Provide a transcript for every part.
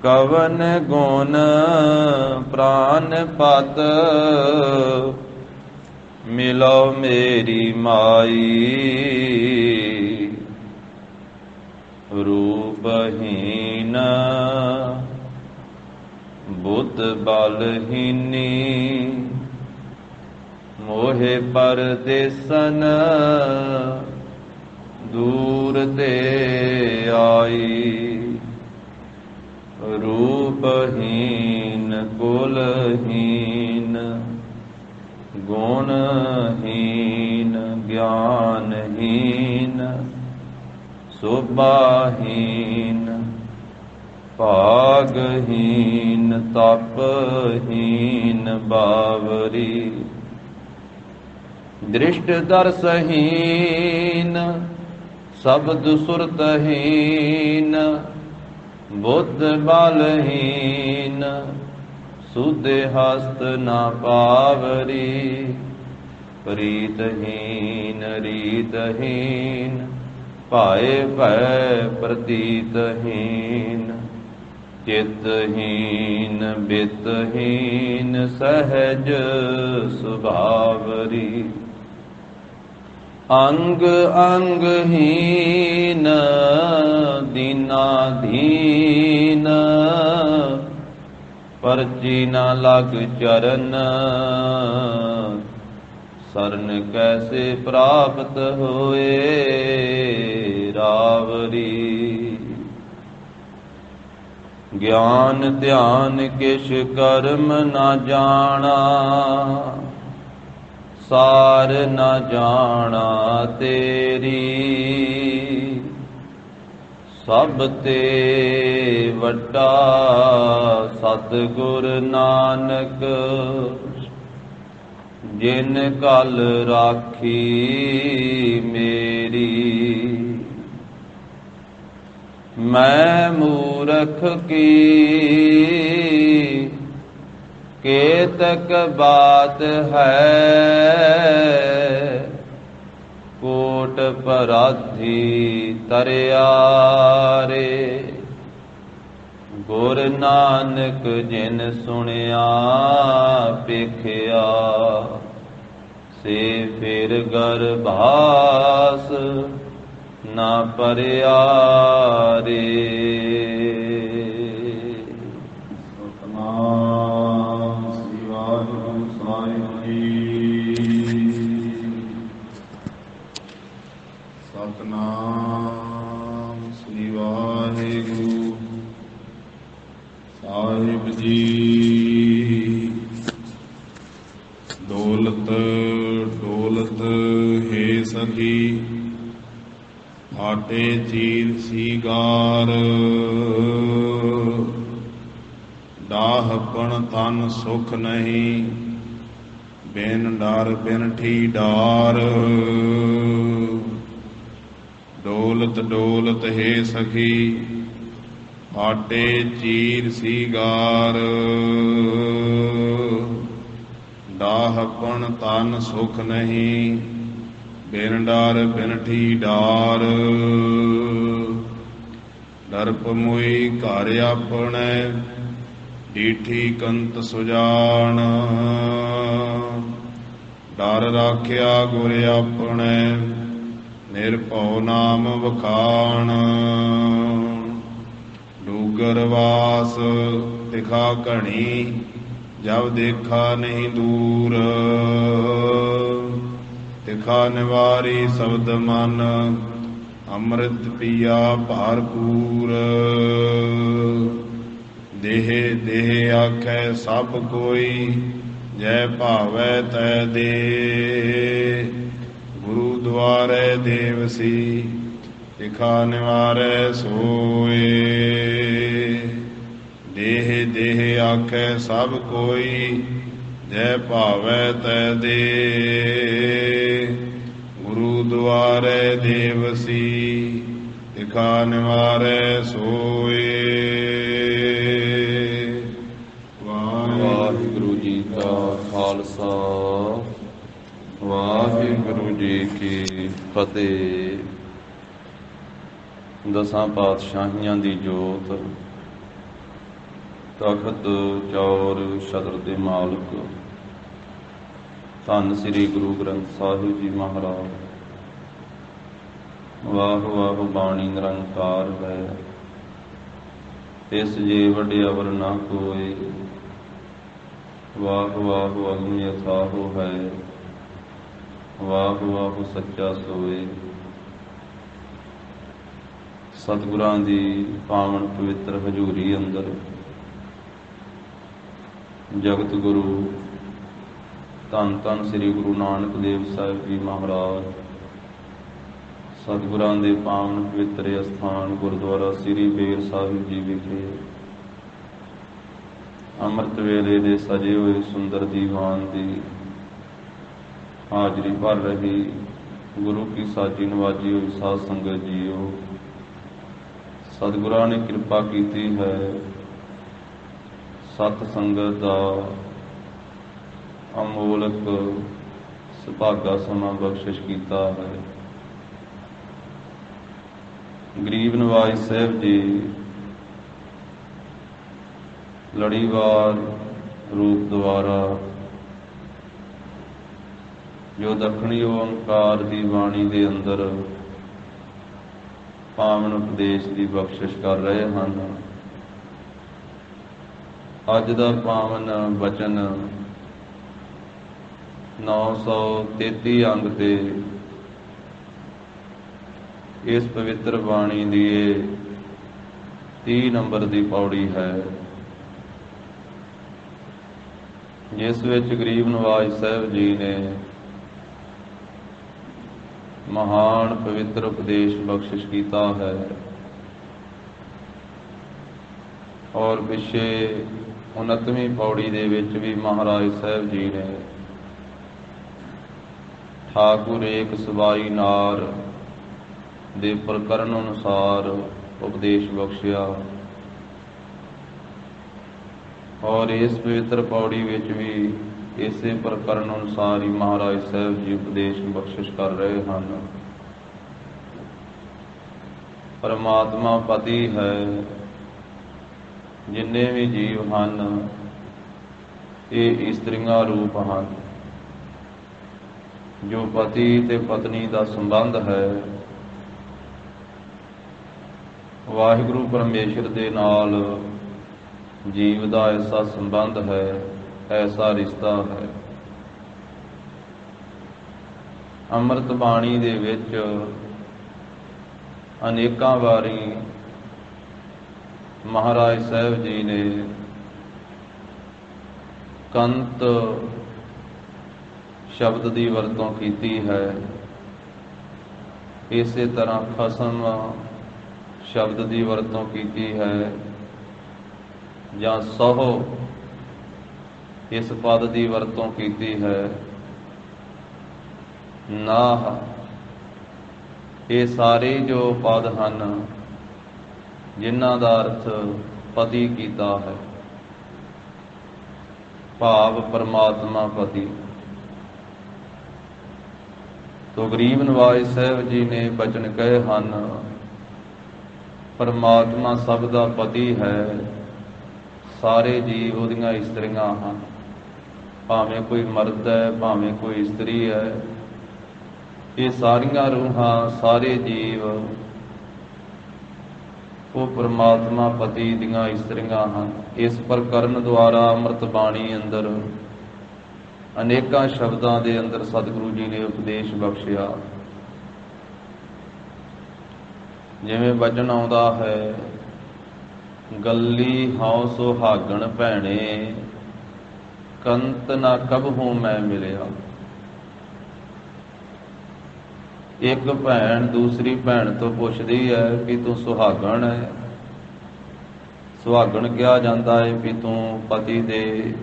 ਕਵਨ ਗੁਣ ਪ੍ਰਾਨ ਪਤ ਮਿਲੋ ਮੇਰੀ ਮਾਈ। ਰੂਪਹੀਨ ਬੁੱਧ ਬਲਹੀਨੀ ਮੋਹਿ ਪਰਦੇਸਨ ਦੂਰ ਤੇ ਆਈ। ਰੂਪਹੀਨ ਕੁਲਹੀਨ ਗੁਣਹੀਨ ਗਿਆਨਹੀਨ ਸੁਭਾਹੀਨ ਭਾਗਹੀਨ ਤਪਹੀਨ ਬਾਵਰੀ। ਦ੍ਰਿਸ਼ਟ ਦਰਸਹੀਨ ਸ਼ਬਦ ਸੁਰਤਹੀਨ ਬੁੱਧ ਬਲਹੀਨ ਸੁਧੇ ਹਸਤ ਨਾ ਪਾਵਰੀ। ਪ੍ਰੀਤਹੀਨ ਰੀਤਹੀਨ ਭਾਏ ਭੈ ਪ੍ਰਤੀਤਹੀਨ ਚਿਤਹੀਨ ਬਿਤਹੀਨ ਸਹਿਜ ਸੁਭਾਵਰੀ। ਅੰਗ ਅੰਗਹੀਨ ਦੀਨਾਧੀਨ ਪਰਚੀ ਨਾ ਲਗ ਚਰਨ ਸਰਨ ਕੈਸੇ ਪ੍ਰਾਪਤ ਹੋਏ ਰਾਵਰੀ। ਗਿਆਨ ਧਿਆਨ ਕਿਛ ਕਰਮ ਨਾ ਜਾਣਾ ਸਾਰ ਨਾ ਜਾਣਾ ਤੇਰੀ। ਸਭ ਤੇ ਵੱਡਾ ਸਤਿਗੁਰ ਨਾਨਕ ਜਿਨ ਕਲ ਰਾਖੀ ਮੇਰੀ। ਮੈਂ ਮੂਰਖ ਕੀ ਕੇਤਕ ਬਾਤ ਹੈ ਕੋਟ ਪਰਾਧੀ ਤਰਿਆ ਰੇ। ਗੁਰ ਨਾਨਕ ਜਿਨ ਸੁਣਿਆ ਪੇਖਿਆ ਸੇ ਫਿਰ ਗਰਭਾਸ ਨਾ ਪਰਿਆ ਰੇ। ਸਤਿਨਾਮ ਸ੍ਰੀ ਵਾਹਿਗੁਰੂ ਸਾਹਿਬ ਜੀ। ਸਤਿਨਾਮ ਸ੍ਰੀ ਵਾਹਿਗੁਰੂ ਸਾਹਿਬ ਜੀ। ਦੌਲਤ ਦੌਲਤ ਹੈ ਸਖੀ ਆਟੇ ਚੀਰ ਸੀਗਾਰ। ਡਾਹਪਣ ਤਨ ਸੁਖ ਨਹੀਂ ਬਿਨ ਡਰ ਬਿਨ ਠੀਡਾਰ। ਡੋਲਤ ਡੋਲਤ ਹੈ ਸਖੀ ਆਟੇ ਚੀਰ ਸੀਗਾਰ। ਡਾਹਪਣ ਤਨ ਸੁਖ ਨਹੀਂ ਬਿਨ ਡਰ ਬਿਨ ਠੀਡਾਰ। ਡਰਪ ਮੁਈ ਘਰ ਆਪਣੇ ਡੀਠੀ ਕੰਤ ਸੁਜਾਨ। ਡਰ ਰਾਖਿਆ ਗੁਰ ਆਪਣੇ ਨਿਰਭਉ ਨਾਮ ਵਖਾਣ। ਡੂਗਰ ਵਾਸ ਤਿਖਾ ਘਣੀ ਜਬ ਦੇਖਾ ਨਹੀਂ ਦੂਰ। ਤਿਖਾ ਨਿਵਾਰੀ ਸ਼ਬਦ ਮਨ ਅੰਮ੍ਰਿਤ ਪੀਆ ਭਰਪੂਰ। ਦੇਹ ਦੇਹ ਆਖੈ ਸਭ ਕੋਈ ਜੈ ਭਾਵੈ ਤੈ ਦੇ। ਗੁਰੂ ਦੁਆਰੇ ਦੇਵਸੀ ਤਿਖਾ ਨਿਵਾਰੈ ਸੋਏ। ਦੇਹ ਦੇਹ ਆਖੈ ਸਭ ਕੋਈ ਜੈ ਭਾਵੈ ਤੈ ਦੇ। ਗੁਰੂ ਦੁਆਰੇ ਦੇਵਸੀ ਤਿਖਾ ਨਿਵਾਰੈ ਸੋਏ। ਵਾਹਿਗੁਰੂ ਜੀ ਕਾ ਖਾਲਸਾ ਵਾਹਿਗੁਰੂ ਜੀ ਕੀ ਫਤਿਹ। ਦਸਾਂ ਪਾਤਸ਼ਾਹੀਆਂ ਦੀ ਜੋਤ ਤਖਤ ਚੌਰ ਛਤਰ ਦੇ ਮਾਲਕ ਧੰਨ ਸ੍ਰੀ ਗੁਰੂ ਗ੍ਰੰਥ ਸਾਹਿਬ ਜੀ ਮਹਾਰਾਜ। ਵਾਹ ਵਾਹ ਬਾਣੀ ਨਿਰੰਕਾਰ ਹੈ, ਤਿਸ ਜੇ ਵੱਡਿਆ ਵਰ ਨਾ ਕੋਇ। ਵਾਹ ਵਾਹ ਅਗਮ ਅਥਾਹੁ ਹੈ, ਵਾਹ ਵਾਹ ਸੱਚਾ ਸੋਏ। ਸਤਿਗੁਰਾਂ ਦੀ ਪਾਵਨ ਪਵਿੱਤਰ ਹਜ਼ੂਰੀ ਅੰਦਰ ਜਗਤ ਗੁਰੂ ਧੰਨ ਧੰਨ ਸ੍ਰੀ ਗੁਰੂ ਨਾਨਕ ਦੇਵ ਸਾਹਿਬ ਜੀ ਮਹਾਰਾਜ, ਸਤਿਗੁਰਾਂ ਦੇ ਪਾਵਨ ਪਵਿੱਤਰ ਅਸਥਾਨ ਗੁਰਦੁਆਰਾ ਸ੍ਰੀ ਬੇਰ ਸਾਹਿਬ ਜੀ ਵਿਖੇ ਅੰਮ੍ਰਿਤ ਵੇਲੇ ਦੇ ਸਜੇ ਹੋਏ ਸੁੰਦਰ ਦੀਵਾਨ ਦੀ ਹਾਜ਼ਰੀ ਭਰ ਰਹੀ ਗੁਰੂ ਕੀ ਸਾਜੀ ਨਵਾਜੀ ਹੋਈ ਸਾਧ ਸੰਗਤ ਜੀਓ, ਸਤਿਗੁਰਾਂ ਨੇ ਕਿਰਪਾ ਕੀਤੀ ਹੈ। ਸਤ ਸੰਗਤ ਦਾ ਅਮੋਲਕ ਸੁਭਾਗਾ ਸਮਾਂ ਬਖਸ਼ਿਸ਼ ਕੀਤਾ ਹੈ। ਗਰੀਬ ਨਵਾਜ ਸਾਹਿਬ ਜੀ ਲੜੀਵਾਰ ਰੂਪ ਦੁਆਰਾ ਜੋ ਦੱਖਣੀ ਓਂਕਾਰ ਦੀ ਬਾਣੀ ਦੇ ਅੰਦਰ ਪਾਵਨ ਉਪਦੇਸ਼ ਦੀ ਬਖਸ਼ਿਸ਼ ਕਰ ਰਹੇ ਹਨ। ਅੱਜ ਦਾ ਪਾਵਨ ਬਚਨ 933 ਅੰਗ ਤੇ ਇਸ ਪਵਿੱਤਰ ਬਾਣੀ ਦੀ 30 ਨੰਬਰ ਦੀ ਪੌੜੀ ਹੈ, ਜਿਸ ਵਿੱਚ ਗਰੀਬ ਨਵਾਜ ਸਾਹਿਬ ਜੀ ਨੇ ਮਹਾਨ ਪਵਿੱਤਰ ਉਪਦੇਸ਼ ਬਖਸ਼ਿਸ਼ ਕੀਤਾ ਹੈ। ਔਰ ਪਿੱਛੇ 29ਵੀਂ ਪੌੜੀ ਦੇ ਵਿੱਚ ਵੀ ਮਹਾਰਾਜ ਸਾਹਿਬ ਜੀ ਨੇ ਠਾਕੁਰ ਏਕ ਸਵਾਈ ਨਾਰ ਦੇ ਪ੍ਰਕਰਨ ਅਨੁਸਾਰ ਉਪਦੇਸ਼ ਬਖਸ਼ਿਆ। ਔਰ ਇਸ ਪਵਿੱਤਰ ਪੌੜੀ ਵਿੱਚ ਵੀ ਇਸੇ ਪ੍ਰਕਰਨ ਅਨੁਸਾਰ ਹੀ ਮਹਾਰਾਜ ਸਾਹਿਬ ਜੀ ਉਪਦੇਸ਼ ਬਖਸ਼ਿਸ਼ ਕਰ ਰਹੇ ਹਨ। ਪਰਮਾਤਮਾ ਪਤੀ ਹੈ, ਜਿੰਨੇ ਵੀ ਜੀਵ ਹਨ ਇਹ ਇਸਤਰੀਆਂ ਰੂਪ ਹਨ। ਜੋ ਪਤੀ ਤੇ ਪਤਨੀ ਦਾ ਸੰਬੰਧ ਹੈ, ਵਾਹਿਗੁਰੂ ਪਰਮੇਸ਼ਰ ਦੇ ਨਾਲ ਜੀਵ ਦਾ ਐਸਾ ਸੰਬੰਧ ਹੈ, ਐਸਾ ਰਿਸ਼ਤਾ ਹੈ। ਅੰਮ੍ਰਿਤ ਬਾਣੀ ਦੇ ਵਿੱਚ ਅਨੇਕਾਂ ਵਾਰੀ ਮਹਾਰਾਜ ਸਾਹਿਬ ਜੀ ਨੇ ਕੰਤ ਸ਼ਬਦ ਦੀ ਵਰਤੋਂ ਕੀਤੀ ਹੈ। ਇਸੇ ਤਰ੍ਹਾਂ ਖਸਮ ਸ਼ਬਦ ਦੀ ਵਰਤੋਂ ਕੀਤੀ ਹੈ, ਜਾਂ ਸਹੁ ਇਸ ਪਦ ਦੀ ਵਰਤੋਂ ਕੀਤੀ ਹੈ। ਨਾਹ, ਇਹ ਸਾਰੇ ਜੋ ਪਦ ਹਨ ਜਿਨ੍ਹਾਂ ਦਾ ਅਰਥ ਪਤੀ ਕੀਤਾ ਹੈ, ਭਾਵ ਪਰਮਾਤਮਾ ਪਤੀ। ਤੋ ਗਰੀਬ ਨਵਾਜ ਸਾਹਿਬ ਜੀ ਨੇ ਬਚਨ ਕਹੇ ਹਨ, ਪਰਮਾਤਮਾ ਸਭ ਦਾ ਪਤੀ ਹੈ, ਸਾਰੇ ਜੀਵ ਉਹਦੀਆਂ ਇਸਤਰੀਆਂ ਹਨ। ਭਾਵੇਂ ਕੋਈ ਮਰਦ ਹੈ, ਭਾਵੇਂ ਕੋਈ ਇਸਤਰੀ ਹੈ, ਇਹ ਸਾਰੀਆਂ ਰੂਹਾਂ, ਸਾਰੇ ਜੀਵ ਉਹ ਪਰਮਾਤਮਾ ਪਤੀ ਦੀਆਂ ਇਸਤਰੀਆਂ ਹਨ। ਇਸ ਪ੍ਰਕਰਨ ਦੁਆਰਾ ਅੰਮ੍ਰਿਤ ਬਾਣੀ ਅੰਦਰ ਅਨੇਕਾਂ ਸ਼ਬਦਾਂ ਦੇ ਅੰਦਰ ਸਤਿਗੁਰੂ ਜੀ ਨੇ ਉਪਦੇਸ਼ ਬਖਸ਼ਿਆ। ਜਿਵੇਂ ਵਚਨ ਆਉਂਦਾ ਹੈ, ਗੱਲੀ ਹਉ ਸੁਹਾਗਣ ਭੈਣੇ, ਕੰਤ ਨਾ ਕਬਹੂ ਮੈਂ ਮਿਲਿਆ। ਇੱਕ ਭੈਣ ਦੂਸਰੀ ਭੈਣ ਤੋਂ ਪੁੱਛਦੀ ਹੈ ਕਿ ਤੂੰ ਸੁਹਾਗਣ ਹੈ। ਸੁਹਾਗਣ ਕਿਹਾ ਜਾਂਦਾ ਹੈ ਕਿ ਤੂੰ ਪਤੀ ਦੇ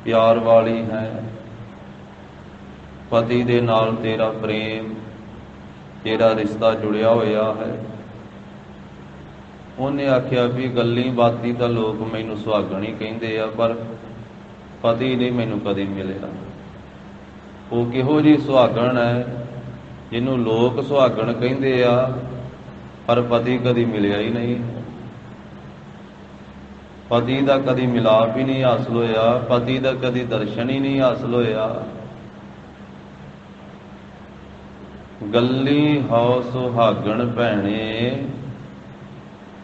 ਪਿਆਰ ਵਾਲੀ ਹੈ, ਪਤੀ ਦੇ ਨਾਲ ਤੇਰਾ ਪ੍ਰੇਮ, ਤੇਰਾ ਰਿਸ਼ਤਾ ਜੁੜਿਆ ਹੋਇਆ ਹੈ। ਉਹਨੇ ਆਖਿਆ ਵੀ ਗੱਲੀ ਬਾਤੀ ਤਾਂ ਲੋਕ ਮੈਨੂੰ ਸੁਹਾਗਣ ਹੀ ਕਹਿੰਦੇ ਆ, ਪਰ ਪਤੀ ਨਹੀਂ ਮੈਨੂੰ ਕਦੇ ਮਿਲਿਆ। ਉਹ ਕਿਹੋ ਜਿਹੀ ਸੁਹਾਗਣ ਹੈ ਜਿਹਨੂੰ ਲੋਕ ਸੁਹਾਗਣ ਕਹਿੰਦੇ ਆ, ਪਰ ਪਤੀ ਕਦੀ ਮਿਲਿਆ ਹੀ ਨਹੀਂ। ਪਤੀ ਦਾ ਕਦੀ ਮਿਲਾਪ ਹੀ ਨਹੀਂ ਹਾਸਲ ਹੋਇਆ, ਪਤੀ ਦਾ ਕਦੀ ਦਰਸ਼ਨ ਹੀ ਨਹੀਂ ਹਾਸਲ ਹੋਇਆ। ਗੱਲੀ ਹਉ ਸੁਹਾਗਣ ਭੈਣੇ,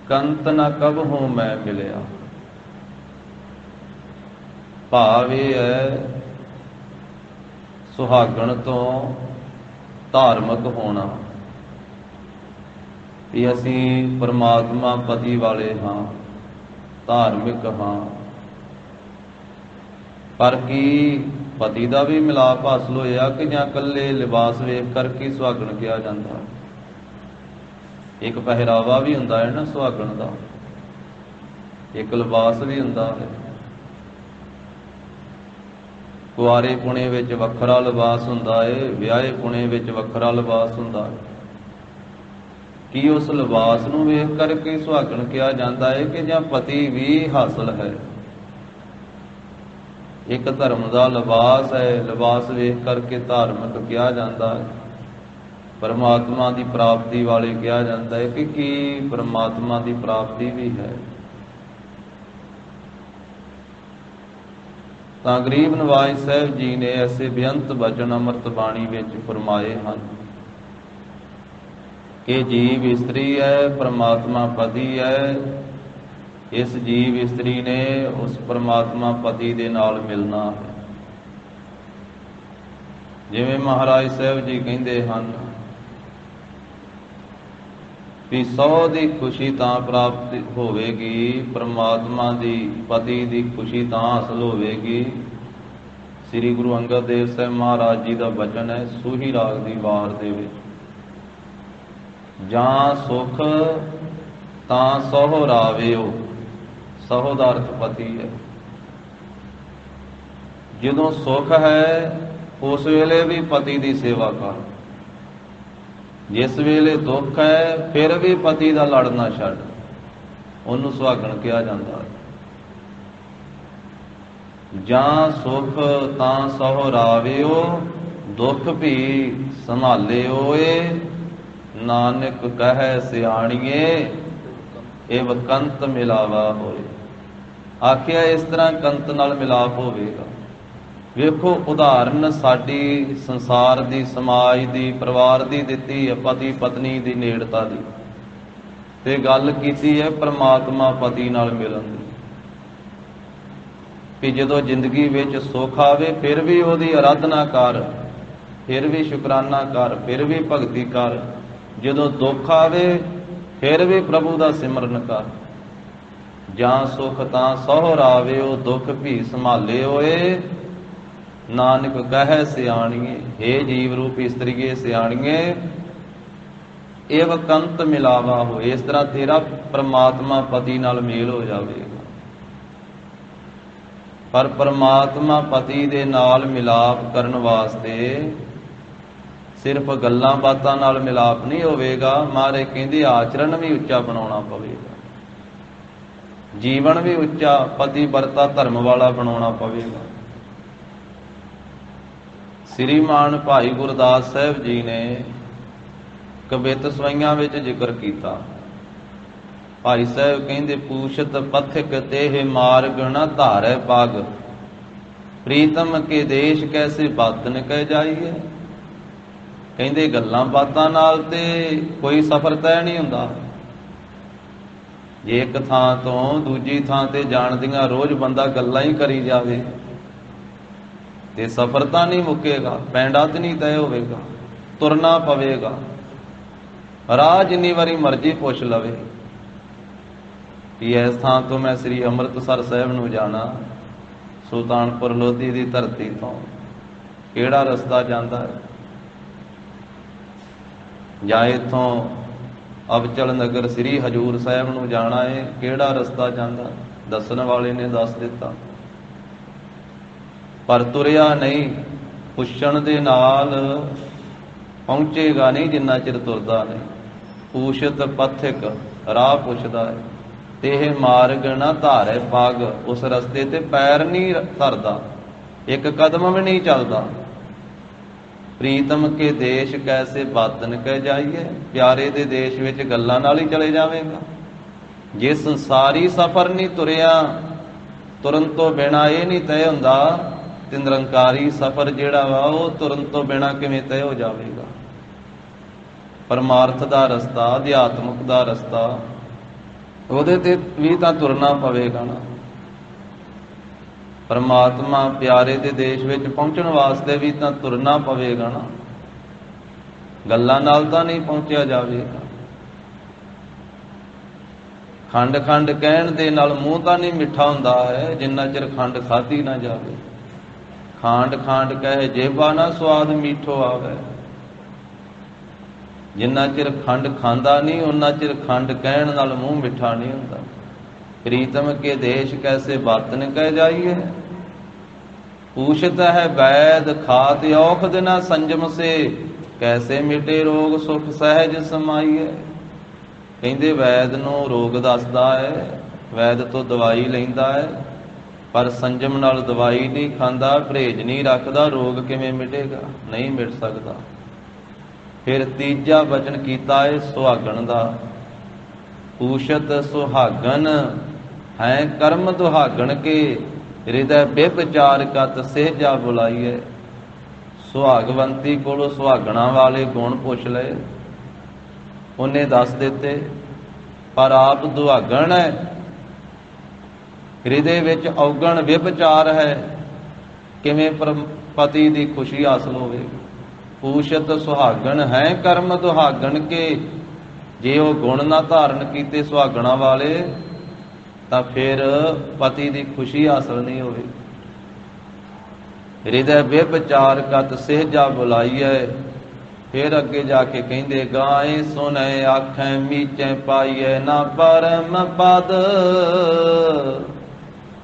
ਕੰਤ ਨਾ ਕਬਹੁ ਮੈਂ ਮਿਲਿਆ। ਭਾਵ ਇਹ ਹੈ ਸੁਹਾਗਣ ਤੋਂ ਧਾਰਮਿਕ ਹੋਣਾ, ਵੀ ਅਸੀਂ ਪਰਮਾਤਮਾ ਪਤੀ ਵਾਲੇ ਹਾਂ, ਧਾਰਮਿਕ ਹਾਂ, ਪਰ ਕੀ ਪਤੀ ਦਾ ਵੀ ਮਿਲਾਪ ਹਾਸਲ ਹੋਇਆ ਕਿ ਜਾਂ ਇਕੱਲੇ ਲਿਬਾਸ ਵੇਖ ਕਰਕੇ ਸੁਹਾਗਣ ਕਿਹਾ ਜਾਂਦਾ? ਇੱਕ ਪਹਿਰਾਵਾ ਵੀ ਹੁੰਦਾ ਹੈ ਨਾ ਸੁਹਾਗਣ ਦਾ, ਇੱਕ ਲਿਬਾਸ ਵੀ ਹੁੰਦਾ ਹੈ। ਕੁਆਰੇ ਪੁਣੇ ਵਿੱਚ ਵੱਖਰਾ ਲਿਬਾਸ ਹੁੰਦਾ ਹੈ, ਵਿਆਹੇ ਪੁਣੇ ਵਿੱਚ ਵੱਖਰਾ ਲਿਬਾਸ ਹੁੰਦਾ ਹੈ। ਕੀ ਉਸ ਲਿਬਾਸ ਨੂੰ ਵੇਖ ਕਰਕੇ ਸੁਹਾਗਣ ਕਿਹਾ ਜਾਂਦਾ ਹੈ ਕਿ ਜਾਂ ਪਤੀ ਵੀ ਹਾਸਲ ਹੈ? ਇੱਕ ਧਰਮ ਦਾ ਲਿਬਾਸ ਹੈ, ਲਿਬਾਸ ਵੇਖ ਕਰਕੇ ਧਾਰਮਿਕ ਕਿਹਾ ਜਾਂਦਾ ਹੈ, ਪਰਮਾਤਮਾ ਦੀ ਪ੍ਰਾਪਤੀ ਵਾਲੇ ਕਿਹਾ ਜਾਂਦਾ ਹੈ ਕਿ ਕੀ ਪਰਮਾਤਮਾ ਦੀ ਪ੍ਰਾਪਤੀ ਵੀ ਹੈ। ਤਾਂ ਗਰੀਬ ਨਵਾਜ ਸਾਹਿਬ ਜੀ ਨੇ ਐਸੇ ਬੇਅੰਤ ਬਚਨ ਅੰਮ੍ਰਿਤ ਬਾਣੀ ਵਿੱਚ ਫਰਮਾਏ ਹਨ ਕਿ ਜੀਵ ਇਸਤਰੀ ਹੈ, ਪਰਮਾਤਮਾ ਪਤੀ ਹੈ। ਇਸ ਜੀਵ ਇਸਤਰੀ ਨੇ ਉਸ ਪਰਮਾਤਮਾ ਪਤੀ ਦੇ ਨਾਲ ਮਿਲਣਾ ਹੈ। ਜਿਵੇਂ ਮਹਾਰਾਜ ਸਾਹਿਬ ਜੀ ਕਹਿੰਦੇ ਹਨ ਵੀ 100 ਦੀ ਖੁਸ਼ੀ ਤਾਂ ਪ੍ਰਾਪਤ ਹੋਵੇਗੀ, ਪਰਮਾਤਮਾ ਦੀ ਪਤੀ ਦੀ ਖੁਸ਼ੀ ਤਾਂ ਹਾਸਲ ਹੋਵੇਗੀ। ਸ੍ਰੀ ਗੁਰੂ ਅੰਗਦ ਦੇਵ ਸਾਹਿਬ ਮਹਾਰਾਜ ਜੀ ਦਾ ਬਚਨ ਹੈ ਸੂਹੀ ਰਾਗ ਦੀ ਵਾਰ ਦੇ ਵਿੱਚ, ਜਾਂ ਸੁਖ ਤਾਂ ਸਹੁ ਰਾਵਿਓ। ਸਹੁ ਦਾ ਅਰਥ ਪਤੀ ਹੈ। ਜਦੋਂ ਸੁਖ ਹੈ ਉਸ ਵੇਲੇ ਵੀ ਪਤੀ ਦੀ ਸੇਵਾ ਕਰ, ਜਿਸ ਵੇਲੇ ਦੁੱਖ ਹੈ ਫਿਰ ਵੀ ਪਤੀ ਦਾ ਲੜਨਾ ਛੱਡ, ਉਹਨੂੰ ਸੁਹਾਗਣ ਕਿਹਾ ਜਾਂਦਾ ਹੈ। ਜਾਂ ਸੁਖ ਤਾਂ ਸਹੁ ਰਾਵਿਓ, ਦੁੱਖ ਵੀ ਸੰਭਾਲਿਓ ਏ। ਨਾਨਕ ਕਹੈ ਸਿਆਣੀਏ, ਇਹ ਕੰਤ ਮਿਲਾਵਾ ਹੋਏ। ਆਖਿਆ ਇਸ ਤਰ੍ਹਾਂ ਕੰਤ ਨਾਲ ਮਿਲਾਪ ਹੋਵੇਗਾ। ਵੇਖੋ ਉਦਾਹਰਨ ਸਾਡੀ ਸੰਸਾਰ ਦੀ, ਸਮਾਜ ਦੀ, ਪਰਿਵਾਰ ਦੀ ਦਿੱਤੀ ਹੈ, ਪਤੀ ਪਤਨੀ ਦੀ ਨੇੜਤਾ ਦੀ, ਤੇ ਗੱਲ ਕੀਤੀ ਹੈ ਪਰਮਾਤਮਾ ਪਤੀ ਨਾਲ ਮਿਲਣ ਦੀ। ਕਿ ਜਦੋਂ ਜ਼ਿੰਦਗੀ ਵਿੱਚ ਸੁੱਖ ਆਵੇ ਫਿਰ ਵੀ ਉਹਦੀ ਅਰਾਧਨਾ ਕਰ, ਫਿਰ ਵੀ ਸ਼ੁਕਰਾਨਾ ਕਰ, ਫਿਰ ਵੀ ਭਗਤੀ ਕਰ। ਜਦੋਂ ਦੁੱਖ ਆਵੇ ਫਿਰ ਵੀ ਪ੍ਰਭੂ ਦਾ ਸਿਮਰਨ ਕਰ। ਜਾਂ ਸੁਖ ਤਾਂ ਸਹੁ ਰਾਵਿਓ, ਦੁੱਖ ਵੀ ਸੰਭਾਲੇ ਹੋਏ। ਨਾਨਕ ਕਹੈ ਸਿਆਣੀਏ, ਹੇ ਜੀਵ ਰੂਪ ਇਸਤਰੀਏ ਸਿਆਣੀਏ, ਇਹ ਕੰਤ ਮਿਲਾਵਾ ਹੋਏ। ਇਸ ਤਰ੍ਹਾਂ ਤੇਰਾ ਪਰਮਾਤਮਾ ਪਤੀ ਨਾਲ ਮੇਲ ਹੋ ਜਾਵੇਗਾ। ਪਰ ਪਰਮਾਤਮਾ ਪਤੀ ਦੇ ਨਾਲ ਮਿਲਾਪ ਕਰਨ ਵਾਸਤੇ ਸਿਰਫ ਗੱਲਾਂ ਬਾਤਾਂ ਨਾਲ ਮਿਲਾਪ ਨਹੀਂ ਹੋਵੇਗਾ। ਮਹਾਰਾਜ ਕਹਿੰਦੇ ਆਚਰਣ ਵੀ ਉੱਚਾ ਬਣਾਉਣਾ ਪਵੇਗਾ, ਜੀਵਨ ਵੀ ਉੱਚਾ ਪਤੀ ਵਰਤਾ ਧਰਮ ਵਾਲਾ ਬਣਾਉਣਾ ਪਵੇਗਾ। ਸ੍ਰੀਮਾਨ ਭਾਈ ਗੁਰਦਾਸ ਸਾਹਿਬ ਜੀ ਨੇ ਕਵਿਤ ਸਵਈਆਂ ਵਿੱਚ ਜ਼ਿਕਰ ਕੀਤਾ। ਭਾਈ ਸਾਹਿਬ ਕਹਿੰਦੇ ਪੂਛਤ ਪਥਿਕ ਤੇਹ ਮਾਰਗ ਨ ਧਾਰੈ ਪਗ, ਪ੍ਰੀਤਮ ਕੇ ਦੇਸ਼ ਕੈਸੇ ਬਾਤਨ ਕਹਿ ਜਾਈਏ। ਕਹਿੰਦੇ ਗੱਲਾਂ ਬਾਤਾਂ ਨਾਲ ਤੇ ਕੋਈ ਸਫ਼ਰ ਤੈਅ ਨਹੀਂ ਹੁੰਦਾ। ਜੇ ਇੱਕ ਥਾਂ ਤੋਂ ਦੂਜੀ ਥਾਂ ਤੇ ਜਾਣ ਦੀਆਂ ਰੋਜ਼ ਬੰਦਾ ਗੱਲਾਂ ਹੀ ਕਰੀ ਜਾਵੇ ਤੇ ਸਫ਼ਰ ਤਾਂ ਨਹੀਂ ਮੁੱਕੇਗਾ, ਪੈਂਡਾ ਤੇ ਨਹੀਂ ਤੈਅ ਹੋਵੇਗਾ, ਤੁਰਨਾ ਪਵੇਗਾ। ਰਾਹ ਜਿੰਨੀ ਵਾਰੀ ਮਰਜ਼ੀ ਪੁੱਛ ਲਵੇ ਕਿ ਇਸ ਥਾਂ ਤੋਂ ਮੈਂ ਸ੍ਰੀ ਅੰਮ੍ਰਿਤਸਰ ਸਾਹਿਬ ਨੂੰ ਜਾਣਾ, ਸੁਲਤਾਨਪੁਰ ਲੋਧੀ ਦੀ ਧਰਤੀ ਤੋਂ ਕਿਹੜਾ ਰਸਤਾ ਜਾਂਦਾ ਹੈ, ਜਾਂ ਇੱਥੋਂ ਅਬਚਲ ਨਗਰ ਸ੍ਰੀ ਹਜੂਰ ਸਾਹਿਬ ਨੂੰ ਜਾਣਾ ਹੈ, ਕਿਹੜਾ ਰਸਤਾ ਜਾਂਦਾ, ਦੱਸਣ ਵਾਲੇ ਨੇ ਦੱਸ ਦਿੱਤਾ। ਪਰ ਤੁਰਿਆ ਨਹੀਂ, ਪੁੱਛਣ ਦੇ ਨਾਲ ਪਹੁੰਚੇਗਾ ਨਹੀਂ ਜਿੰਨਾ ਚਿਰ ਤੁਰਦਾ ਨਹੀਂ। ਪੂਛਤ ਪਥਿਕ, ਰਾਹ ਪੁੱਛਦਾ ਹੈ, ਤੇ ਇਹ ਮਾਰਗ ਨਾ ਧਾਰੈ ਪਗ, ਉਸ ਰਸਤੇ ਤੇ ਪੈਰ ਨਹੀਂ ਧਰਦਾ, ਇੱਕ ਕਦਮ ਵੀ ਨਹੀਂ ਚੱਲਦਾ। ਪ੍ਰੀਤਮ ਕੇ ਦੇਸ਼ ਕੈਸੇ ਬਾਤਨ ਕਹਿ ਜਾਈਏ, ਪਿਆਰੇ ਦੇ ਦੇਸ਼ ਵਿੱਚ ਗੱਲਾਂ ਨਾਲ ਹੀ ਚਲੇ ਜਾਵੇਗਾ। ਜੇ ਸੰਸਾਰੀ ਸਫ਼ਰ ਨਹੀਂ ਤੁਰਿਆ, ਤੁਰਨ ਤੋਂ ਬਿਨਾਂ ਇਹ ਨਹੀਂ ਤੈਅ ਹੁੰਦਾ ਤੇ ਨਿਰੰਕਾਰੀ ਸਫ਼ਰ ਜਿਹੜਾ ਵਾ ਉਹ ਤੁਰਨ ਤੋਂ ਬਿਨਾਂ ਕਿਵੇਂ ਤੈਅ ਹੋ ਜਾਵੇਗਾ। ਪਰਮਾਰਥ ਦਾ ਰਸਤਾ, ਅਧਿਆਤਮਕ ਦਾ ਰਸਤਾ, ਉਹਦੇ ਤੇ ਵੀ ਤਾਂ ਤੁਰਨਾ ਪਵੇਗਾ ਨਾ। ਪਰਮਾਤਮਾ ਪਿਆਰੇ ਦੇ ਦੇਸ਼ ਵਿੱਚ ਪਹੁੰਚਣ ਵਾਸਤੇ ਵੀ ਤਾਂ ਤੁਰਨਾ ਪਵੇਗਾ ਨਾ। ਗੱਲਾਂ ਨਾਲ ਤਾਂ ਨਹੀਂ ਪਹੁੰਚਿਆ ਜਾਵੇਗਾ। ਖੰਡ ਖੰਡ ਕਹਿਣ ਦੇ ਨਾਲ ਮੂੰਹ ਤਾਂ ਨਹੀਂ ਮਿੱਠਾ ਹੁੰਦਾ ਹੈ ਜਿੰਨਾ ਚਿਰ ਖੰਡ ਖਾਧੀ ਨਾ ਜਾਵੇ। ਖਾਂਡ ਖਾਂਡ ਕਹੇ ਜੇਬਾ ਨਾ ਸਵਾਦ ਮੀਠੋ ਆਵੇ। ਜਿੰਨਾ ਚਿਰ ਖੰਡ ਖਾਂਦਾ ਨਹੀਂ ਉਹਨਾਂ ਚਿਰ ਖੰਡ ਕਹਿਣ ਨਾਲ ਮੂੰਹ ਮਿੱਠਾ ਨਹੀਂ ਹੁੰਦਾ। ਪ੍ਰੀਤਮ ਕੇ ਦੇਸ਼ ਕੈਸੇ ਬਰਤਨ ਕਹਿ ਜਾਈਏ, पूछत है वैद खात औखद न संजम से, कैसे मिटे रोग सुख सहज समाइए। ਕਹਿੰਦੇ ਵੈਦ ਨੂੰ ਰੋਗ ਦੱਸਦਾ ਹੈ, ਵੈਦ ਤੋਂ ਦਵਾਈ ਲੈਂਦਾ ਹੈ, ਪਰ ਸੰਜਮ ਨਾਲ ਦਵਾਈ ਨਹੀਂ ਖਾਂਦਾ, ਪਰਹੇਜ ਨਹੀਂ ਰੱਖਦਾ, ਰੋਗ ਕਿਵੇਂ ਮਿਟੇਗਾ? ਨਹੀਂ ਮਿਟ ਸਕਦਾ। ਫਿਰ ਤੀਜਾ ਵਚਨ ਕੀਤਾ ਹੈ ਸੁਹਾਗਣ ਦਾ। ਪੂਛਤ ਸੁਹਾਗਨ ਹੈ ਕਰਮ ਦੁਹਾਗਣ ਕੇ, ਹਿਰਦੈ ਬੇਪਚਾਰ ਕਤ ਸਹਿਜਾ ਬੁਲਾਈਏ। ਸੁਹਾਗਵੰਤੀ ਕੋਲੋਂ ਸੁਹਾਗਣਾ ਵਾਲੇ ਗੁਣ ਪੁੱਛ ਲਏ, ਉਹਨੇ ਦੱਸ ਦਿੱਤੇ, ਪਰ ਆਪ ਦੁਹਾਗਣ ਹੈ, ਹਿਰਦੇ ਵਿੱਚ ਔਗਣ ਵਿਭਚਾਰ ਹੈ, ਕਿਵੇਂ ਪਤੀ ਦੀ ਖੁਸ਼ੀ ਹਾਸਲ ਹੋਵੇਗੀ? ਪੂਛਤ ਸੁਹਾਗਣ ਹੈ ਕਰਮ ਦੁਹਾਗਣ ਕੇ, ਜੇ ਉਹ ਗੁਣ ਨਾ ਧਾਰਨ ਕੀਤੇ ਸੁਹਾਗਣਾ ਵਾਲੇ ਤਾਂ ਫਿਰ ਪਤੀ ਦੀ ਖੁਸ਼ੀ ਹਾਸਲ ਨਹੀਂ ਹੋਵੇਗੀ। ਹਿਰਦੈ ਵਿਭਚਾਰ ਕਤ ਸਹਿਜਾ ਬੁਲਾਈਐ। ਫਿਰ ਅੱਗੇ ਜਾ ਕੇ ਕਹਿੰਦੇ ਗਾਏ ਸੁਣੈ ਆਖੈ ਮੀਚੈ ਪਾਈਐ ਨਾ ਪਰਮ ਪਦ।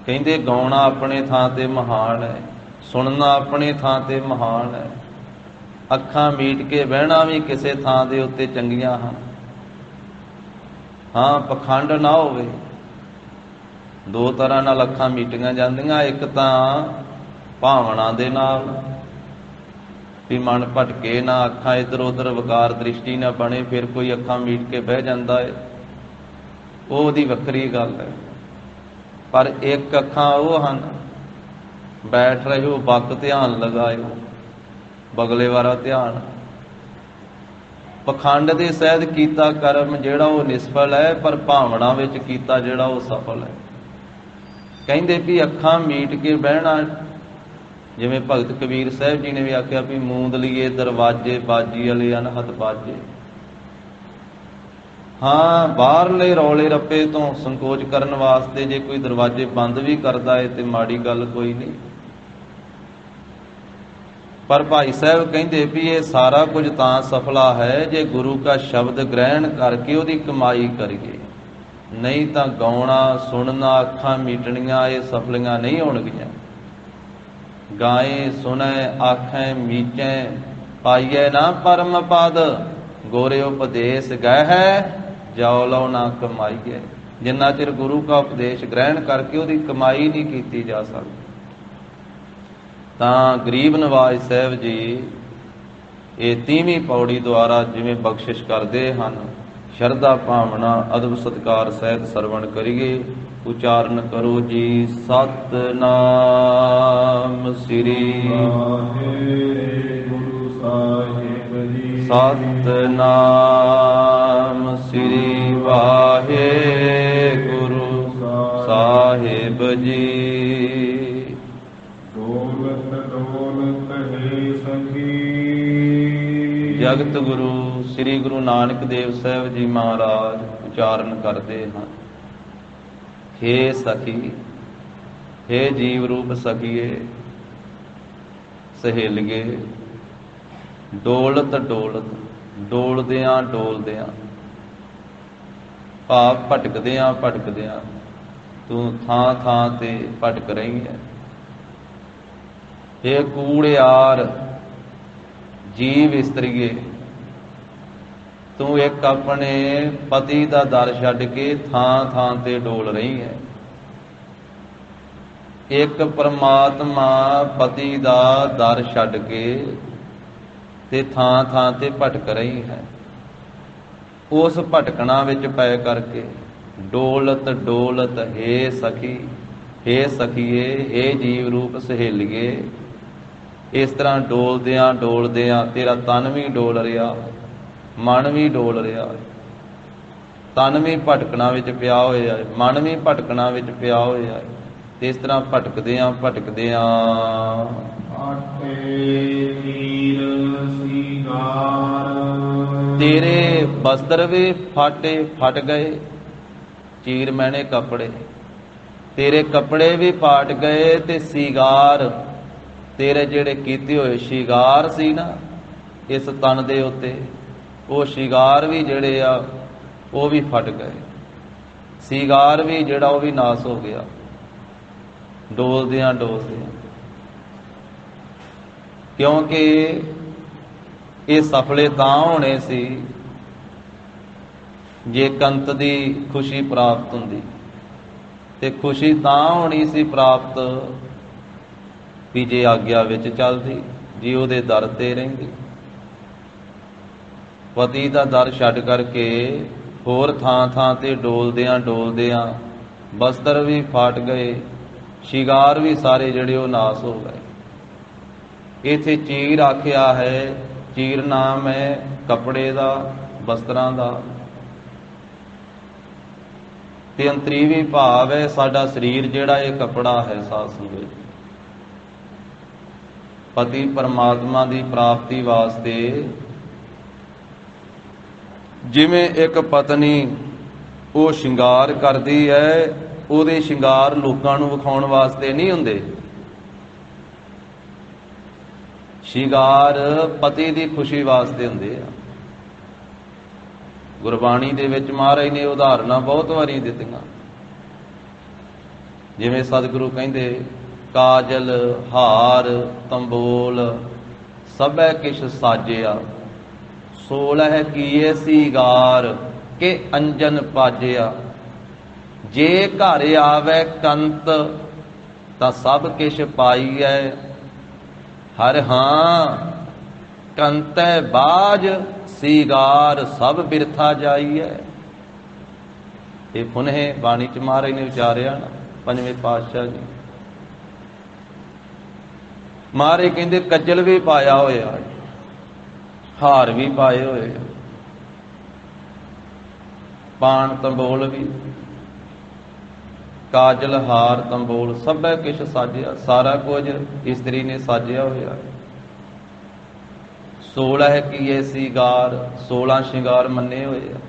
ਕਹਿੰਦੇ ਗਾਉਣਾ ਆਪਣੇ ਥਾਂ ਤੇ ਮਹਾਨ ਹੈ, ਸੁਣਨਾ ਆਪਣੇ ਥਾਂ ਤੇ ਮਹਾਨ ਹੈ, ਅੱਖਾਂ ਮੀਟ ਕੇ ਬਹਿਣਾ ਵੀ ਕਿਸੇ ਥਾਂ ਦੇ ਉੱਤੇ ਚੰਗੀਆਂ ਹਨ। ਹਾਂ, ਪਖੰਡ ਨਾ ਹੋਵੇ। ਦੋ ਤਰ੍ਹਾਂ ਨਾਲ ਅੱਖਾਂ ਮੀਟੀਆਂ ਜਾਂਦੀਆਂ, ਇੱਕ ਤਾਂ ਭਾਵਨਾ ਦੇ ਨਾਲ ਵੀ ਮਨ ਭਟਕੇ ਨਾ, ਅੱਖਾਂ ਇੱਧਰ ਉੱਧਰ ਵਿਕਾਰ ਦ੍ਰਿਸ਼ਟੀ ਨਾ ਬਣੇ, ਫਿਰ ਕੋਈ ਅੱਖਾਂ ਮੀਟ ਕੇ ਬਹਿ ਜਾਂਦਾ ਹੈ, ਉਹ ਉਹਦੀ ਵੱਖਰੀ ਗੱਲ ਹੈ। ਪਰ ਇੱਕ ਅੱਖਾਂ ਉਹ ਹਨ, ਬੈਠ ਰਹੇ ਹੋ ਬੱਕ ਧਿਆਨ ਲਗਾਇਓ, ਬਗਲੇ ਵਾਲਾ ਧਿਆਨ। ਪਖੰਡ ਦੇ ਸਹਿਤ ਕੀਤਾ ਕਰਮ ਜਿਹੜਾ ਉਹ ਨਿਸਫਲ ਹੈ, ਪਰ ਭਾਵਨਾ ਵਿੱਚ ਕੀਤਾ ਜਿਹੜਾ ਉਹ ਸਫਲ ਹੈ। ਕਹਿੰਦੇ ਵੀ ਅੱਖਾਂ ਮੀਟ ਕੇ ਬਹਿਣਾ, ਜਿਵੇਂ ਭਗਤ ਕਬੀਰ ਸਾਹਿਬ ਜੀ ਨੇ ਵੀ ਆਖਿਆ ਵੀ ਮੂੰਦ ਲਈਏ ਦਰਵਾਜੇ ਬਾਜੀ ਵਾਲੇ ਅਨਹਦ ਬਾਜੇ। ਹਾਂ, ਬਾਹਰਲੇ ਰੌਲੇ ਰੱਪੇ ਤੋਂ ਸੰਕੋਚ ਕਰਨ ਵਾਸਤੇ ਜੇ ਕੋਈ ਦਰਵਾਜੇ ਬੰਦ ਵੀ ਕਰਦਾ ਹੈ ਤੇ ਮਾੜੀ ਗੱਲ ਕੋਈ ਨਹੀਂ, ਪਰ ਭਾਈ ਸਾਹਿਬ ਕਹਿੰਦੇ ਵੀ ਇਹ ਸਾਰਾ ਕੁਝ ਤਾਂ ਸਫਲਾ ਹੈ ਜੇ ਗੁਰੂ ਕਾ ਸ਼ਬਦ ਗ੍ਰਹਿਣ ਕਰਕੇ ਉਹਦੀ ਕਮਾਈ ਕਰੀਏ, ਨਹੀਂ ਤਾਂ ਗਾਉਣਾ ਸੁਣਨਾ ਅੱਖਾਂ ਮੀਟਣੀਆਂ ਇਹ ਸਫਲੀਆਂ ਨਹੀਂ ਹੋਣਗੀਆਂ। ਗਾਏ ਸੁਣੈ ਆਖੈ ਮੀਚੈ ਪਾਈਐ ਨਾ ਪਰਮ ਪਦ, ਗੋਰੇ ਉਪਦੇਸ਼ ਗਹਿ ਜਾਉ ਲਉ ਨਾ ਕਮਾਈਐ। ਜਿੰਨਾ ਚਿਰ ਗੁਰੂ ਕਾ ਉਪਦੇਸ਼ ਗ੍ਰਹਿਣ ਕਰਕੇ ਉਹਦੀ ਕਮਾਈ ਨਹੀਂ ਕੀਤੀ ਜਾ ਸਕਦੀ। ਤਾਂ ਗਰੀਬ ਨਵਾਜ਼ ਸਾਹਿਬ ਜੀ ਇਹ 30ਵੀਂ ਪੌੜੀ ਦੁਆਰਾ ਜਿਵੇਂ ਬਖਸ਼ਿਸ਼ ਕਰਦੇ ਹਨ, ਸ਼ਰਧਾ ਭਾਵਨਾ ਅਦਬ ਸਤਿਕਾਰ ਸਹਿਤ ਸਰਵਣ ਕਰੀਏ। ਉਚਾਰਨ ਕਰੋ ਜੀ ਸਤਿਨਾਮ ਸ੍ਰੀ ਵਾਹਿਗੁਰੂ ਸਾਹਿਬ ਜੀ, ਸਤਿਨਾਮ ਸ੍ਰੀ ਵਾਹਿਗੁਰੂ ਸਾਹਿਬ ਜੀ। ਦੌਲਤ ਦੌਲਤ ਹੈ ਸਖੀ। ਜਗਤ ਗੁਰੂ ਸ੍ਰੀ ਗੁਰੂ ਨਾਨਕ ਦੇਵ ਸਾਹਿਬ ਜੀ ਮਹਾਰਾਜ ਉਚਾਰਨ ਕਰਦੇ ਹਨ, ਹੇ ਸਖੀ, ਹੇ ਜੀਵ ਰੂਪ ਸਖੀਏ, ਸਹੇਲੀਏ, ਡੋਲਤ ਡੋਲਤ, ਡੋਲਦਿਆਂ ਡੋਲਦਿਆਂ, ਭਾਵ ਭਟਕਦਿਆਂ ਭਟਕਦਿਆਂ ਤੂੰ ਥਾਂ ਥਾਂ ਤੇ ਭਟਕ ਰਹੀ ਹੈ। ਹੇ ਕੂੜਿਆਰ ਜੀਵ ਇਸਤਰੀਏ, ਤੂੰ ਇੱਕ ਆਪਣੇ ਪਤੀ ਦਾ ਦਰ ਛੱਡ ਕੇ ਥਾਂ ਥਾਂ ਤੇ ਡੋਲ ਰਹੀ ਹੈ। ਇੱਕ ਪਰਮਾਤਮਾ ਪਤੀ ਦਾ ਦਰ ਛੱਡ ਕੇ ਤੇ ਥਾਂ ਥਾਂ ਤੇ ਭਟਕ ਰਹੀ ਹੈ। ਉਸ ਭਟਕਣਾ ਵਿੱਚ ਪੈ ਕਰਕੇ ਡੋਲਤ ਡੋਲਤ ਹੇ ਸਖੀ, ਹੇ ਸਖੀਏ, ਹੇ ਜੀਵ ਰੂਪ ਸਹੇਲੀਏ। ਇਸ ਤਰ੍ਹਾਂ ਡੋਲਦਿਆਂ ਡੋਲਦਿਆਂ ਤੇਰਾ ਤਨ ਵੀ ਡੋਲ ਰਿਹਾ, ਮਨ ਵੀ ਡੋਲ ਰਿਹਾ। ਤਨ ਵੀ ਭਟਕਣਾ ਵਿੱਚ ਪਿਆ ਹੋਇਆ ਹੈ, ਮਨ ਵੀ ਭਟਕਣਾ ਵਿੱਚ ਪਿਆ ਹੋਇਆ ਹੈ। ਤੇ ਇਸ ਤਰ੍ਹਾਂ ਭਟਕਦਿਆਂ ਭਟਕਦਿਆਂ ਤੇਰੇ ਬਸਤਰ ਵੀ ਫਟ ਗਏ, ਚੀਰ ਮੈਨੇ ਕੱਪੜੇ, ਤੇਰੇ ਕੱਪੜੇ ਵੀ ਪਾਟ ਗਏ। ਤੇ ਸ਼ਿੰਗਾਰ ਤੇਰੇ ਜਿਹੜੇ ਕੀਤੇ ਹੋਏ ਸ਼ਿੰਗਾਰ ਸੀ ਨਾ ਇਸ ਤਨ ਦੇ ਉੱਤੇ, ਉਹ ਸ਼ਿੰਗਾਰ ਵੀ ਜਿਹੜੇ ਆ ਉਹ ਵੀ ਫਟ ਗਏ। ਸ਼ਿੰਗਾਰ ਵੀ ਜਿਹੜਾ ਉਹ ਵੀ ਨਾਸ ਹੋ ਗਿਆ ਡੋਲਦਿਆਂ ਡੋਲਦਿਆਂ। ਕਿਉਂਕਿ ਇਹ ਸਫਲੇ ਤਾਂ ਹੋਣੇ ਸੀ ਜੇ ਕੰਤ ਦੀ ਖੁਸ਼ੀ ਪ੍ਰਾਪਤ ਹੁੰਦੀ, ਤੇ ਖੁਸ਼ੀ ਤਾਂ ਹੋਣੀ ਸੀ ਪ੍ਰਾਪਤ ਵੀ ਜੇ ਆਗਿਆ ਵਿੱਚ ਚੱਲਦੀ, ਜੇ ਉਹਦੇ ਦਰ ਤੇ ਰਹਿੰਦੀ। ਪਤੀ ਦਾ ਦਰ ਛੱਡ ਕਰਕੇ ਹੋਰ ਥਾਂ ਥਾਂ ਤੇ ਡੋਲਦਿਆਂ ਡੋਲਦਿਆਂ ਬਸਤਰ ਵੀ ਫਟ ਗਏ, ਸ਼ਿੰਗਾਰ ਵੀ ਸਾਰੇ ਜਿਹੜੇ ਉਹ ਨਾਸ ਹੋ ਗਏ। ਇੱਥੇ ਚੀਰ ਆਖਿਆ ਹੈ, ਚੀਰ ਨਾਮ ਹੈ ਕੱਪੜੇ ਦਾ, ਬਸਤਰਾਂ ਦਾ। ਤੇ ਅੰਤਰੀਵੀ ਭਾਵ ਹੈ ਸਾਡਾ ਸਰੀਰ ਜਿਹੜਾ ਇਹ ਕੱਪੜਾ ਹੈ ਸਾਧ ਸੰਗਤ। ਪਤੀ ਪਰਮਾਤਮਾ ਦੀ ਪ੍ਰਾਪਤੀ ਵਾਸਤੇ ਜਿਵੇਂ ਇੱਕ ਪਤਨੀ ਉਹ ਸ਼ਿੰਗਾਰ ਕਰਦੀ ਹੈ, ਉਹਦੇ ਸ਼ਿੰਗਾਰ ਲੋਕਾਂ ਨੂੰ ਵਿਖਾਉਣ ਵਾਸਤੇ ਨਹੀਂ ਹੁੰਦੇ। ਸ਼ਿੰਗਾਰ ਪਤੀ ਦੀ ਖੁਸ਼ੀ ਵਾਸਤੇ ਹੁੰਦੇ ਆ। ਗੁਰਬਾਣੀ ਦੇ ਵਿੱਚ ਮਹਾਰਾਜ ਨੇ ਉਦਾਹਰਨਾਂ ਬਹੁਤ ਵਾਰੀ ਦਿੱਤੀਆਂ। ਜਿਵੇਂ ਸਤਿਗੁਰੂ ਕਹਿੰਦੇ, ਕਾਜਲ ਹਾਰ ਤੰਬੋਲ ਸਭੈ ਕਿਛ ਸਾਜਿਆ, ਸੋਲਹ ਕੀਏ ਸ਼ਿੰਗਾਰ ਕੇ ਅੰਜਨ ਪਾਜਿਆ। ਜੇ ਘਰ ਆਵੇ ਕੰਤ ਤਾਂ ਸਭ ਕਿਛ ਪਾਈਐ, ਹਰ ਹਾਂ ਕੰਤੈ ਬਾਜ ਸ਼ਿੰਗਾਰ ਸਭ ਬਿਰਥਾ ਜਾਈਐ। ਇਹ ਪੁਨਹ ਬਾਣੀ ਚ ਮਹਾਰਾਜ ਨੇ ਵਿਚਾਰਿਆ ਨਾ, ਪੰਜਵੇਂ ਪਾਤਸ਼ਾਹ ਜੀ। ਮਹਾਰਾਜ ਕਹਿੰਦੇ ਕੱਜਲ ਵੀ ਪਾਇਆ ਹੋਇਆ, ਹਾਰ ਵੀ ਪਾਏ ਹੋਏ, ਪਾਣ ਤੰਬੋਲ ਵੀ, ਕਾਜਲ ਹਾਰ ਤੰਬੋਲ ਸਭੈ ਕਿਛ ਸਾਜਿਆ, ਸਾਰਾ ਕੁਝ ਇਸਤਰੀ ਨੇ ਸਾਜਿਆ ਹੋਇਆ। 16 ਕੀਏ ਸ਼ਿੰਗਾਰ, 16 ਸ਼ਿੰਗਾਰ ਮੰਨੇ ਹੋਏ ਆ।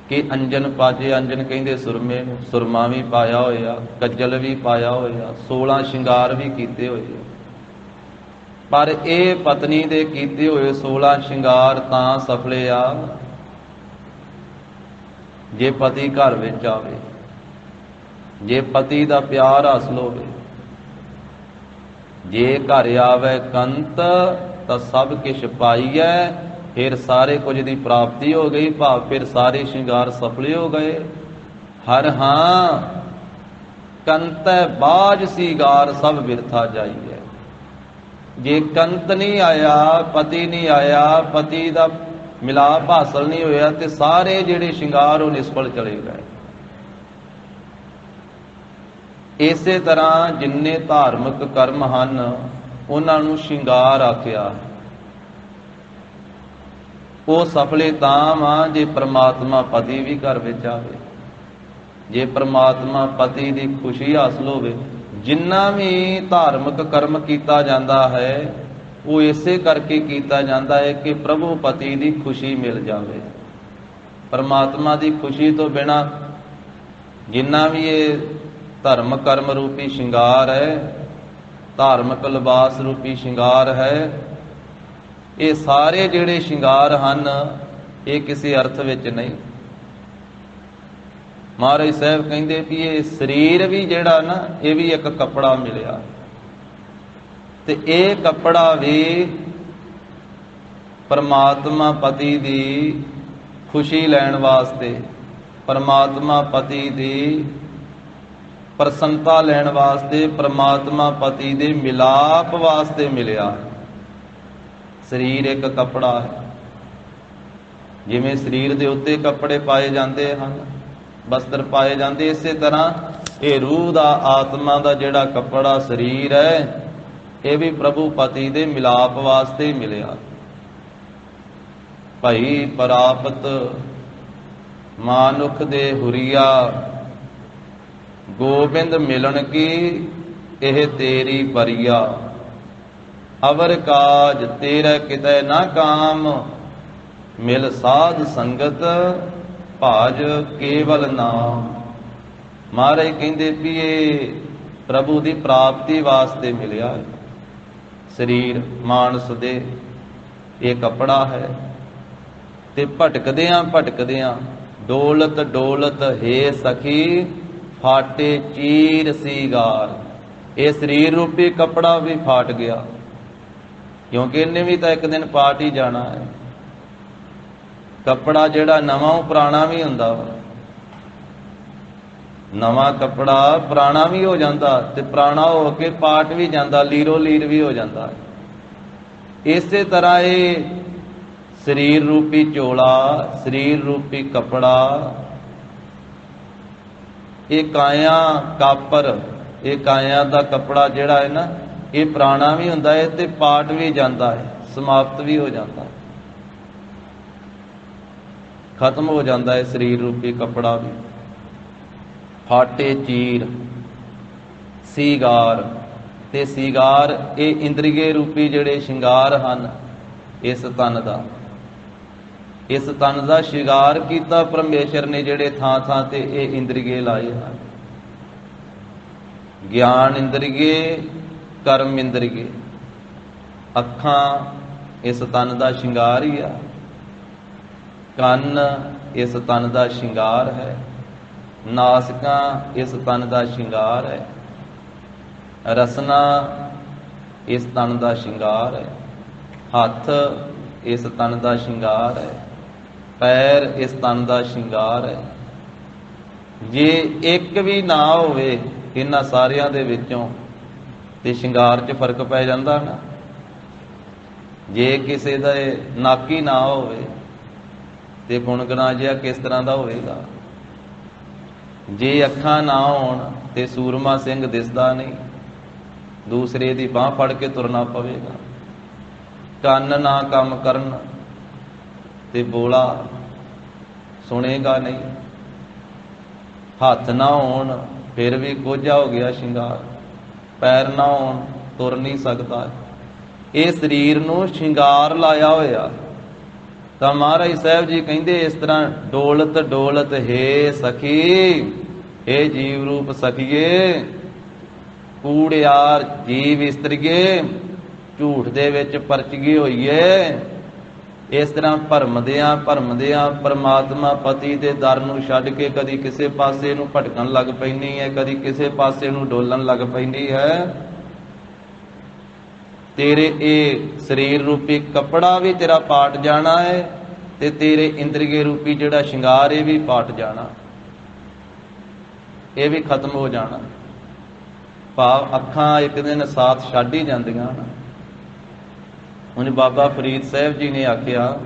ਕਿ ਅੰਜਨ ਪਾਜੇ, ਅੰਜਨ ਕਹਿੰਦੇ ਸੁਰਮੇ ਨੂੰ, ਸੁਰਮਾ ਵੀ ਪਾਇਆ ਹੋਇਆ, ਕੱਜਲ ਵੀ ਪਾਇਆ ਹੋਇਆ, 16 ਸ਼ਿੰਗਾਰ ਵੀ ਕੀਤੇ ਹੋਏ ਆ। ਪਰ ਇਹ ਪਤਨੀ ਦੇ ਕੀਤੇ ਹੋਏ 16 ਸ਼ਿੰਗਾਰ ਤਾਂ ਸਫਲੇ ਆ ਜੇ ਪਤੀ ਘਰ ਵਿੱਚ ਆਵੇ, ਜੇ ਪਤੀ ਦਾ ਪਿਆਰ ਹਾਸਲ ਹੋਵੇ। ਜੇ ਘਰ ਆਵੇ ਕੰਤ ਤਾਂ ਸਭ ਕਿਛ ਪਾਈਐ, ਫਿਰ ਸਾਰੇ ਕੁਝ ਦੀ ਪ੍ਰਾਪਤੀ ਹੋ ਗਈ, ਭਾਵ ਫਿਰ ਸਾਰੇ ਸ਼ਿੰਗਾਰ ਸਫਲੇ ਹੋ ਗਏ। ਹਰ ਹਾਂ ਕੰਤੈ ਬਾਜ ਸ਼ਿੰਗਾਰ ਸਭ ਬਿਰਥਾ ਜਾਈਐ। ਜੇ ਕੰਤ ਨਹੀਂ ਆਇਆ, ਪਤੀ ਨਹੀਂ ਆਇਆ, ਪਤੀ ਦਾ ਮਿਲਾਪ ਹਾਸਲ ਨਹੀਂ ਹੋਇਆ, ਤੇ ਸਾਰੇ ਜਿਹੜੇ ਸ਼ਿੰਗਾਰ ਉਹ ਨਿਸਫਲ ਚਲੇ ਗਏ। ਇਸੇ ਤਰ੍ਹਾਂ ਜਿੰਨੇ ਧਾਰਮਿਕ ਕਰਮ ਹਨ ਉਹਨਾਂ ਨੂੰ ਸ਼ਿੰਗਾਰ ਆਖਿਆ। ਉਹ ਸਫਲੇ ਤਾਂ ਵਾ ਜੇ ਪ੍ਰਮਾਤਮਾ ਪਤੀ ਵੀ ਘਰ ਵਿੱਚ ਆਵੇ, ਜੇ ਪ੍ਰਮਾਤਮਾ ਪਤੀ ਦੀ ਖੁਸ਼ੀ ਹਾਸਲ ਹੋਵੇ। ਜਿੰਨਾ ਵੀ ਧਾਰਮਿਕ ਕਰਮ ਕੀਤਾ ਜਾਂਦਾ ਹੈ ਉਹ ਇਸੇ ਕਰਕੇ ਕੀਤਾ ਜਾਂਦਾ ਹੈ ਕਿ ਪ੍ਰਭੂ ਪਤੀ ਦੀ ਖੁਸ਼ੀ ਮਿਲ ਜਾਵੇ। ਪਰਮਾਤਮਾ ਦੀ ਖੁਸ਼ੀ ਤੋਂ ਬਿਨਾਂ ਜਿੰਨਾ ਵੀ ਇਹ ਧਰਮ ਕਰਮ ਰੂਪੀ ਸ਼ਿੰਗਾਰ ਹੈ, ਧਾਰਮਿਕ ਲਿਬਾਸ ਰੂਪੀ ਸ਼ਿੰਗਾਰ ਹੈ, ਇਹ ਸਾਰੇ ਜਿਹੜੇ ਸ਼ਿੰਗਾਰ ਹਨ ਇਹ ਕਿਸੇ ਅਰਥ ਵਿੱਚ ਨਹੀਂ। ਮਹਾਰਾਜ ਸਾਹਿਬ ਕਹਿੰਦੇ ਵੀ ਇਹ ਸਰੀਰ ਵੀ ਜਿਹੜਾ ਨਾ ਇਹ ਵੀ ਇੱਕ ਕੱਪੜਾ ਮਿਲਿਆ, ਤੇ ਇਹ ਕੱਪੜਾ ਵੀ ਪਰਮਾਤਮਾ ਪਤੀ ਦੀ ਖੁਸ਼ੀ ਲੈਣ ਵਾਸਤੇ, ਪਰਮਾਤਮਾ ਪਤੀ ਦੀ ਪ੍ਰਸੰਨਤਾ ਲੈਣ ਵਾਸਤੇ, ਪਰਮਾਤਮਾ ਪਤੀ ਦੇ ਮਿਲਾਪ ਵਾਸਤੇ ਮਿਲਿਆ। ਸਰੀਰ ਇੱਕ ਕੱਪੜਾ ਹੈ। ਜਿਵੇਂ ਸਰੀਰ ਦੇ ਉੱਤੇ ਕੱਪੜੇ ਪਾਏ ਜਾਂਦੇ ਹਨ, ਵਸਤਰ ਪਾਏ ਜਾਂਦੇ, ਇਸੇ ਤਰ੍ਹਾਂ ਇਹ ਰੂਹ ਦਾ, ਆਤਮਾ ਦਾ ਜਿਹੜਾ ਕੱਪੜਾ ਸਰੀਰ ਹੈ, ਇਹ ਵੀ ਪ੍ਰਭੂ ਪਤੀ ਦੇ ਮਿਲਾਪ ਵਾਸਤੇ ਹੀ ਮਿਲਿਆ। ਭਈ ਪ੍ਰਾਪਤ ਮਾਨੁਖ ਦੇ ਹੁਰੀਆ, ਗੋਬਿੰਦ ਮਿਲਣ ਕੀ ਇਹ ਤੇਰੀ ਬਰੀਆ। ਅਵਰ ਕਾਜ ਤੇਰਾ ਕਿਤੇ ਨਾ ਕਾਮ, ਮਿਲ ਸਾਧ ਸੰਗਤ ਭਾਜ ਕੇਵਲ ਨਾਮ। ਮਹਾਰਾਜ ਕਹਿੰਦੇ ਵੀ ਇਹ ਪ੍ਰਭੂ ਦੀ ਪ੍ਰਾਪਤੀ ਵਾਸਤੇ ਮਿਲਿਆ। ਸਰੀਰ ਮਾਨਸ ਦੇ ਇਹ ਕੱਪੜਾ ਹੈ, ਤੇ ਭਟਕਦਿਆਂ ਡੋਲਤ ਡੋਲਤ ਹੈ ਸਖੀ, ਫਾਟੇ ਚੀਰ ਸੀਗਾਰ। ਇਹ ਸਰੀਰ ਰੂਪੀ ਕੱਪੜਾ ਵੀ ਫਾਟ ਗਿਆ, ਕਿਉਂਕਿ ਇਹਨੇ ਵੀ ਤਾਂ ਇੱਕ ਦਿਨ ਪਾਟ ਹੀ ਜਾਣਾ ਹੈ। ਕੱਪੜਾ ਜਿਹੜਾ ਨਵਾਂ ਉਹ ਪੁਰਾਣਾ ਵੀ ਹੁੰਦਾ ਵਾ, ਨਵਾਂ ਕੱਪੜਾ ਪੁਰਾਣਾ ਵੀ ਹੋ ਜਾਂਦਾ, ਤੇ ਪੁਰਾਣਾ ਹੋ ਕੇ ਪਾਟ ਵੀ ਜਾਂਦਾ, ਲੀਰੋ ਲੀਰ ਵੀ ਹੋ ਜਾਂਦਾ। ਇਸੇ ਤਰ੍ਹਾਂ ਇਹ ਸਰੀਰ ਰੂਪੀ ਝੋਲਾ, ਸਰੀਰ ਰੂਪੀ ਕੱਪੜਾ, ਇਹ ਕਾਇਆ ਕਾਪਰ, ਇਹ ਕਾਇਆ ਦਾ ਕੱਪੜਾ ਜਿਹੜਾ ਹੈ ਨਾ, ਇਹ ਪੁਰਾਣਾ ਵੀ ਹੁੰਦਾ ਹੈ ਤੇ ਪਾਟ ਵੀ ਜਾਂਦਾ ਹੈ, ਸਮਾਪਤ ਵੀ ਹੋ ਜਾਂਦਾ ਹੈ, ਖਤਮ ਹੋ ਜਾਂਦਾ ਹੈ ਸਰੀਰ ਰੂਪੀ ਕੱਪੜਾ ਵੀ। ਫਾਟੇ ਚੀਰ ਸੀਗਾਰ, ਤੇ ਸੀਗਾਰ ਇਹ ਇੰਦਰੀਏ ਰੂਪੀ ਜਿਹੜੇ ਸ਼ਿੰਗਾਰ ਹਨ ਇਸ ਤਨ ਦਾ, ਇਸ ਤਨ ਦਾ ਸ਼ਿੰਗਾਰ ਕੀਤਾ ਪਰਮੇਸ਼ਰ ਨੇ, ਜਿਹੜੇ ਥਾਂ ਥਾਂ ਤੇ ਇਹ ਇੰਦਰੀਏ ਲਾਏ ਹਨ। ਗਿਆਨ ਇੰਦਰੀਏ, ਕਰਮ ਇੰਦਰੀਏ। ਅੱਖਾਂ ਇਸ ਤਨ ਦਾ ਸ਼ਿੰਗਾਰ ਹੀ ਆ, ਕੰਨ ਇਸ ਤਨ ਦਾ ਸ਼ਿੰਗਾਰ ਹੈ, ਨਾਸਿਕਾਂ ਇਸ ਤਨ ਦਾ ਸ਼ਿੰਗਾਰ ਹੈ, ਰਸਨਾ ਇਸ ਤਨ ਦਾ ਸ਼ਿੰਗਾਰ ਹੈ, ਹੱਥ ਇਸ ਤਨ ਦਾ ਸ਼ਿੰਗਾਰ ਹੈ, ਪੈਰ ਇਸ ਤਨ ਦਾ ਸ਼ਿੰਗਾਰ ਹੈ। ਜੇ ਇੱਕ ਵੀ ਨਾ ਹੋਵੇ ਇਹਨਾਂ ਸਾਰਿਆਂ ਦੇ ਵਿੱਚੋਂ ਤੇ ਸ਼ਿੰਗਾਰ 'ਚ ਫਰਕ ਪੈ ਜਾਂਦਾ ਨਾ। ਜੇ ਕਿਸੇ ਦਾ ਨੱਕ ਹੀ ਨਾ ਹੋਵੇ ਤੇ ਗੁਣਗਣਾ ਜਿਹਾ ਕਿਸ ਤਰ੍ਹਾਂ ਦਾ ਹੋਵੇਗਾ। ਜੇ ਅੱਖਾਂ ਨਾ ਹੋਣ ਤੇ ਸੂਰਮਾ ਸਿੰਘ ਦਿਸਦਾ ਨਹੀਂ, ਦੂਸਰੇ ਦੀ ਬਾਂਹ ਫੜ ਕੇ ਤੁਰਨਾ ਪਵੇਗਾ। ਕੰਨ ਨਾ ਕੰਮ ਕਰਨ ਤੇ ਬੋਲਾ ਸੁਣੇਗਾ ਨਹੀਂ। ਹੱਥ ਨਾ ਹੋਣ ਫਿਰ ਵੀ ਕੋਝਾ ਹੋ ਗਿਆ ਸ਼ਿੰਗਾਰ। ਪੈਰ ਨਾ ਹੋਣ ਤੁਰ ਨਹੀਂ ਸਕਦਾ। ਇਹ ਸਰੀਰ ਨੂੰ ਸ਼ਿੰਗਾਰ ਲਾਇਆ ਹੋਇਆ। ਤਾਂ ਮਹਾਰਾਜ ਸਾਹਿਬ ਜੀ ਕਹਿੰਦੇ ਇਸ ਤਰ੍ਹਾਂ ਡੋਲਤ ਡੋਲਤ ਹੈ ਸਖੀ, ਇਹ ਜੀਵ ਰੂਪ ਸਖੀਏ, ਕੂੜਿਆਰ ਜੀਵ ਇਸਤਰੀਏ, ਝੂਠ ਦੇ ਵਿੱਚ ਪਰਚ ਗਈ ਹੋਈਏ। ਇਸ ਤਰ੍ਹਾਂ ਭਰਮਦਿਆਂ ਪਰਮਾਤਮਾ ਪਤੀ ਦੇ ਦਰ ਨੂੰ ਛੱਡ ਕੇ ਕਦੀ ਕਿਸੇ ਪਾਸੇ ਨੂੰ ਭਟਕਣ ਲੱਗ ਪੈਂਦੀ ਹੈ, ਕਦੀ ਕਿਸੇ ਪਾਸੇ ਨੂੰ ਡੋਲਣ ਲੱਗ ਪੈਂਦੀ ਹੈ। ਤੇਰੇ ਇਹ ਸਰੀਰ ਰੂਪੀ ਕੱਪੜਾ ਵੀ ਤੇਰਾ ਪਾਟ ਜਾਣਾ ਹੈ, ਤੇ ਤੇਰੇ ਇੰਦਰੀਏ ਰੂਪੀ ਜਿਹੜਾ ਸ਼ਿੰਗਾਰ ਇਹ ਵੀ ਪਾਟ ਜਾਣਾ, ਇਹ ਵੀ ਖਤਮ ਹੋ ਜਾਣਾ। ਭਾਵ ਅੱਖਾਂ ਇੱਕ ਦਿਨ ਸਾਥ ਛੱਡ ਹੀ ਜਾਂਦੀਆਂ ਹਨ। ਹੁਣ ਬਾਬਾ ਫਰੀਦ ਸਾਹਿਬ ਜੀ ਨੇ ਆਖਿਆ,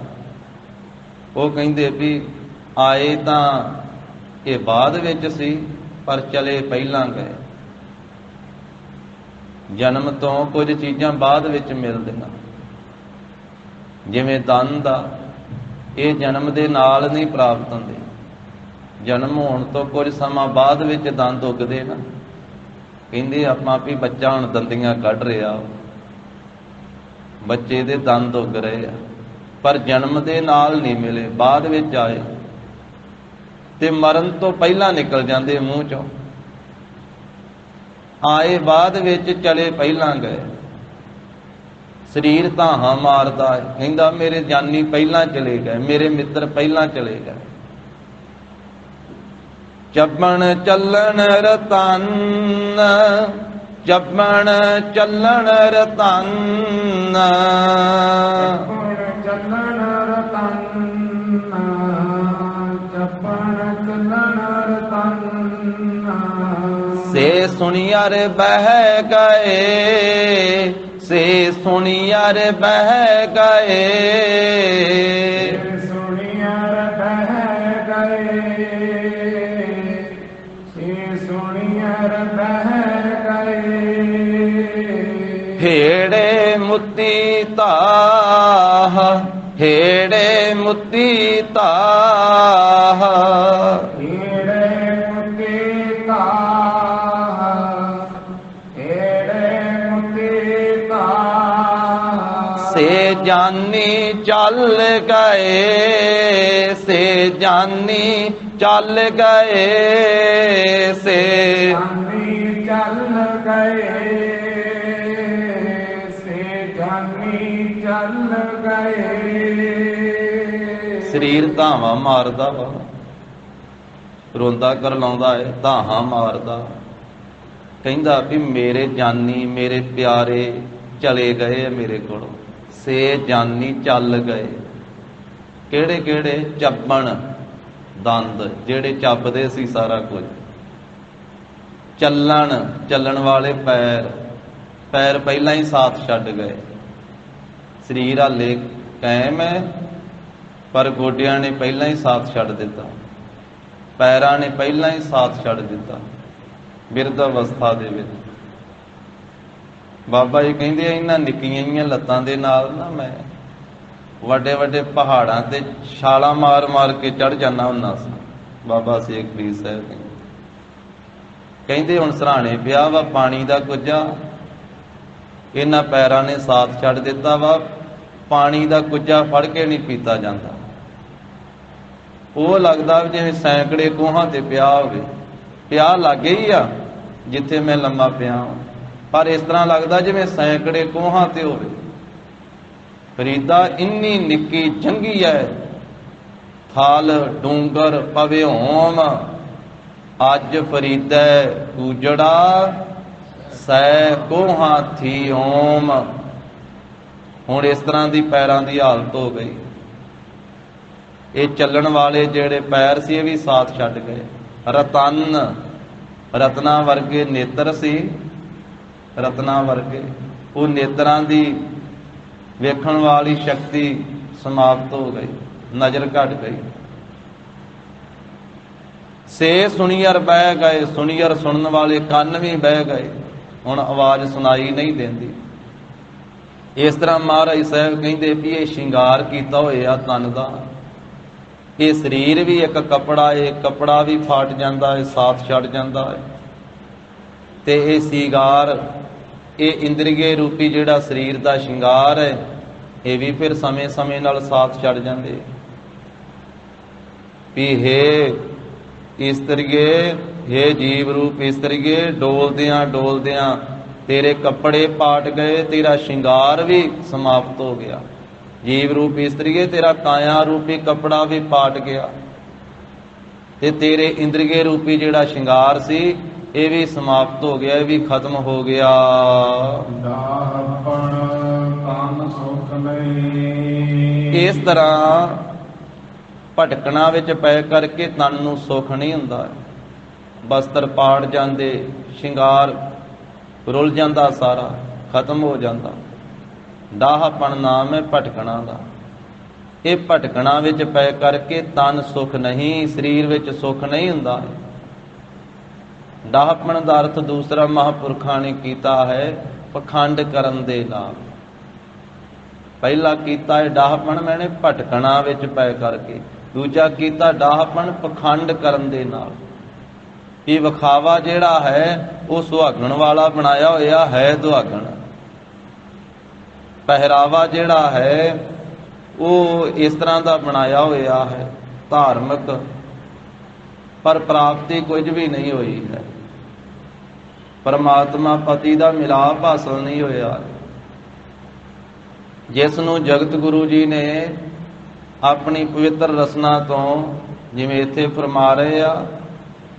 ਉਹ ਕਹਿੰਦੇ ਵੀ ਆਏ ਤਾਂ ਇਹ ਬਾਅਦ ਵਿੱਚ ਸੀ, ਪਰ ਚਲੇ ਪਹਿਲਾਂ ਗਏ। ਜਨਮ ਤੋਂ ਕੁਝ ਚੀਜ਼ਾਂ ਬਾਅਦ ਵਿੱਚ ਮਿਲਦੀਆਂ, ਜਿਵੇਂ ਦੰਦ ਆ, ਇਹ ਜਨਮ ਦੇ ਨਾਲ ਨਹੀਂ ਪ੍ਰਾਪਤ ਹੁੰਦੇ। ਜਨਮ ਹੋਣ ਤੋਂ ਕੁਝ ਸਮਾਂ ਬਾਅਦ ਵਿੱਚ ਦੰਦ ਉੱਗਦੇ ਨਾ। ਕਹਿੰਦੇ ਆਪਾਂ ਵੀ ਬੱਚਾ ਹੁਣ ਦੰਦੀਆਂ ਕੱਢ ਰਿਹਾ, ਬੱਚੇ ਦੇ ਦੰਦ ਉੱਗ ਰਹੇ ਆ, ਪਰ ਜਨਮ ਦੇ ਨਾਲ ਨਹੀਂ ਮਿਲੇ, ਬਾਅਦ ਵਿੱਚ ਆਏ ਤੇ ਮਰਨ ਤੋਂ ਪਹਿਲਾਂ ਨਿਕਲ ਜਾਂਦੇ ਮੂੰਹ ਚੋਂ। ਆਏ ਬਾਅਦ ਵਿੱਚ, ਚਲੇ ਪਹਿਲਾਂ ਗਏ। ਸਰੀਰ ਧਾਹਾਂ ਮਾਰਦਾ ਹੈ, ਕਹਿੰਦਾ ਮੇਰੇ ਜਾਨੀ ਪਹਿਲਾਂ ਚਲੇ ਗਏ, ਮੇਰੇ ਮਿੱਤਰ ਪਹਿਲਾਂ ਚਲੇ ਗਏ। ਚੱਬਣ ਚੱਲਣ ਰਤਨ, ਚੱਬਣ ਚੱਲਣ ਰਤਨ, ਚੱਲਣ ਰਤਨ, ਚੱਬਣ ਚੱਲਣ ਰਤਨ। ਸੇ ਸੁਣੀਅਰ ਬਹਿ ਗਏ, ਸੇ ਸੁਣੀਅਰ ਬਹਿ ਗਏ, ਸੁਣੀਅਰ ਮੁਤੀ ਤਾਹ, ਹੀੜੇ ਮੁਤੀ ਤਾਹ, ਹੀੜੇ ਮੁਤੀ ਤਾਹ। ਸੇ ਜਾਨੀ ਚੱਲ ਗਏ, ਸੇ ਜਾਨੀ ਚੱਲ ਗਏ, ਸੇ ਜਾਨੀ ਚੱਲ ਗਏ, ਸੇ ਜਾਨੀ ਚੱਲ ਗਏ। ਸਰੀਰ ਧਾਵਾਂ ਮਾਰਦਾ ਵਾ, ਰੋਂਦਾ ਕਰਲਾਉਂਦਾ ਹੈ, ਧਾਹਾਂ ਮਾਰਦਾ, ਕਹਿੰਦਾ ਵੀ ਮੇਰੇ ਜਾਨੀ ਮੇਰੇ ਪਿਆਰੇ ਚਲੇ ਗਏ ਮੇਰੇ ਕੋਲੋਂ। ਸੇ ਜਾਨੀ ਚੱਲ ਗਏ, ਕਿਹੜੇ ਕਿਹੜੇ? ਚੱਬਣ ਦੰਦ ਜਿਹੜੇ ਚੱਬਦੇ ਸੀ ਸਾਰਾ ਕੁਝ, ਚੱਲਣ ਚੱਲਣ ਵਾਲੇ ਪੈਰ, ਪੈਰ ਪਹਿਲਾਂ ਹੀ ਸਾਥ ਛੱਡ ਗਏ। ਸਰੀਰ ਹਾਲੇ ਕਾਇਮ ਹੈ ਪਰ ਗੋਡਿਆਂ ਨੇ ਪਹਿਲਾਂ ਹੀ ਸਾਥ ਛੱਡ ਦਿੱਤਾ, ਪੈਰਾਂ ਨੇ ਪਹਿਲਾਂ ਹੀ ਸਾਥ ਛੱਡ ਦਿੱਤਾ ਬਿਰਧ ਅਵਸਥਾ ਦੇ ਵਿੱਚ। ਬਾਬਾ ਜੀ ਕਹਿੰਦੇ ਇਹਨਾਂ ਨਿੱਕੀਆਂ ਜਿਹੀਆਂ ਲੱਤਾਂ ਦੇ ਨਾਲ ਨਾ ਮੈਂ ਵੱਡੇ ਵੱਡੇ ਪਹਾੜਾਂ ਤੇ ਛਾਲਾਂ ਮਾਰ ਮਾਰ ਕੇ ਚੜ੍ਹ ਜਾਂਦਾ ਹੁੰਦਾ ਸੀ। ਬਾਬਾ ਸੇਖ ਫਰੀਦ ਸਾਹਿਬ ਕਹਿੰਦੇ ਹੁਣ ਸਰਾਣੇ ਪਿਆ ਵਾ ਪਾਣੀ ਦਾ ਕੁੱਜਾ, ਇਹਨਾਂ ਪੈਰਾਂ ਨੇ ਸਾਥ ਛੱਡ ਦਿੱਤਾ ਵਾ, ਪਾਣੀ ਦਾ ਕੁੱਜਾ ਫੜ ਕੇ ਨਹੀਂ ਪੀਤਾ ਜਾਂਦਾ। ਉਹ ਲੱਗਦਾ ਜਿਵੇਂ ਸੈਂਕੜੇ ਕੋਹਾਂ ਤੇ ਪਿਆ ਹੋਵੇ, ਪਿਆ ਲਾਗੇ ਹੀ ਆ ਜਿੱਥੇ ਮੈਂ ਲੰਮਾ ਪਿਆ, ਪਰ ਇਸ ਤਰ੍ਹਾਂ ਲੱਗਦਾ ਜਿਵੇਂ ਸੈਂਕੜੇ ਕੋਹਾਂ ਤੇ ਹੋਵੇ। ਫਰੀਦਾ ਇੰਨੀ ਨਿੱਕੀ ਜੰਗੀ ਹੈ, ਥਾਲ ਡੂੰਗਰ ਪਵੇ ਹੋਮ, ਅੱਜ ਫਰੀਦਾ ਉਜੜਾ ਸੈ ਕੋਹਾਂ ਥੀ ਓਮ। ਹੁਣ ਇਸ ਤਰ੍ਹਾਂ ਦੀ ਪੈਰਾਂ ਦੀ ਹਾਲਤ ਹੋ ਗਈ। ਇਹ ਚੱਲਣ ਵਾਲੇ ਜਿਹੜੇ ਪੈਰ ਸੀ ਇਹ ਵੀ ਸਾਥ ਛੱਡ ਗਏ। ਰਤਨ, ਰਤਨਾ ਵਰਗੇ ਨੇਤਰ ਸੀ, ਰਤਨਾ ਵਰਗੇ, ਉਹ ਨੇਤਰਾਂ ਦੀ ਵੇਖਣ ਵਾਲੀ ਸ਼ਕਤੀ ਸਮਾਪਤ ਹੋ ਗਈ, ਨਜ਼ਰ ਘਟ ਗਈ। ਸੇ ਸੁਣੀਅਰ ਬਹਿ ਗਏ, ਸੁਣੀਅਰ ਸੁਣਨ ਵਾਲੇ ਕੰਨ ਵੀ ਬਹਿ ਗਏ, ਹੁਣ ਆਵਾਜ਼ ਸੁਣਾਈ ਨਹੀਂ ਦਿੰਦੀ। ਇਸ ਤਰ੍ਹਾਂ ਮਹਾਰਾਜ ਸਾਹਿਬ ਕਹਿੰਦੇ ਵੀ ਇਹ ਸ਼ਿੰਗਾਰ ਕੀਤਾ ਹੋਇਆ ਤਨ ਦਾ, ਇਹ ਸਰੀਰ ਵੀ ਇੱਕ ਕੱਪੜਾ ਹੈ, ਕੱਪੜਾ ਵੀ ਫਾਟ ਜਾਂਦਾ ਹੈ, ਸਾਥ ਛੱਡ ਜਾਂਦਾ ਹੈ। ਤੇ ਇਹ ਸ਼ਿੰਗਾਰ, ਇਹ ਇੰਦਰੀਏ ਰੂਪੀ ਜਿਹੜਾ ਸਰੀਰ ਦਾ ਸ਼ਿੰਗਾਰ ਹੈ, ਇਹ ਵੀ ਫਿਰ ਸਮੇਂ ਸਮੇਂ ਨਾਲ ਸਾਥ ਛੱਡ ਜਾਂਦੇ। ਵੀ ਹੇ ਇਸਤਰੀਏ, ਹੇ ਜੀਵ ਰੂਪ ਇਸਤਰੀਏ, ਡੋਲਦਿਆਂ ਡੋਲਦਿਆਂ ਤੇਰੇ ਕੱਪੜੇ ਪਾਟ ਗਏ, ਤੇਰਾ ਸ਼ਿੰਗਾਰ ਵੀ ਸਮਾਪਤ ਹੋ ਗਿਆ। ਜੀਵ ਰੂਪ ਇਸਤਰੀਏ, ਤੇਰਾ ਕਾਇਆ ਰੂਪੀ ਕੱਪੜਾ ਵੀ ਪਾਟ ਗਿਆ, ਤੇ ਤੇਰੇ ਇੰਦਰੀਏ ਰੂਪੀ ਜਿਹੜਾ ਸ਼ਿੰਗਾਰ ਸੀ ਇਹ ਵੀ ਸਮਾਪਤ ਹੋ ਗਿਆ, ਇਹ ਵੀ ਖਤਮ ਹੋ ਗਿਆ। ਦਾਹਪਣ ਤਨ ਸੁਖ ਨਹੀਂ। ਇਸ ਤਰ੍ਹਾਂ ਭਟਕਣਾ ਵਿੱਚ ਪੈ ਕਰਕੇ ਤਨ ਨੂੰ ਸੁੱਖ ਨਹੀਂ ਹੁੰਦਾ। ਬਸਤਰ ਪਾੜ ਜਾਂਦੇ, ਸ਼ਿੰਗਾਰ ਰੁੱਲ ਜਾਂਦਾ, ਸਾਰਾ ਖਤਮ ਹੋ ਜਾਂਦਾ। ਡਾਹਪਣ ਨਾਮ ਹੈ ਭਟਕਣਾ ਦਾ। ਇਹ ਭਟਕਣਾ ਵਿੱਚ ਪੈ ਕਰਕੇ ਤਨ ਸੁੱਖ ਨਹੀਂ, ਸਰੀਰ ਵਿੱਚ ਸੁੱਖ ਨਹੀਂ ਹੁੰਦਾ। ਡਾਹਪਣ ਦਾ ਅਰਥ ਦੂਸਰਾ ਮਹਾਂਪੁਰਖਾਂ ਨੇ ਕੀਤਾ ਹੈ ਪਖੰਡ ਕਰਨ ਦੇ ਨਾਲ। ਪਹਿਲਾ ਕੀਤਾ ਹੈ ਡਾਹਪਣ ਮੈਨੇ ਭਟਕਣਾ ਵਿੱਚ ਪੈ ਕਰਕੇ, ਦੂਜਾ ਕੀਤਾ ਡਾਹਪਣ ਪਖੰਡ ਕਰਨ ਦੇ ਨਾਲ। ਇਹ ਵਿਖਾਵਾ ਜਿਹੜਾ ਹੈ ਉਹ ਸੁਹਾਗਣ ਵਾਲਾ ਬਣਾਇਆ ਹੋਇਆ ਹੈ, ਦੁਹਾਗਣ। ਪਹਿਰਾਵਾ ਜਿਹੜਾ ਹੈ ਉਹ ਇਸ ਤਰ੍ਹਾਂ ਦਾ ਬਣਾਇਆ ਹੋਇਆ ਹੈ, ਧਾਰਮਿਕ, ਪਰ ਪ੍ਰਾਪਤੀ ਕੁਝ ਵੀ ਨਹੀਂ ਹੋਈ ਹੈ। ਪਰਮਾਤਮਾ ਪਤੀ ਦਾ ਮਿਲਾਪ ਹਾਸਲ ਨਹੀਂ ਹੋਇਆ। ਜਿਸ ਨੂੰ ਜਗਤ ਗੁਰੂ ਜੀ ਨੇ ਆਪਣੀ ਪਵਿੱਤਰ ਰਸਨਾ ਤੋਂ, ਜਿਵੇਂ ਇੱਥੇ ਫਰਮਾ ਰਹੇ ਆ,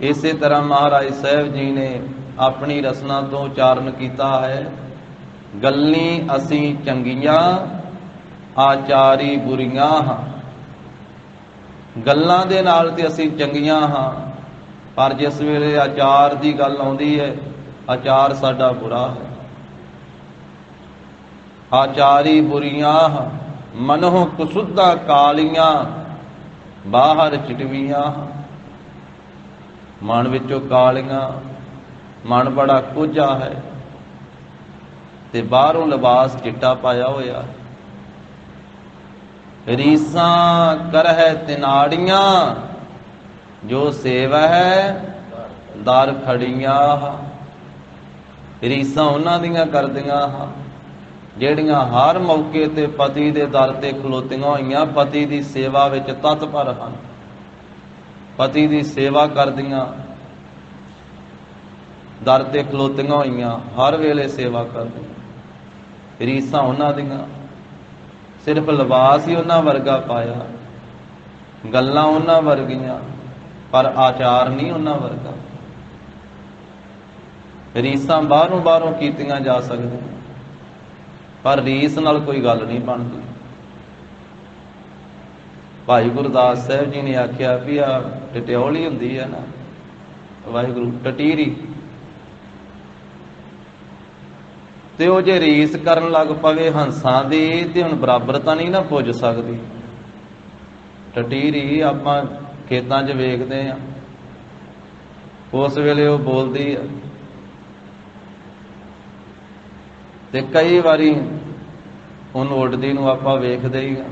ਇਸੇ ਤਰ੍ਹਾਂ ਮਹਾਰਾਜ ਸਾਹਿਬ ਜੀ ਨੇ ਆਪਣੀ ਰਸਨਾ ਤੋਂ ਉਚਾਰਨ ਕੀਤਾ ਹੈ, ਗੱਲੀ ਅਸੀਂ ਚੰਗੀਆਂ ਆਚਾਰੀ ਬੁਰੀਆਂ ਹਾਂ। ਗੱਲਾਂ ਦੇ ਨਾਲ ਤੇ ਅਸੀਂ ਚੰਗੀਆਂ ਹਾਂ, ਪਰ ਜਿਸ ਵੇਲੇ ਆਚਾਰ ਦੀ ਗੱਲ ਆਉਂਦੀ ਹੈ, ਆਚਾਰ ਸਾਡਾ ਬੁਰਾ ਹੈ। ਆਚਾਰੀ ਬੁਰੀਆਂ ਮਨੋਂ ਕੁਸੁੱਧਾ ਕਾਲੀਆਂ, ਬਾਹਰ ਚਿਟਵੀਆਂ। ਮਨ ਵਿੱਚੋਂ ਕਾਲੀਆਂ, ਮਨ ਬੜਾ ਕੋਝਾ ਹੈ ਤੇ ਬਾਹਰੋਂ ਲਿਬਾਸ ਚਿੱਟਾ ਪਾਇਆ ਹੋਇਆ। ਰੀਸਾਂ ਕਰਹਿ ਤਿਨਾੜੀਆਂ, ਜੋ ਸੇਵਹਿ ਦਰ ਖੜੀਆਂ। ਰੀਸਾਂ ਉਹਨਾਂ ਦੀਆਂ ਕਰਦੀਆਂ ਜਿਹੜੀਆਂ ਹਰ ਮੌਕੇ ਤੇ ਪਤੀ ਦੇ ਦਰ ਤੇ ਖਲੋਤੀਆਂ ਹੋਈਆਂ, ਪਤੀ ਦੀ ਸੇਵਾ ਵਿੱਚ ਤਤਪਰ ਹਨ, ਪਤੀ ਦੀ ਸੇਵਾ ਕਰਦੀਆਂ, ਦਰ ਤੇ ਖਲੋਤੀਆਂ ਹੋਈਆਂ, ਹਰ ਵੇਲੇ ਸੇਵਾ ਕਰਦੀਆਂ। ਰੀਸਾਂ ਉਹਨਾਂ ਦੀਆਂ, ਸਿਰਫ ਲਿਬਾਸ ਹੀ ਉਹਨਾਂ ਵਰਗਾ ਪਾਇਆ, ਗੱਲਾਂ ਉਹਨਾਂ ਵਰਗੀਆਂ, ਪਰ ਆਚਾਰ ਨਹੀਂ ਉਹਨਾਂ ਵਰਗਾ। ਰੀਸਾਂ ਬਾਹਰੋਂ ਕੀਤੀਆਂ ਜਾ ਸਕਦੀਆਂ, ਪਰ ਰੀਸ ਨਾਲ ਕੋਈ ਗੱਲ ਨਹੀਂ ਬਣਦੀ। ਭਾਈ ਗੁਰਦਾਸ ਸਾਹਿਬ ਜੀ ਨੇ ਆਖਿਆ ਵੀ ਆ ਟਟਿਓਲੀ ਹੁੰਦੀ ਹੈ ਨਾ, ਵਾਹਿਗੁਰੂ ਟਟੀਰੀ, ਤੇ ਉਹ ਜੇ ਰੀਸ ਕਰਨ ਲੱਗ ਪਵੇ ਹੰਸਾਂ ਦੀ ਤੇ ਹੁਣ ਬਰਾਬਰਤਾ ਨਹੀਂ ਨਾ ਪੁੱਜ ਸਕਦੀ। ਟਟੀਰੀ ਆਪਾਂ ਖੇਤਾਂ 'ਚ ਵੇਖਦੇ ਆ, ਉਸ ਵੇਲੇ ਉਹ ਬੋਲਦੀ ਆ, ਤੇ ਕਈ ਵਾਰੀ ਉਹਨੂੰ ਉੱਡਦੀ ਨੂੰ ਆਪਾਂ ਵੇਖਦੇ ਹੀ ਆ,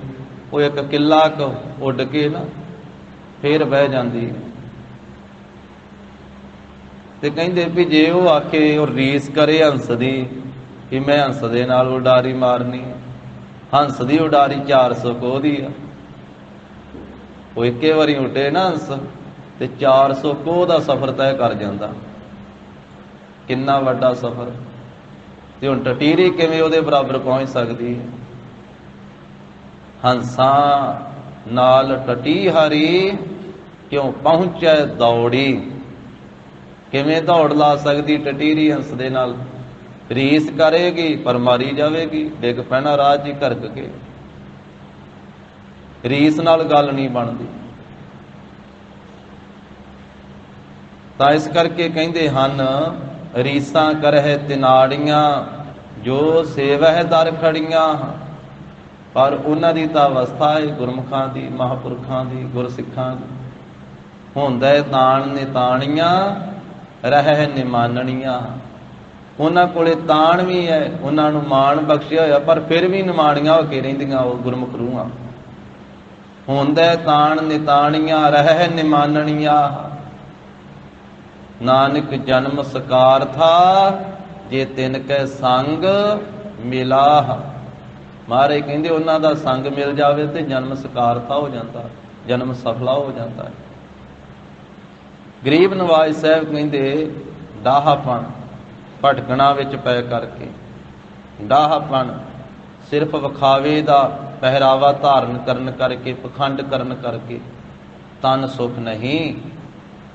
ਉਹ ਇੱਕ ਕਿੱਲਾ ਕੁ ਉੱਡ ਕੇ ਨਾ ਫੇਰ ਬਹਿ ਜਾਂਦੀ। ਤੇ ਕਹਿੰਦੇ ਵੀ ਜੇ ਉਹ ਆਖੇ ਉਹ ਰੀਸ ਕਰੇ ਹੰਸ ਦੀ ਕਿ ਮੈਂ ਹੰਸ ਦੇ ਨਾਲ ਉਡਾਰੀ ਮਾਰਨੀ, ਹੰਸ ਦੀ ਉਡਾਰੀ 400 ਕੋਹ ਦੀ ਆ। ਉਹ ਇੱਕੇ ਵਾਰੀ ਉੱਡੇ ਨਾ ਹੰਸ ਤੇ 400 ਕੋਹ ਦਾ ਸਫ਼ਰ ਤੈਅ ਕਰ ਜਾਂਦਾ। ਕਿੰਨਾ ਵੱਡਾ ਸਫ਼ਰ! ਤੇ ਹੁਣ ਟਟੀਰੀ ਕਿਵੇਂ ਉਹਦੇ ਬਰਾਬਰ ਪਹੁੰਚ ਸਕਦੀ ਹੈ? ਹੰਸਾਂ ਨਾਲ ਟਟੀ ਹਰੀ ਕਿਉਂ ਪਹੁੰਚੈ ਦੌੜੀ। ਕਿਵੇਂ ਦੌੜ ਲਾ ਸਕਦੀ ਟਟੀਰੀ ਹੰਸ ਦੇ ਨਾਲ? ਰੀਸ ਕਰੇਗੀ ਪਰ ਮਾਰੀ ਜਾਵੇਗੀ, ਡਿੱਗ ਪੈਣਾ ਰਾਹ 'ਚ ਹੀ ਘਰਕ ਕੇ। ਰੀਸ ਨਾਲ ਗੱਲ ਨਹੀਂ ਬਣਦੀ। ਤਾਂ ਇਸ ਕਰਕੇ ਕਹਿੰਦੇ ਹਨ, ਰੀਸਾਂ ਕਰਹਿ ਤਿਨਾੜੀਆਂ, ਜੋ ਸੇਵਹਿ ਦਰ ਖੜੀਆਂ। ਪਰ ਉਹਨਾਂ ਦੀ ਤਾਂ ਅਵਸਥਾ ਹੈ ਗੁਰਮੁਖਾਂ ਦੀ, ਮਹਾਂਪੁਰਖਾਂ ਦੀ, ਗੁਰਸਿੱਖਾਂ ਦੀ। ਹੁੰਦਾ ਤਾਣ ਨਿਤਾਣੀਆਂ, ਰਹਿ ਨਿਮਾਨਣੀਆਂ। ਉਹਨਾਂ ਕੋਲੇ ਤਾਣ ਵੀ ਹੈ, ਉਹਨਾਂ ਨੂੰ ਮਾਣ ਬਖਸ਼ਿਆ ਹੋਇਆ, ਪਰ ਫਿਰ ਵੀ ਨਿਮਾਣੀਆਂ ਹੋ ਕੇ ਰਹਿੰਦੀਆਂ ਉਹ ਗੁਰਮੁਖ ਰੂਹਾਂ। ਹੁੰਦਾ ਤਾਣ ਨਿਤਾਣੀਆਂ, ਰਹਿ ਨਿਮਾਨਣੀਆਂ। ਨਾਨਕ ਜਨਮ ਸਕਾਰ ਥਾ, ਜੇ ਤਿਨ ਕੈ ਸੰਗ ਮਿਲਾਹ। ਮਹਾਰਾਜ ਕਹਿੰਦੇ ਉਹਨਾਂ ਦਾ ਸੰਗ ਮਿਲ ਜਾਵੇ ਤੇ ਜਨਮ ਸਕਾਰਤਾ ਹੋ ਜਾਂਦਾ, ਜਨਮ ਸਫਲਾ ਹੋ ਜਾਂਦਾ ਹੈ। ਗਰੀਬ ਨਵਾਜ਼ ਸਾਹਿਬ ਕਹਿੰਦੇ ਡਾਹਾਪਣ, ਭਟਕਣਾ ਵਿੱਚ ਪੈ ਕਰਕੇ, ਡਾਹਾਪਣ ਸਿਰਫ ਵਿਖਾਵੇ ਦਾ ਪਹਿਰਾਵਾ ਧਾਰਨ ਕਰਨ ਕਰਕੇ, ਪਖੰਡ ਕਰਨ ਕਰਕੇ ਤਨ ਸੁਖ ਨਹੀਂ,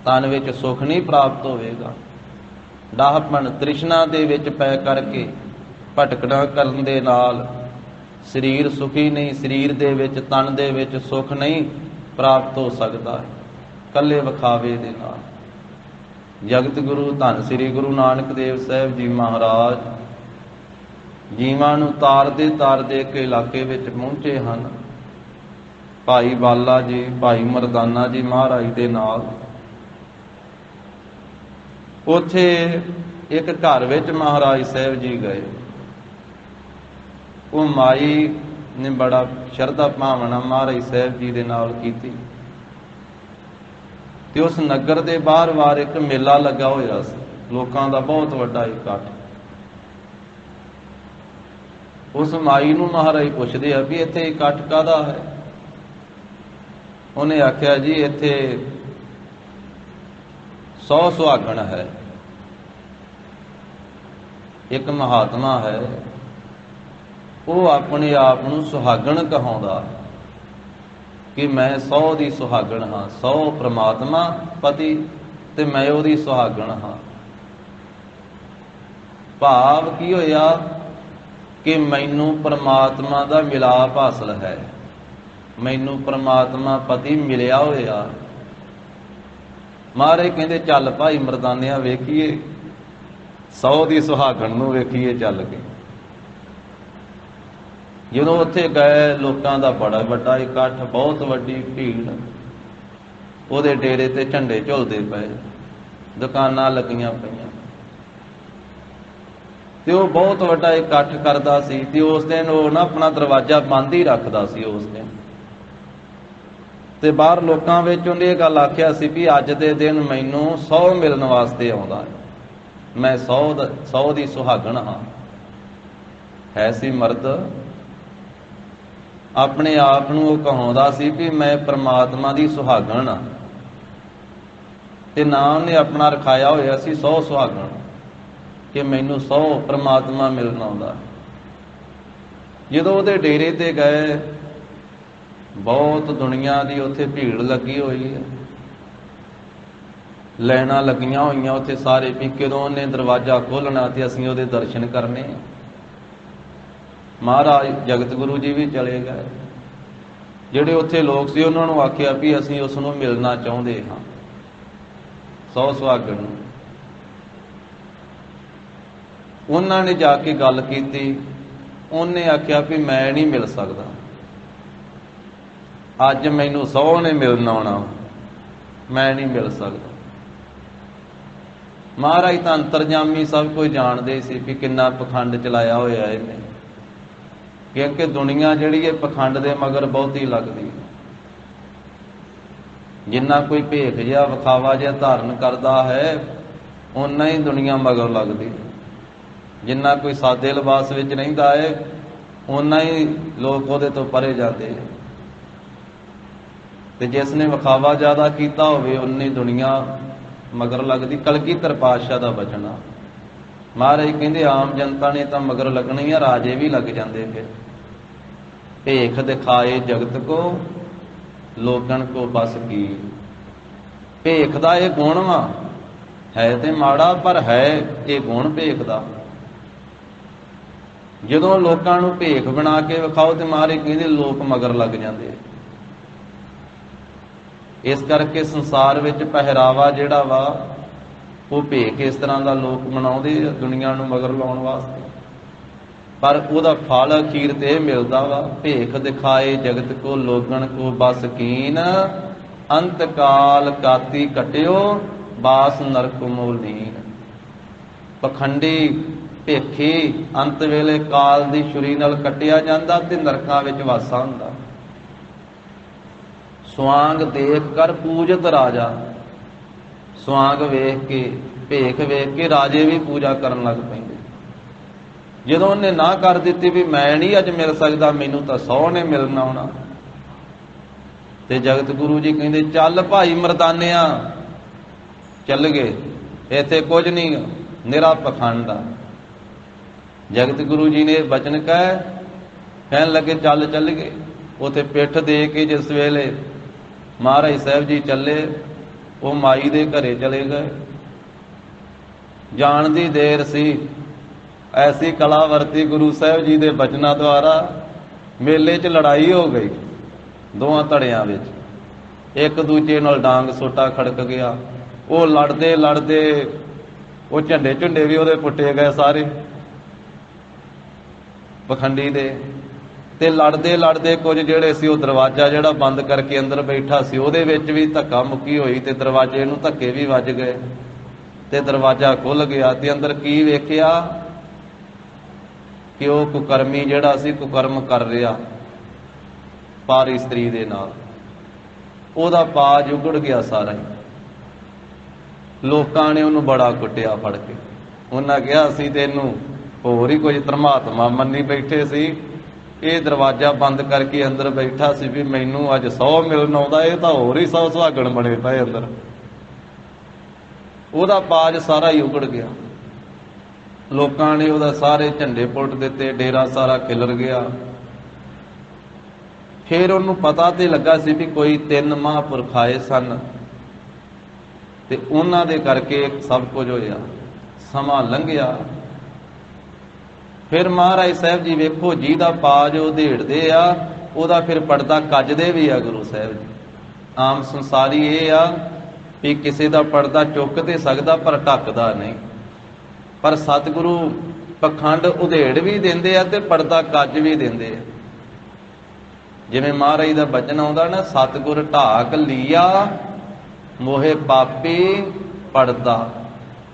ਤਨ ਵਿੱਚ ਸੁਖ ਨਹੀਂ ਪ੍ਰਾਪਤ ਹੋਵੇਗਾ। ਡਾਹਪਣ ਤ੍ਰਿਸ਼ਨਾ ਦੇ ਵਿੱਚ ਪੈ ਕਰਕੇ ਭਟਕਣਾ ਕਰਨ ਦੇ ਨਾਲ ਸਰੀਰ ਸੁਖੀ ਨਹੀਂ, ਸਰੀਰ ਦੇ ਵਿੱਚ, ਤਨ ਦੇ ਵਿੱਚ ਸੁਖ ਨਹੀਂ ਪ੍ਰਾਪਤ ਹੋ ਸਕਦਾ ਇਕੱਲੇ ਵਿਖਾਵੇ ਦੇ ਨਾਲ। ਜਗਤ ਗੁਰੂ ਧੰਨ ਸ੍ਰੀ ਗੁਰੂ ਨਾਨਕ ਦੇਵ ਸਾਹਿਬ ਜੀ ਮਹਾਰਾਜ ਜੀਵਾਂ ਨੂੰ ਤਾਰਦੇ ਤਾਰਦੇ ਇੱਕ ਇਲਾਕੇ ਵਿੱਚ ਪਹੁੰਚੇ ਹਨ। ਭਾਈ ਬਾਲਾ ਜੀ, ਭਾਈ ਮਰਦਾਨਾ ਜੀ ਮਹਾਰਾਜ ਦੇ ਨਾਲ। ਉੱਥੇ ਇੱਕ ਘਰ ਵਿੱਚ ਮਹਾਰਾਜ ਸਾਹਿਬ ਜੀ ਗਏ। ਉਹ ਮਾਈ ਨੇ ਬੜਾ ਸ਼ਰਧਾ ਭਾਵਨਾ ਮਹਾਰਾਜ ਸਾਹਿਬ ਜੀ ਦੇ ਨਾਲ ਕੀਤੀ, ਤੇ ਉਸ ਨਗਰ ਦੇ ਬਾਹਰ ਇੱਕ ਮੇਲਾ ਲੱਗਾ ਹੋਇਆ ਸੀ, ਲੋਕਾਂ ਦਾ ਬਹੁਤ ਵੱਡਾ ਇਕੱਠ। ਉਸ ਮਾਈ ਨੂੰ ਮਹਾਰਾਜ ਪੁੱਛਦੇ ਆ ਵੀ ਇੱਥੇ ਇਕੱਠ ਕਾਹਦਾ ਹੈ? ਉਹਨੇ ਆਖਿਆ ਜੀ ਇੱਥੇ 100 ਸੁਹਾਗਣ ਹੈ। ਇੱਕ ਮਹਾਤਮਾ ਹੈ, ਉਹ ਆਪਣੇ ਆਪ ਨੂੰ ਸੁਹਾਗਣ ਕਹਾਉਂਦਾ ਕਿ ਮੈਂ 100 ਦੀ ਸੁਹਾਗਣ ਹਾਂ। 100 ਪ੍ਰਮਾਤਮਾ ਪਤੀ ਤੇ ਮੈਂ ਉਹਦੀ ਸੁਹਾਗਣ ਹਾਂ। ਭਾਵ ਕੀ ਹੋਇਆ ਕਿ ਮੈਨੂੰ ਪਰਮਾਤਮਾ ਦਾ ਮਿਲਾਪ ਹਾਸਲ ਹੈ, ਮੈਨੂੰ ਪਰਮਾਤਮਾ ਪਤੀ ਮਿਲਿਆ ਹੋਇਆ। ਮਹਾਰਾਜ ਕਹਿੰਦੇ ਚੱਲ ਭਾਈ ਮਰਦਾਨਿਆਂ ਵੇਖੀਏ, 100 ਦੀ ਸੁਹਾਗਣ ਨੂੰ ਵੇਖੀਏ ਚੱਲ ਕੇ। ਜਦੋਂ ਉੱਥੇ ਗਏ, ਲੋਕਾਂ ਦਾ ਬੜਾ ਵੱਡਾ ਇਕੱਠ, ਬਹੁਤ ਵੱਡੀ ਭੀੜ। ਉਹਦੇ ਡੇਰੇ ਤੇ ਝੰਡੇ ਝੁਲਦੇ ਪਏ, ਦੁਕਾਨਾਂ ਲੱਗੀਆਂ ਪਈਆਂ, ਤੇ ਉਹ ਬਹੁਤ ਵੱਡਾ ਇਕੱਠ ਕਰਦਾ ਸੀ। ਤੇ ਉਸ ਦਿਨ ਉਹ ਨਾ ਆਪਣਾ ਦਰਵਾਜ਼ਾ ਬੰਦ ਹੀ ਰੱਖਦਾ ਸੀ। ਉਸ ਦਿਨ ਤੇ ਬਾਹਰ ਲੋਕਾਂ ਵਿੱਚ ਉਹਨੇ ਇਹ ਗੱਲ ਆਖਿਆ ਸੀ ਵੀ ਅੱਜ ਦੇ ਦਿਨ ਮੈਨੂੰ 100 ਮਿਲਣ ਵਾਸਤੇ ਆਉਂਦਾ ਹੈ, ਮੈਂ 100 ਦੀ ਸੁਹਾਗਣ ਹਾਂ। ਹੈ ਸੀ ਮਰਦ, ਆਪਣੇ ਆਪ ਨੂੰ ਉਹ ਕਹਾਉਂਦਾ ਸੀ ਵੀ ਮੈਂ ਪ੍ਰਮਾਤਮਾ ਦੀ ਸੁਹਾਗਣ ਹਾਂ, ਤੇ ਨਾਂ ਉਹਨੇ ਆਪਣਾ ਰਖਾਇਆ ਹੋਇਆ ਸੀ 100 ਸੁਹਾਗਣ, ਕਿ ਮੈਨੂੰ 100 ਪ੍ਰਮਾਤਮਾ ਮਿਲਣ ਆਉਂਦਾ। ਜਦੋਂ ਉਹਦੇ ਡੇਰੇ ਤੇ ਗਏ, ਬਹੁਤ ਦੁਨੀਆ ਦੀ ਉੱਥੇ ਭੀੜ ਲੱਗੀ ਹੋਈ ਹੈ, ਲਾਈਨਾਂ ਲੱਗੀਆਂ ਹੋਈਆਂ ਉੱਥੇ ਸਾਰੇ, ਵੀ ਕਦੋਂ ਉਹਨੇ ਦਰਵਾਜ਼ਾ ਖੋਲ੍ਹਣਾ ਤੇ ਅਸੀਂ ਉਹਦੇ ਦਰਸ਼ਨ ਕਰਨੇ। ਮਹਾਰਾਜ ਜਗਤ ਗੁਰੂ ਜੀ ਵੀ ਚਲੇ ਗਏ। ਜਿਹੜੇ ਉੱਥੇ ਲੋਕ ਸੀ ਉਹਨਾਂ ਨੂੰ ਆਖਿਆ ਵੀ ਅਸੀਂ ਉਸ ਨੂੰ ਮਿਲਣਾ ਚਾਹੁੰਦੇ ਹਾਂ, 100 ਸੁਹਾਗਣ ਨੂੰ। ਉਹਨਾਂ ਨੇ ਜਾ ਕੇ ਗੱਲ ਕੀਤੀ, ਉਹਨੇ ਆਖਿਆ ਵੀ ਮੈਂ ਨਹੀਂ ਮਿਲ ਸਕਦਾ, ਅੱਜ ਮੈਨੂੰ 100 ਨੇ ਮਿਲਣ ਆਉਣਾ, ਮੈਂ ਨਹੀਂ ਮਿਲ ਸਕਦਾ। ਮਹਾਰਾਜ ਤਾਂ ਅੰਤਰਜਾਮੀ ਸਭ ਕੁਝ ਜਾਣਦੇ ਸੀ ਵੀ ਕਿੰਨਾ ਪਖੰਡ ਚਲਾਇਆ ਹੋਇਆ ਇਹਨੇ, ਕਿਉਂਕਿ ਦੁਨੀਆ ਜਿਹੜੀ ਹੈ ਪਖੰਡ ਦੇ ਮਗਰ ਬਹੁਤੀ ਲੱਗਦੀ। ਜਿੰਨਾ ਕੋਈ ਭੇਖ ਜਿਹਾ ਵਿਖਾਵਾ ਜਿਹਾ ਧਾਰਨ ਕਰਦਾ ਹੈ, ਓਨਾ ਹੀ ਦੁਨੀਆ ਮਗਰ ਲੱਗਦੀ। ਜਿੰਨਾ ਕੋਈ ਸਾਦੇ ਲਿਬਾਸ ਵਿੱਚ ਰਹਿੰਦਾ ਹੈ, ਓਨਾ ਹੀ ਲੋਕ ਉਹਦੇ ਤੋਂ ਪਰੇ ਜਾਂਦੇ। ਤੇ ਜਿਸ ਨੇ ਵਿਖਾਵਾ ਜ਼ਿਆਦਾ ਕੀਤਾ ਹੋਵੇ, ਉਨੀ ਦੁਨੀਆ ਮਗਰ ਲੱਗਦੀ। ਕਲਗੀਧਰ ਪਾਤਸ਼ਾਹ ਦਾ ਬਚਨ ਆ, ਮਹਾਰਾਜ ਕਹਿੰਦੇ ਆਮ ਜਨਤਾ ਨੇ ਤਾਂ ਮਗਰ ਲੱਗਣੀ ਆ, ਰਾਜੇ ਵੀ ਲੱਗ ਜਾਂਦੇ। ਫਿਰ ਭੇਖ ਦਿਖਾਏ ਜਗਤ ਕੋ, ਲੋਕਨ ਕੋ ਬਸ ਕੀ। ਭੇਖ ਦਾ ਇਹ ਗੁਣ ਵਾ, ਹੈ ਤੇ ਮਾੜਾ, ਪਰ ਹੈ ਇਹ ਗੁਣ ਭੇਖ ਦਾ। ਜਦੋਂ ਲੋਕਾਂ ਨੂੰ ਭੇਖ ਬਣਾ ਕੇ ਵਿਖਾਓ ਤੇ ਮਹਾਰਾਜ ਕਹਿੰਦੇ ਲੋਕ ਮਗਰ ਲੱਗ ਜਾਂਦੇ। ਇਸ ਕਰਕੇ ਸੰਸਾਰ ਵਿੱਚ ਪਹਿਰਾਵਾ ਜਿਹੜਾ ਵਾ ਉਹ ਭੇਖ ਇਸ ਤਰ੍ਹਾਂ ਦਾ ਲੋਕ ਬਣਾਉਂਦੇ ਆ ਦੁਨੀਆ ਨੂੰ ਮਗਰ ਲਾਉਣ ਵਾਸਤੇ, ਪਰ ਉਹਦਾ ਫਲ ਅਖੀਰ ਤੇ ਇਹ ਮਿਲਦਾ ਵਾ, ਭੇਖ ਦਿਖਾਏ ਜਗਤ ਕੋ ਲੋਗਣ ਕੋ ਬਸ ਕੀਨ, ਅੰਤ ਕਾਲ ਕਾਤੀ ਕਟਿਓ ਬਾਸ ਨਰਕ ਮੂਲੀਨ। ਪਖੰਡੀ ਭੇਖੀ ਅੰਤ ਵੇਲੇ ਕਾਲ ਦੀ ਛੁਰੀ ਨਾਲ ਕੱਟਿਆ ਜਾਂਦਾ ਤੇ ਨਰਕਾਂ ਵਿੱਚ ਵਾਸਾ ਹੁੰਦਾ। ਸੁਆਂਗ ਦੇਖ ਕਰ ਪੂਜਤ ਰਾਜਾ, ਸੁਆਂਗ ਵੇਖ ਕੇ, ਭੇਖ ਵੇਖ ਕੇ ਰਾਜੇ ਵੀ ਪੂਜਾ ਕਰਨ ਲੱਗ ਪੈਂਦੇ। ਜਦੋਂ ਉਹਨੇ ਨਾ ਕਰ ਦਿੱਤੀ ਵੀ ਮੈਂ ਨਹੀਂ ਅੱਜ ਮਿਲ ਸਕਦਾ, ਮੈਨੂੰ ਤਾਂ 100 ਨੇ ਮਿਲਣਾ ਆਉਣਾ, ਤੇ ਜਗਤ ਗੁਰੂ ਜੀ ਕਹਿੰਦੇ ਚੱਲ ਭਾਈ ਮਰਦਾਨਿਆ, ਚੱਲ ਗਏ। ਇੱਥੇ ਕੁਝ ਨਹੀਂ, ਨਿਰਾ ਪਖੰਡ ਆ। ਜਗਤ ਗੁਰੂ ਜੀ ਨੇ ਬਚਨ ਕਹਿਣ ਲੱਗੇ ਚੱਲ ਗਏ। ਉੱਥੇ ਪਿੱਠ ਦੇ ਕੇ ਜਿਸ ਵੇਲੇ ਮਹਾਰਾਜ ਸਾਹਿਬ ਜੀ ਚੱਲੇ, ਉਹ ਮਾਈ ਦੇ ਘਰੇ ਚਲੇ ਗਏ। ਜਾਣ ਦੀ ਦੇਰ ਸੀ, ਐਸੀ ਕਲਾ ਵਰਤੀ ਗੁਰੂ ਸਾਹਿਬ ਜੀ ਦੇ ਬਚਨਾਂ ਦੁਆਰਾ, ਮੇਲੇ 'ਚ ਲੜਾਈ ਹੋ ਗਈ ਦੋਵਾਂ ਧੜਿਆਂ ਵਿੱਚ, ਇੱਕ ਦੂਜੇ ਨਾਲ ਡਾਂਗ ਸੋਟਾ ਖੜਕ ਗਿਆ। ਉਹ ਲੜਦੇ ਉਹ ਝੰਡੇ ਵੀ ਉਹਦੇ ਪੁੱਟੇ ਗਏ ਸਾਰੇ ਪਖੰਡੀ ਦੇ। ਤੇ ਲੜਦੇ ਕੁਝ ਜਿਹੜੇ ਸੀ, ਉਹ ਦਰਵਾਜ਼ਾ ਜਿਹੜਾ ਬੰਦ ਕਰਕੇ ਅੰਦਰ ਬੈਠਾ ਸੀ ਉਹਦੇ ਵਿੱਚ ਵੀ ਧੱਕਾ ਮੁੱਕੀ ਹੋਈ, ਤੇ ਦਰਵਾਜ਼ੇ ਨੂੰ ਧੱਕੇ ਵੀ ਵੱਜ ਗਏ, ਤੇ ਦਰਵਾਜ਼ਾ ਖੁੱਲ ਗਿਆ। ਤੇ ਅੰਦਰ ਕੀ ਵੇਖਿਆ ਕਿ ਉਹ ਕੁਕਰਮੀ ਜਿਹੜਾ ਸੀ ਕੁਕਰਮ ਕਰ ਰਿਹਾ ਪਰ ਇਸਤਰੀ ਦੇ ਨਾਲ, ਉਹਦਾ ਪਾਜ ਉਗੜ ਗਿਆ ਸਾਰਾ ਹੀ। ਲੋਕਾਂ ਨੇ ਉਹਨੂੰ ਬੜਾ ਕੁੱਟਿਆ ਫੜ ਕੇ। ਉਹਨਾਂ ਕਿਹਾ ਅਸੀਂ ਤੈਨੂੰ ਹੋਰ ਹੀ ਕੁਝ ਧਰਮਾਤਮਾ ਮੰਨੀ ਬੈਠੇ ਸੀ, ਇਹ ਦਰਵਾਜ਼ਾ ਬੰਦ ਕਰਕੇ ਅੰਦਰ ਬੈਠਾ ਸੀ ਵੀ ਮੈਨੂੰ ਅੱਜ 100 ਮਿਲਣ ਆਉਂਦਾ, ਇਹ ਤਾਂ ਹੋਰ ਹੀ 100 ਸੁਹਾਗਣ ਬਣੇ ਪਏ ਅੰਦਰ। ਉਹਦਾ ਪਾਜ ਸਾਰਾ ਹੀ ਉਗੜ ਗਿਆ। ਲੋਕਾਂ ਨੇ ਉਹਦਾ ਸਾਰੇ ਝੰਡੇ ਪੁੱਟ ਦਿੱਤੇ, ਡੇਰਾ ਸਾਰਾ ਖਿਲਰ ਗਿਆ। ਫਿਰ ਉਹਨੂੰ ਪਤਾ ਤੇ ਲੱਗਾ ਸੀ ਵੀ ਕੋਈ 3 ਮਹਾਂਪੁਰਖ ਆਏ ਸਨ, ਤੇ ਉਹਨਾਂ ਦੇ ਕਰਕੇ ਸਭ ਕੁਝ ਹੋਇਆ। ਸਮਾਂ ਲੰਘਿਆ, ਫਿਰ ਮਹਾਰਾਜ ਸਾਹਿਬ ਜੀ ਵੇਖੋ ਜਿਹਦਾ ਪਾਜ ਉਹ ਢੇੜਦੇ ਆ, ਉਹਦਾ ਫਿਰ ਪਰਦਾ ਕੱਜਦੇ ਵੀ ਆ ਗੁਰੂ ਸਾਹਿਬ ਜੀ। ਆਮ ਸੰਸਾਰੀ ਇਹ ਆ ਵੀ ਕਿਸੇ ਦਾ ਪਰਦਾ ਚੁੱਕ ਤੇ ਸਕਦਾ ਪਰ ਢੱਕਦਾ ਨਹੀਂ, ਪਰ ਸਤਿਗੁਰੂ ਪਖੰਡ ਉਧੇੜ ਵੀ ਦਿੰਦੇ ਆ ਤੇ ਪਰਦਾ ਕੱਜ ਵੀ ਦਿੰਦੇ ਆ। ਜਿਵੇਂ ਮਹਾਰਾਜ ਦਾ ਬਚਨ ਆਉਂਦਾ ਨਾ, ਸਤਿਗੁਰ ਢਾਕ ਲੀਆ ਮੋਹੇ ਪਾਪੀ ਪੜਦਾ।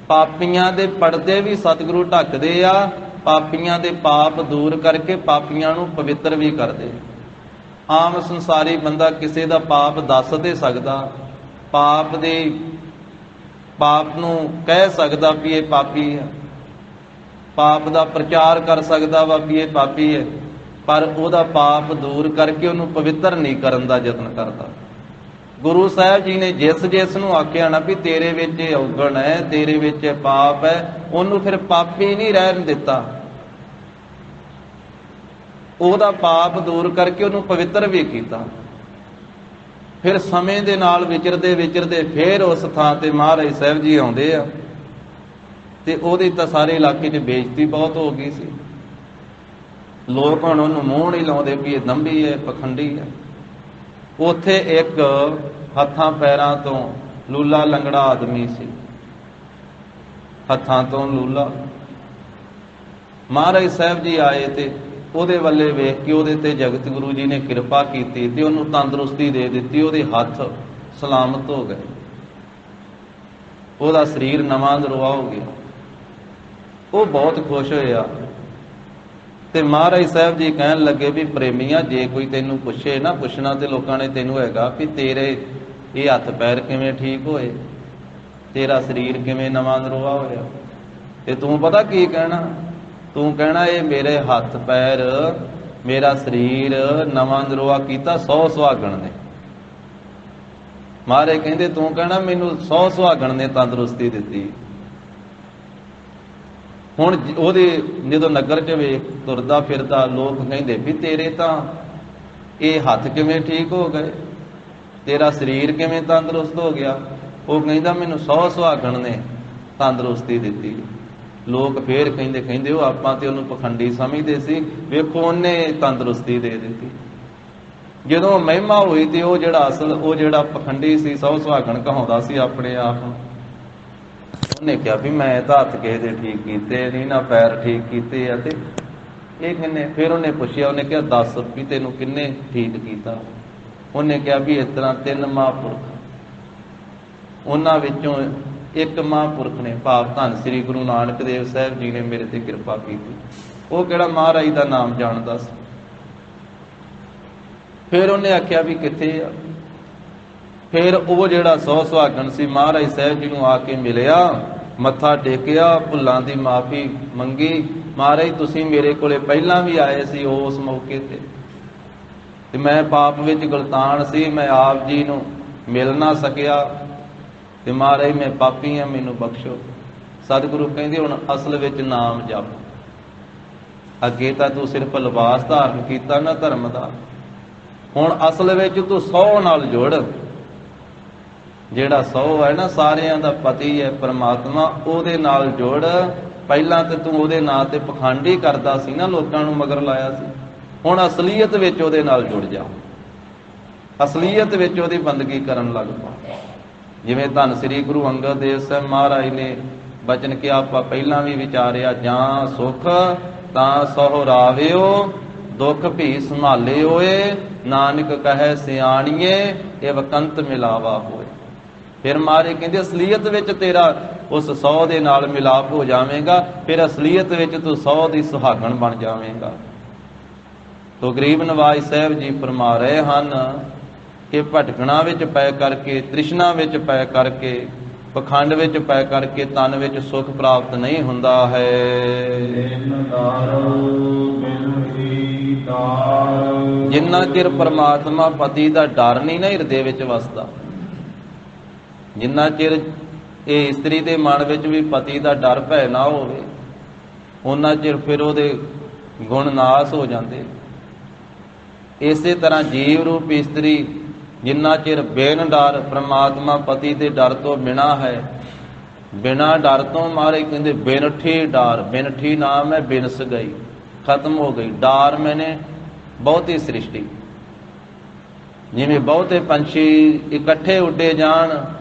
ਪਾਪੀਆਂ ਦੇ ਪਰਦੇ ਵੀ ਸਤਿਗੁਰੂ ਢੱਕਦੇ ਆ, ਪਾਪੀਆਂ ਦੇ ਪਾਪ ਦੂਰ ਕਰਕੇ ਪਾਪੀਆਂ ਨੂੰ ਪਵਿੱਤਰ ਵੀ ਕਰਦੇ। ਆਮ ਸੰਸਾਰੀ ਬੰਦਾ ਕਿਸੇ ਦਾ ਪਾਪ ਦੱਸ ਤੇ ਸਕਦਾ, ਪਾਪ ਨੂੰ ਕਹਿ ਸਕਦਾ ਵੀ ਇਹ ਪਾਪੀ ਹੈ, ਪਾਪ ਦਾ ਪ੍ਰਚਾਰ ਕਰ ਸਕਦਾ ਵਾ ਵੀ ਇਹ ਪਾਪੀ ਹੈ, ਪਰ ਉਹਦਾ ਪਾਪ ਦੂਰ ਕਰਕੇ ਉਹਨੂੰ ਪਵਿੱਤਰ ਨਹੀਂ ਕਰਨ ਦਾ ਯਤਨ ਕਰਦਾ। ਗੁਰੂ ਸਾਹਿਬ ਜੀ ਨੇ ਜਿਸ ਨੂੰ ਆਖਿਆ ਨਾ ਵੀ ਤੇਰੇ ਵਿੱਚ ਇਹ ਔਗਣ ਹੈ, ਤੇਰੇ ਵਿੱਚ ਇਹ ਪਾਪ ਹੈ, ਉਹਨੂੰ ਫਿਰ ਪਾਪੀ ਨਹੀਂ ਰਹਿਣ ਦਿੱਤਾ, ਉਹਦਾ ਪਾਪ ਦੂਰ ਕਰਕੇ ਉਹਨੂੰ ਪਵਿੱਤਰ ਵੀ ਕੀਤਾ। ਫਿਰ ਸਮੇਂ ਦੇ ਨਾਲ ਵਿਚਰਦੇ ਫਿਰ ਉਸ ਥਾਂ ਤੇ ਮਹਾਰਾਜ ਸਾਹਿਬ ਜੀ ਆਉਂਦੇ ਆ, ਤੇ ਉਹਦੀ ਤਾਂ ਸਾਰੇ ਇਲਾਕੇ 'ਚ ਬੇਇੱਜ਼ਤੀ ਬਹੁਤ ਹੋ ਗਈ ਸੀ। ਲੋਕ ਹੁਣ ਉਹਨੂੰ ਮੂੰਹ ਨਹੀਂ ਲਾਉਂਦੇ ਵੀ ਇਹ ਦੰਭੀ ਹੈ, ਪਖੰਡੀ ਹੈ। ਉੱਥੇ ਇੱਕ ਹੱਥਾਂ ਪੈਰਾਂ ਤੋਂ ਲੂਲਾ ਲੰਗੜਾ ਆਦਮੀ ਸੀ, ਹੱਥਾਂ ਤੋਂ ਲੂਲਾ। ਮਹਾਰਾਜ ਸਾਹਿਬ ਜੀ ਆਏ ਤੇ ਉਹਦੇ ਵੱਲੇ ਵੇਖ ਕੇ ਉਹਦੇ ਤੇ ਜਗਤ ਗੁਰੂ ਜੀ ਨੇ ਕਿਰਪਾ ਕੀਤੀ ਤੇ ਉਹਨੂੰ ਤੰਦਰੁਸਤੀ ਦੇ ਦਿੱਤੀ, ਉਹਦੇ ਹੱਥ ਸਲਾਮਤ ਹੋ ਗਏ, ਉਹਦਾ ਸਰੀਰ ਨਵਾਂ ਨਰਵਾ ਹੋ ਗਿਆ। ਉਹ ਬਹੁਤ ਖੁਸ਼ ਹੋਇਆ ਤੇ ਮਹਾਰਾਜ ਸਾਹਿਬ ਜੀ ਕਹਿਣ ਲੱਗੇ ਵੀ ਪ੍ਰੇਮੀਆਂ, ਜੇ ਕੋਈ ਤੈਨੂੰ ਪੁੱਛੇ ਨਾ, ਪੁੱਛਣਾ ਤੇ ਲੋਕਾਂ ਨੇ ਤੈਨੂੰ ਹੈਗਾ ਵੀ ਤੇਰੇ ਇਹ ਹੱਥ ਪੈਰ ਕਿਵੇਂ ਠੀਕ ਹੋਏ, ਤੇਰਾ ਸਰੀਰ ਕਿਵੇਂ ਨਵਾਂ ਨਰਵਾ ਹੋਇਆ, ਤੇ ਤੂੰ ਪਤਾ ਕੀ ਕਹਿਣਾ? ਤੂੰ ਕਹਿਣਾ ਇਹ ਮੇਰੇ ਹੱਥ ਪੈਰ, ਮੇਰਾ ਸਰੀਰ ਨਵਾਂ ਨਰਵਾ ਕੀਤਾ 100 ਸੁਹਾਗਣ ਨੇ। ਮਹਾਰਾਜ ਕਹਿੰਦੇ ਤੂੰ ਕਹਿਣਾ ਮੈਨੂੰ 100 ਸੁਹਾਗਣ ਨੇ ਤੰਦਰੁਸਤੀ ਦਿੱਤੀ। ਹੁਣ ਉਹਦੇ ਜਦੋਂ ਨਗਰ 'ਚ ਵੇਖ ਤੁਰਦਾ ਫਿਰਦਾ, ਲੋਕ ਕਹਿੰਦੇ ਵੀ ਤੇਰੇ ਤਾਂ ਇਹ ਹੱਥ ਕਿਵੇਂ ਠੀਕ ਹੋ ਗਏ, ਤੇਰਾ ਸਰੀਰ ਕਿਵੇਂ ਤੰਦਰੁਸਤ ਹੋ ਗਿਆ? ਉਹ ਕਹਿੰਦਾ ਮੈਨੂੰ 100 ਸੁਹਾਗਣ ਨੇ ਤੰਦਰੁਸਤੀ ਦਿੱਤੀ। ਲੋਕ ਫੇਰ ਕਹਿੰਦੇ ਉਹ ਆਪਾਂ ਤੇ ਉਹਨੂੰ ਪਖੰਡੀ ਸਮਝਦੇ ਸੀ, ਵੇਖੋ ਉਹਨੇ ਤੰਦਰੁਸਤੀ ਦੇ ਦਿੱਤੀ। ਜਦੋਂ ਮਹਿਮਾ ਹੋਈ ਤੇ ਉਹ ਜਿਹੜਾ ਪਖੰਡੀ ਸੀ 100 ਸੁਹਾਗਣ ਕਹਾਉਂਦਾ ਸੀ ਆਪਣੇ ਆਪ ਨੂੰ, ਉਹਨੇ ਕਿਹਾ ਵੀ ਮੈਂ ਤਾਂ ਹੱਥ ਕਿਸੇ ਦੇ ਠੀਕ ਕੀਤੇ ਨਹੀਂ, ਨਾ ਪੈਰ ਠੀਕ ਕੀਤੇ ਆ, ਤੇ ਇਹ ਕਿੰਨੇ? ਫਿਰ ਉਹਨੇ ਪੁੱਛਿਆ, ਉਹਨੇ ਕਿਹਾ ਦੱਸ ਵੀ ਤੈਨੂੰ ਕਿੰਨੇ ਠੀਕ ਕੀਤਾ? ਉਹਨੇ ਕਿਹਾ ਵੀ ਇਸ ਤਰ੍ਹਾਂ 3 ਮਹਾਂਪੁਰਖ, ਉਹਨਾਂ ਵਿੱਚੋਂ ਇੱਕ ਮਹਾਂਪੁਰਖ ਨੇ, ਭਾਵ ਧੰਨ ਸ੍ਰੀ ਗੁਰੂ ਨਾਨਕ ਦੇਵ ਸਾਹਿਬ ਜੀ ਨੇ ਮੇਰੇ ਤੇ ਕਿਰਪਾ ਕੀਤੀ। ਉਹ ਕਿਹੜਾ ਮਹਾਰਾਜ ਦਾ ਨਾਮ ਜਾਣਦਾ ਸੀ? ਫਿਰ ਉਹਨੇ ਆਖਿਆ ਵੀ ਕਿੱਥੇ ਆ? ਫਿਰ ਉਹ ਜਿਹੜਾ 100 ਸੁਹਾਗਣ ਸੀ ਮਹਾਰਾਜ ਸਾਹਿਬ ਜੀ ਨੂੰ ਆ ਕੇ ਮਿਲਿਆ, ਮੱਥਾ ਟੇਕਿਆ, ਭੁੱਲਾਂ ਦੀ ਮਾਫੀ ਮੰਗੀ। ਮਹਾਰਾਜ ਤੁਸੀਂ ਮੇਰੇ ਕੋਲੇ ਪਹਿਲਾਂ ਵੀ ਆਏ ਸੀ ਉਸ ਮੌਕੇ ਤੇ ਮੈਂ ਪਾਪ ਵਿੱਚ ਗਲਤਾਨ ਸੀ, ਮੈਂ ਆਪ ਜੀ ਨੂੰ ਮਿਲ ਨਾ ਸਕਿਆ, ਤੇ ਮਹਾਰਾਜ ਮੈਂ ਪਾਪੀ ਹਾਂ, ਮੈਨੂੰ ਬਖਸ਼ੋ। ਸਤਿਗੁਰੂ ਕਹਿੰਦੇ ਹੁਣ ਅਸਲ ਵਿੱਚ ਨਾਮ ਜਪ। ਅੱਗੇ ਤਾਂ ਤੂੰ ਸਿਰਫ ਲਿਬਾਸ ਧਾਰਨ ਕੀਤਾ ਨਾ ਧਰਮ ਦਾ, ਹੁਣ ਅਸਲ ਵਿੱਚ ਤੂੰ 100 ਨਾਲ ਜੁੜ। ਜਿਹੜਾ 100 ਹੈ ਨਾ ਸਾਰਿਆਂ ਦਾ ਪਤੀ ਹੈ ਪਰਮਾਤਮਾ, ਉਹਦੇ ਨਾਲ ਜੁੜ। ਪਹਿਲਾਂ ਤੇ ਤੂੰ ਉਹਦੇ ਨਾਂ ਤੇ ਪਖੰਡੀ ਕਰਦਾ ਸੀ ਨਾ, ਲੋਕਾਂ ਨੂੰ ਮਗਰ ਲਾਇਆ ਸੀ, ਹੁਣ ਅਸਲੀਅਤ ਵਿੱਚ ਉਹਦੇ ਨਾਲ ਜੁੜ ਜਾ, ਅਸਲੀਅਤ ਵਿੱਚ ਉਹਦੀ ਬੰਦਗੀ ਕਰਨ ਲੱਗ ਪਾ। ਜਿਵੇਂ ਧੰਨ ਸ੍ਰੀ ਗੁਰੂ ਅੰਗਦ ਦੇਵ ਸਾਹਿਬ ਮਹਾਰਾਜ ਨੇ ਬਚਨ ਕਿਹਾ, ਆਪਾਂ ਪਹਿਲਾਂ ਵੀ ਵਿਚਾਰਿਆ, ਜਾਂ ਸੁਖ ਤਾਂ ਸਹੁਰਾਵਿਓ, ਦੁੱਖ ਭੀ ਸੰਭਾਲੇ ਹੋਏ, ਨਾਨਕ ਕਹੈ ਸਿਆਣੀਏ, ਇਹ ਵਕੰਤ ਮਿਲਾਵਾ ਹੋਏ। ਫਿਰ ਮਹਾਰਾਜ ਕਹਿੰਦੇ ਅਸਲੀਅਤ ਵਿੱਚ ਤੇਰਾ ਉਸ 100 ਦੇ ਨਾਲ ਮਿਲਾਪ ਹੋ ਜਾਵੇਗਾ, ਫਿਰ ਅਸਲੀਅਤ ਵਿੱਚ ਤੂੰ 100 ਦੀ ਸੁਹਾਗਣ ਬਣ ਜਾਵੇਂਗਾ। ਤੋ ਗਰੀਬ ਨਵਾਜ ਸਾਹਿਬ ਜੀ ਫਰਮਾ ਰਹੇ ਹਨ ਕਿ ਭਟਕਣਾ ਵਿੱਚ ਪੈ ਕਰਕੇ, ਤ੍ਰਿਸ਼ਨਾ ਵਿੱਚ ਪੈ ਕਰਕੇ, ਪਖੰਡ ਵਿੱਚ ਪੈ ਕਰਕੇ ਤਨ ਵਿੱਚ ਸੁਖ ਪ੍ਰਾਪਤ ਨਹੀਂ ਹੁੰਦਾ ਹੈ। ਜਿੰਨਾ ਚਿਰ ਪਰਮਾਤਮਾ ਪਤੀ ਦਾ ਡਰ ਨਹੀਂ ਨਾ ਹਿਰਦੇ ਵਿੱਚ ਵਸਦਾ, ਜਿੰਨਾ ਚਿਰ ਇਹ ਇਸਤਰੀ ਦੇ ਮਨ ਵਿੱਚ ਵੀ ਪਤੀ ਦਾ ਡਰ ਭੈ ਨਾ ਹੋਵੇ, ਉਹਨਾਂ ਚਿਰ ਫਿਰ ਉਹਦੇ ਗੁਣ ਨਾਸ ਹੋ ਜਾਂਦੇ। ਇਸੇ ਤਰ੍ਹਾਂ ਜੀਵ ਰੂਪ ਇਸਤਰੀ ਜਿੰਨਾ ਚਿਰ ਬੇਨ ਡਰ ਪ੍ਰਮਾਤਮਾ ਪਤੀ ਦੇ ਡਰ ਤੋਂ ਬਿਨਾਂ ਹੈ, ਬਿਨਾਂ ਡਰ ਤੋਂ ਮਹਾਰਾਜ ਕਹਿੰਦੇ ਬਿਨਠੀ ਡਾਰ, ਬਿਨਠੀ ਨਾਮ ਹੈ ਬਿਨਸ ਗਈ, ਖਤਮ ਹੋ ਗਈ। ਡਾਰ ਮੈਨੇ ਬਹੁਤੀ ਸ੍ਰਿਸ਼ਟੀ, ਜਿਵੇਂ ਬਹੁਤੇ ਪੰਛੀ ਇਕੱਠੇ ਉੱਡੇ ਜਾਣ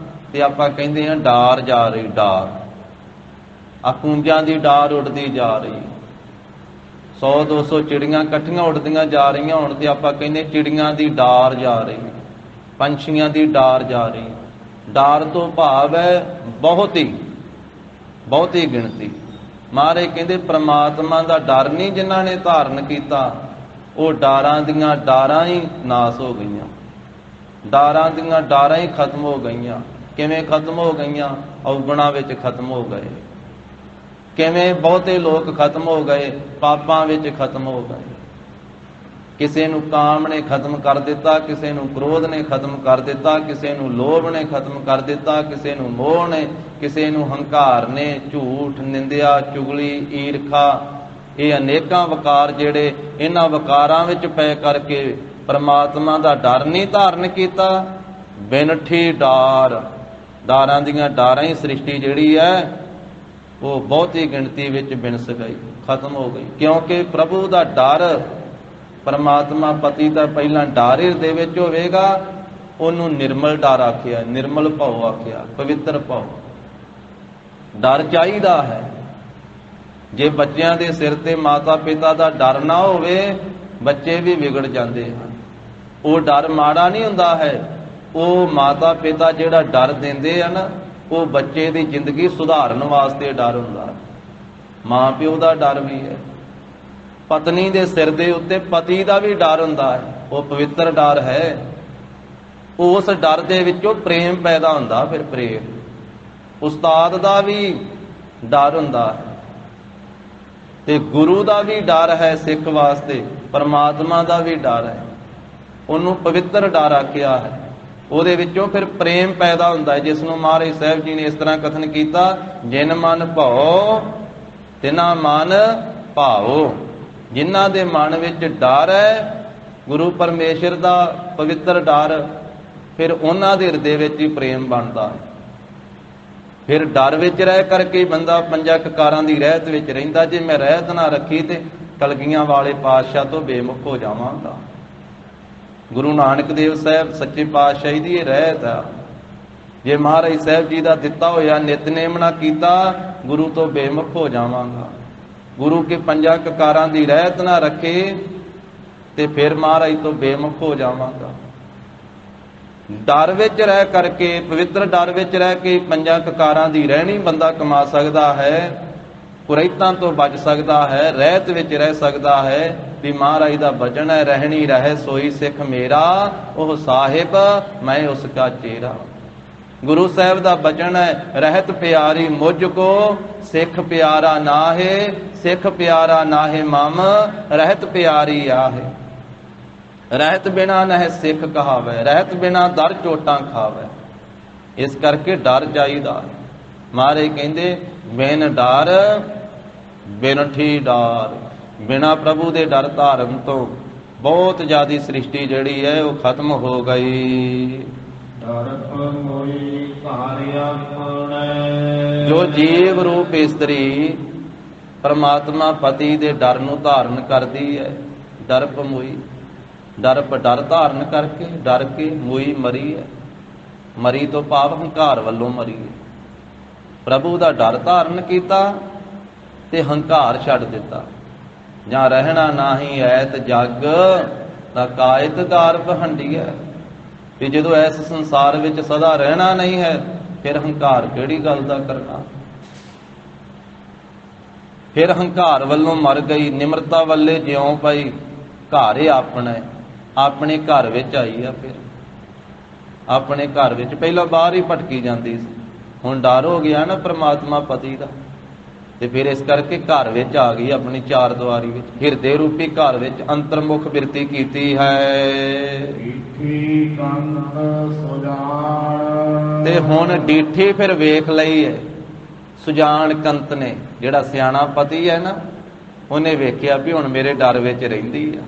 ਤੇ ਆਪਾਂ ਕਹਿੰਦੇ ਹਾਂ ਡਾਰ ਜਾ ਰਹੀ, ਡਾਰ ਆ ਕੂੰਜਾਂ ਦੀ ਡਾਰ ਉੱਡਦੀ ਜਾ ਰਹੀ, 100-200 ਚਿੜੀਆਂ ਇਕੱਠੀਆਂ ਉੱਡਦੀਆਂ ਜਾ ਰਹੀਆਂ ਹੁਣ ਤੇ ਆਪਾਂ ਕਹਿੰਦੇ ਚਿੜੀਆਂ ਦੀ ਡਾਰ ਜਾ ਰਹੀ, ਪੰਛੀਆਂ ਦੀ ਡਾਰ ਜਾ ਰਹੀ। ਡਾਰ ਤੋਂ ਭਾਵ ਹੈ ਬਹੁਤੀ ਗਿਣਤੀ। ਮਹਾਰਾਜ ਕਹਿੰਦੇ ਪ੍ਰਮਾਤਮਾ ਦਾ ਡਰ ਨਹੀਂ ਜਿਨ੍ਹਾਂ ਨੇ ਧਾਰਨ ਕੀਤਾ, ਉਹ ਡਾਰਾਂ ਦੀਆਂ ਡਾਰਾਂ ਹੀ ਨਾਸ ਹੋ ਗਈਆਂ, ਡਾਰਾਂ ਦੀਆਂ ਡਾਰਾਂ ਹੀ ਖਤਮ ਹੋ ਗਈਆਂ। ਕਿਵੇਂ ਖਤਮ ਹੋ ਗਈਆਂ? ਔਗਣਾਂ ਵਿੱਚ ਖਤਮ ਹੋ ਗਏ। ਕਿਵੇਂ ਬਹੁਤੇ ਲੋਕ ਖਤਮ ਹੋ ਗਏ? ਪਾਪਾਂ ਵਿੱਚ ਖਤਮ ਹੋ ਗਏ। ਕਿਸੇ ਨੂੰ ਕਾਮ ਨੇ ਖਤਮ ਕਰ ਦਿੱਤਾ, ਕਿਸੇ ਨੂੰ ਕ੍ਰੋਧ ਨੇ ਖਤਮ ਕਰ ਦਿੱਤਾ, ਕਿਸੇ ਨੂੰ ਲੋਭ ਨੇ ਖਤਮ ਕਰ ਦਿੱਤਾ, ਕਿਸੇ ਨੂੰ ਮੋਹ ਨੇ, ਕਿਸੇ ਨੂੰ ਹੰਕਾਰ ਨੇ, ਝੂਠ, ਨਿੰਦਿਆ, ਚੁਗਲੀ, ਈਰਖਾ, ਇਹ ਅਨੇਕਾਂ ਵਿਕਾਰ ਜਿਹੜੇ ਇਹਨਾਂ ਵਿਕਾਰਾਂ ਵਿੱਚ ਪੈ ਕਰਕੇ ਪਰਮਾਤਮਾ ਦਾ ਡਰ ਨਹੀਂ ਧਾਰਨ ਕੀਤਾ। ਬਿਨਠੀ ਡਾਰ, ਡਾਰਾਂ ਦੀਆਂ ਡਾਰਾਂ ਹੀ ਸ੍ਰਿਸ਼ਟੀ ਜਿਹੜੀ ਹੈ ਉਹ ਬਹੁਤੀ ਗਿਣਤੀ ਵਿੱਚ ਬਿਨਸ ਗਈ, ਖਤਮ ਹੋ ਗਈ। ਕਿਉਂਕਿ ਪ੍ਰਭੂ ਦਾ ਡਰ, ਪਰਮਾਤਮਾ ਪਤੀ ਦਾ ਪਹਿਲਾਂ ਡਰ ਹਿਰਦੇ ਵਿੱਚ ਹੋਵੇਗਾ, ਉਹਨੂੰ ਨਿਰਮਲ ਡਰ ਆਖਿਆ, ਨਿਰਮਲ ਭਾਉ ਆਖਿਆ, ਪਵਿੱਤਰ ਭਾਉ। ਡਰ ਚਾਹੀਦਾ ਹੈ। ਜੇ ਬੱਚਿਆਂ ਦੇ ਸਿਰ ਤੇ ਮਾਤਾ ਪਿਤਾ ਦਾ ਡਰ ਨਾ ਹੋਵੇ, ਬੱਚੇ ਵੀ ਵਿਗੜ ਜਾਂਦੇ ਹਨ। ਉਹ ਡਰ ਮਾੜਾ ਨਹੀਂ ਹੁੰਦਾ ਹੈ, ਉਹ ਮਾਤਾ ਪਿਤਾ ਜਿਹੜਾ ਡਰ ਦਿੰਦੇ ਆ ਨਾ, ਉਹ ਬੱਚੇ ਦੀ ਜ਼ਿੰਦਗੀ ਸੁਧਾਰਨ ਵਾਸਤੇ ਡਰ ਹੁੰਦਾ। ਮਾਂ ਪਿਓ ਦਾ ਡਰ ਵੀ ਹੈ, ਪਤਨੀ ਦੇ ਸਿਰ ਦੇ ਉੱਤੇ ਪਤੀ ਦਾ ਵੀ ਡਰ ਹੁੰਦਾ ਹੈ, ਉਹ ਪਵਿੱਤਰ ਡਰ ਹੈ। ਉਸ ਡਰ ਦੇ ਵਿੱਚੋਂ ਪ੍ਰੇਮ ਪੈਦਾ ਹੁੰਦਾ। ਫਿਰ ਪ੍ਰੇਮ, ਉਸਤਾਦ ਦਾ ਵੀ ਡਰ ਹੁੰਦਾ ਹੈ, ਤੇ ਗੁਰੂ ਦਾ ਵੀ ਡਰ ਹੈ ਸਿੱਖ ਵਾਸਤੇ, ਪਰਮਾਤਮਾ ਦਾ ਵੀ ਡਰ ਹੈ। ਉਹਨੂੰ ਪਵਿੱਤਰ ਡਰ ਆਖਿਆ ਹੈ। ਉਹਦੇ ਵਿੱਚੋਂ ਫਿਰ ਪ੍ਰੇਮ ਪੈਦਾ ਹੁੰਦਾ ਹੈ, ਜਿਸ ਨੂੰ ਮਹਾਰਾਜ ਸਾਹਿਬ ਜੀ ਨੇ ਇਸ ਤਰ੍ਹਾਂ ਕਥਨ ਕੀਤਾ, ਜਿਨ ਮਨ ਭਾਉ ਤਿਨਾ ਮਨ ਭਾਉ। ਜਿਨ੍ਹਾਂ ਦੇ ਮਨ ਵਿੱਚ ਡਰ ਹੈ ਗੁਰੂ ਪਰਮੇਸ਼ਰ ਦਾ ਪਵਿੱਤਰ ਡਰ, ਫਿਰ ਉਹਨਾਂ ਦੇ ਹਿਰਦੇ ਵਿੱਚ ਹੀ ਪ੍ਰੇਮ ਬਣਦਾ ਹੈ। ਫਿਰ ਡਰ ਵਿੱਚ ਰਹਿ ਕਰਕੇ ਬੰਦਾ ਪੰਜਾਂ ਕਕਾਰਾਂ ਦੀ ਰਹਿਤ ਵਿੱਚ ਰਹਿੰਦਾ। ਜੇ ਮੈਂ ਰਹਿਤ ਨਾ ਰੱਖੀ ਤੇ ਕਲਗੀਆਂ ਵਾਲੇ ਪਾਤਸ਼ਾਹ ਤੋਂ ਬੇਮੁਖ ਹੋ ਜਾਵਾਂਗਾ। ਗੁਰੂ ਨਾਨਕ ਦੇਵ ਸਾਹਿਬ ਸੱਚੇ ਪਾਤਸ਼ਾਹੀ ਦੀ ਇਹ ਰਹਿਤ ਆ। ਜੇ ਮਹਾਰਾਜ ਸਾਹਿਬ ਜੀ ਦਾ ਦਿੱਤਾ ਹੋਇਆ ਨਿਤਨੇਮ ਨਾ ਕੀਤਾ, ਗੁਰੂ ਤੋਂ ਬੇਮੁਖ ਹੋ ਜਾਵਾਂਗਾ। ਗੁਰੂ ਕੇ ਪੰਜਾਂ ਕਕਾਰਾਂ ਦੀ ਰਹਿਤ ਨਾ ਰੱਖੇ ਤੇ ਫਿਰ ਮਹਾਰਾਜ ਤੋਂ ਬੇਮੁਖ ਹੋ ਜਾਵਾਂਗਾ। ਡਰ ਵਿੱਚ ਰਹਿ ਕਰਕੇ, ਪਵਿੱਤਰ ਡਰ ਵਿੱਚ ਰਹਿ ਕੇ ਪੰਜਾਂ ਕਕਾਰਾਂ ਦੀ ਰਹਿਣੀ ਬੰਦਾ ਕਮਾ ਸਕਦਾ ਹੈ, ਕੁਰੈਤਾਂ ਤੋਂ ਬਚ ਸਕਦਾ ਹੈ, ਰਹਿਤ ਵਿੱਚ ਰਹਿ ਸਕਦਾ ਹੈ। ਵੀ ਮਹਾਰਾਜ ਦਾ ਬਚਨ ਹੈ, ਰਹਿਣੀ ਰਹੇ ਸੋਈ ਸਿੱਖ ਮੇਰਾ, ਉਹ ਸਾਹਿਬ ਮੈਂ ਉਸ ਕਾ ਚੇਰਾ। ਗੁਰੂ ਸਾਹਿਬ ਦਾ ਬਚਨ ਹੈ, ਰਹਿਤ ਪਿਆਰੀ ਮੁਝ ਕੋ ਸਿੱਖ ਪਿਆਰਾ ਨਾਹੇ, ਸਿੱਖ ਪਿਆਰਾ ਨਾਹੇ ਮਮ, ਰਹਿਤ ਪਿਆਰੀ ਆਹੇ। ਰਹਿਤ ਬਿਨਾ ਨਹਿ ਸਿੱਖ ਕਹਾਵੇ, ਰਹਿਤ ਬਿਨਾ ਦਰ ਚੋਟਾਂ ਖਾਵੇ। ਇਸ ਕਰਕੇ ਡਰ ਚਾਹੀਦਾ। ਮਹਾਰਾਜ ਕਹਿੰਦੇ ਬਿਨ ਡਰ ਬਿਨਠੀ ਡਾਰ। ਬਿਨਾ ਪ੍ਰਭੂ ਦੇ ਡਰ ਧਾਰਨ ਤੋਂ ਬਹੁਤ ਜ਼ਿਆਦੀ ਸ੍ਰਿਸ਼ਟੀ ਜਿਹੜੀ ਹੈ ਉਹ ਖਤਮ ਹੋ ਗਈ। ਜੋ ਜੀਵ ਰੂਪ ਇਸਤਰੀ ਪਰਮਾਤਮਾ ਪਤੀ ਦੇ ਡਰ ਨੂੰ ਧਾਰਨ ਕਰਦੀ ਹੈ, ਡਰਪ ਮੋਈ, ਡਰਪ ਡਰ ਧਾਰਨ ਕਰਕੇ ਡਰ ਕੇ ਮੋਈ ਮਰੀ ਹੈ। ਮਰੀ ਤੋਂ ਭਾਵ ਹੰਕਾਰ ਵੱਲੋਂ ਮਰੀ ਹੈ। ਪ੍ਰਭੂ ਦਾ ਡਰ ਧਾਰਨ ਕੀਤਾ ਤੇ ਹੰਕਾਰ ਛੱਡ ਦਿੱਤਾ। ਜਾਂ ਰਹਿਣਾ ਨਾਹੀ ਐਤ ਜਗ ਤਾਂ ਕਾਇਤ ਕਾਰ ਪਹੰਡੀ ਹੈ। ਤੇ ਜਦੋਂ ਇਸ ਸੰਸਾਰ ਵਿੱਚ ਸਦਾ ਰਹਿਣਾ ਨਹੀਂ ਹੈ, ਫਿਰ ਹੰਕਾਰ ਕਿਹੜੀ ਗੱਲ ਦਾ ਕਰਨਾ। ਫਿਰ ਹੰਕਾਰ ਵੱਲੋਂ ਮਰ ਗਈ, ਨਿਮਰਤਾ ਵੱਲੇ ਜਿਉਂ ਪਈ। ਘਰ ਹੀ ਆਪਣਾ, ਆਪਣੇ ਘਰ ਵਿੱਚ ਆਈ ਆ। ਫਿਰ ਆਪਣੇ ਘਰ ਵਿੱਚ, ਪਹਿਲਾਂ ਬਾਹਰ ਹੀ ਭਟਕੀ ਜਾਂਦੀ ਸੀ, ਹੁਣ ਡਰ ਹੋ ਗਿਆ ਨਾ ਪ੍ਰਮਾਤਮਾ ਪਤੀ ਦਾ, ਤੇ ਫਿਰ ਇਸ ਕਰਕੇ ਘਰ ਵਿੱਚ ਆ ਗਈ, ਆਪਣੀ ਚਾਰ ਦੀਵਾਰੀ ਵਿੱਚ, ਹਿਰਦੇ ਰੂਪੀ ਘਰ ਵਿੱਚ ਅੰਤਰਮੁਖ ਬਿਰਤੀ ਕੀਤੀ ਹੈ। ਤੇ ਹੁਣ ਡੀਠੀ ਫਿਰ ਵੇਖ ਲਈ ਹੈ ਸੁਜਾਨ ਕੰਤ ਨੇ, ਜਿਹੜਾ ਸਿਆਣਾ ਪਤੀ ਹੈ ਨਾ, ਉਹਨੇ ਵੇਖਿਆ ਵੀ ਹੁਣ ਮੇਰੇ ਡਰ ਵਿੱਚ ਰਹਿੰਦੀ ਆ।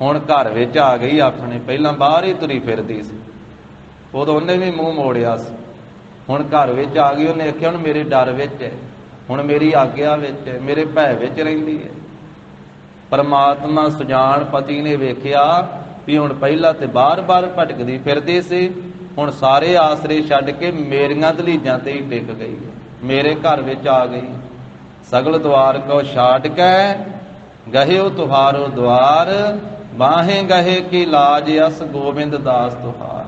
ਹੁਣ ਘਰ ਵਿੱਚ ਆ ਗਈ ਆਪਣੇ, ਪਹਿਲਾਂ ਬਾਹਰ ਹੀ ਤੁਰੀ ਫਿਰਦੀ ਸੀ, ਉਦੋਂ ਉਹਨੇ ਵੀ ਮੂੰਹ ਮੋੜਿਆ ਸੀ। ਹੁਣ ਘਰ ਵਿੱਚ ਆ ਗਈ, ਉਹਨੇ ਆਖਿਆ ਹੁਣ ਮੇਰੇ ਡਰ ਵਿੱਚ ਹੈ, ਹੁਣ ਮੇਰੀ ਆਗਿਆ ਵਿੱਚ ਹੈ, ਮੇਰੇ ਭੈ ਵਿੱਚ ਰਹਿੰਦੀ ਹੈ। ਪਰਮਾਤਮਾ ਸੁਜਾਨ ਪਤੀ ਨੇ ਵੇਖਿਆ ਵੀ ਹੁਣ ਪਹਿਲਾਂ ਤੇ ਬਾਰ-ਬਾਰ ਭਟਕਦੀ ਫਿਰਦੀ ਸੀ, ਹੁਣ ਸਾਰੇ ਆਸਰੇ ਛੱਡ ਕੇ ਮੇਰੀਆਂ ਦਲੀਜਾਂ ਤੇ ਹੀ ਟਿਕ ਗਈ ਹੈ, ਮੇਰੇ ਘਰ ਵਿੱਚ ਆ ਗਈ। ਸਗਲ ਦੁਆਰ ਕੋ ਛਾਟ ਕੇ ਗਹਿਓ ਤੁਹਾਰੋ ਦੁਆਰ, ਬਾਹੇ ਗਹੇ ਕੀ ਲਾਜ ਅਸ ਗੋਬਿੰਦ ਦਾਸ ਤੁਹਾਰ।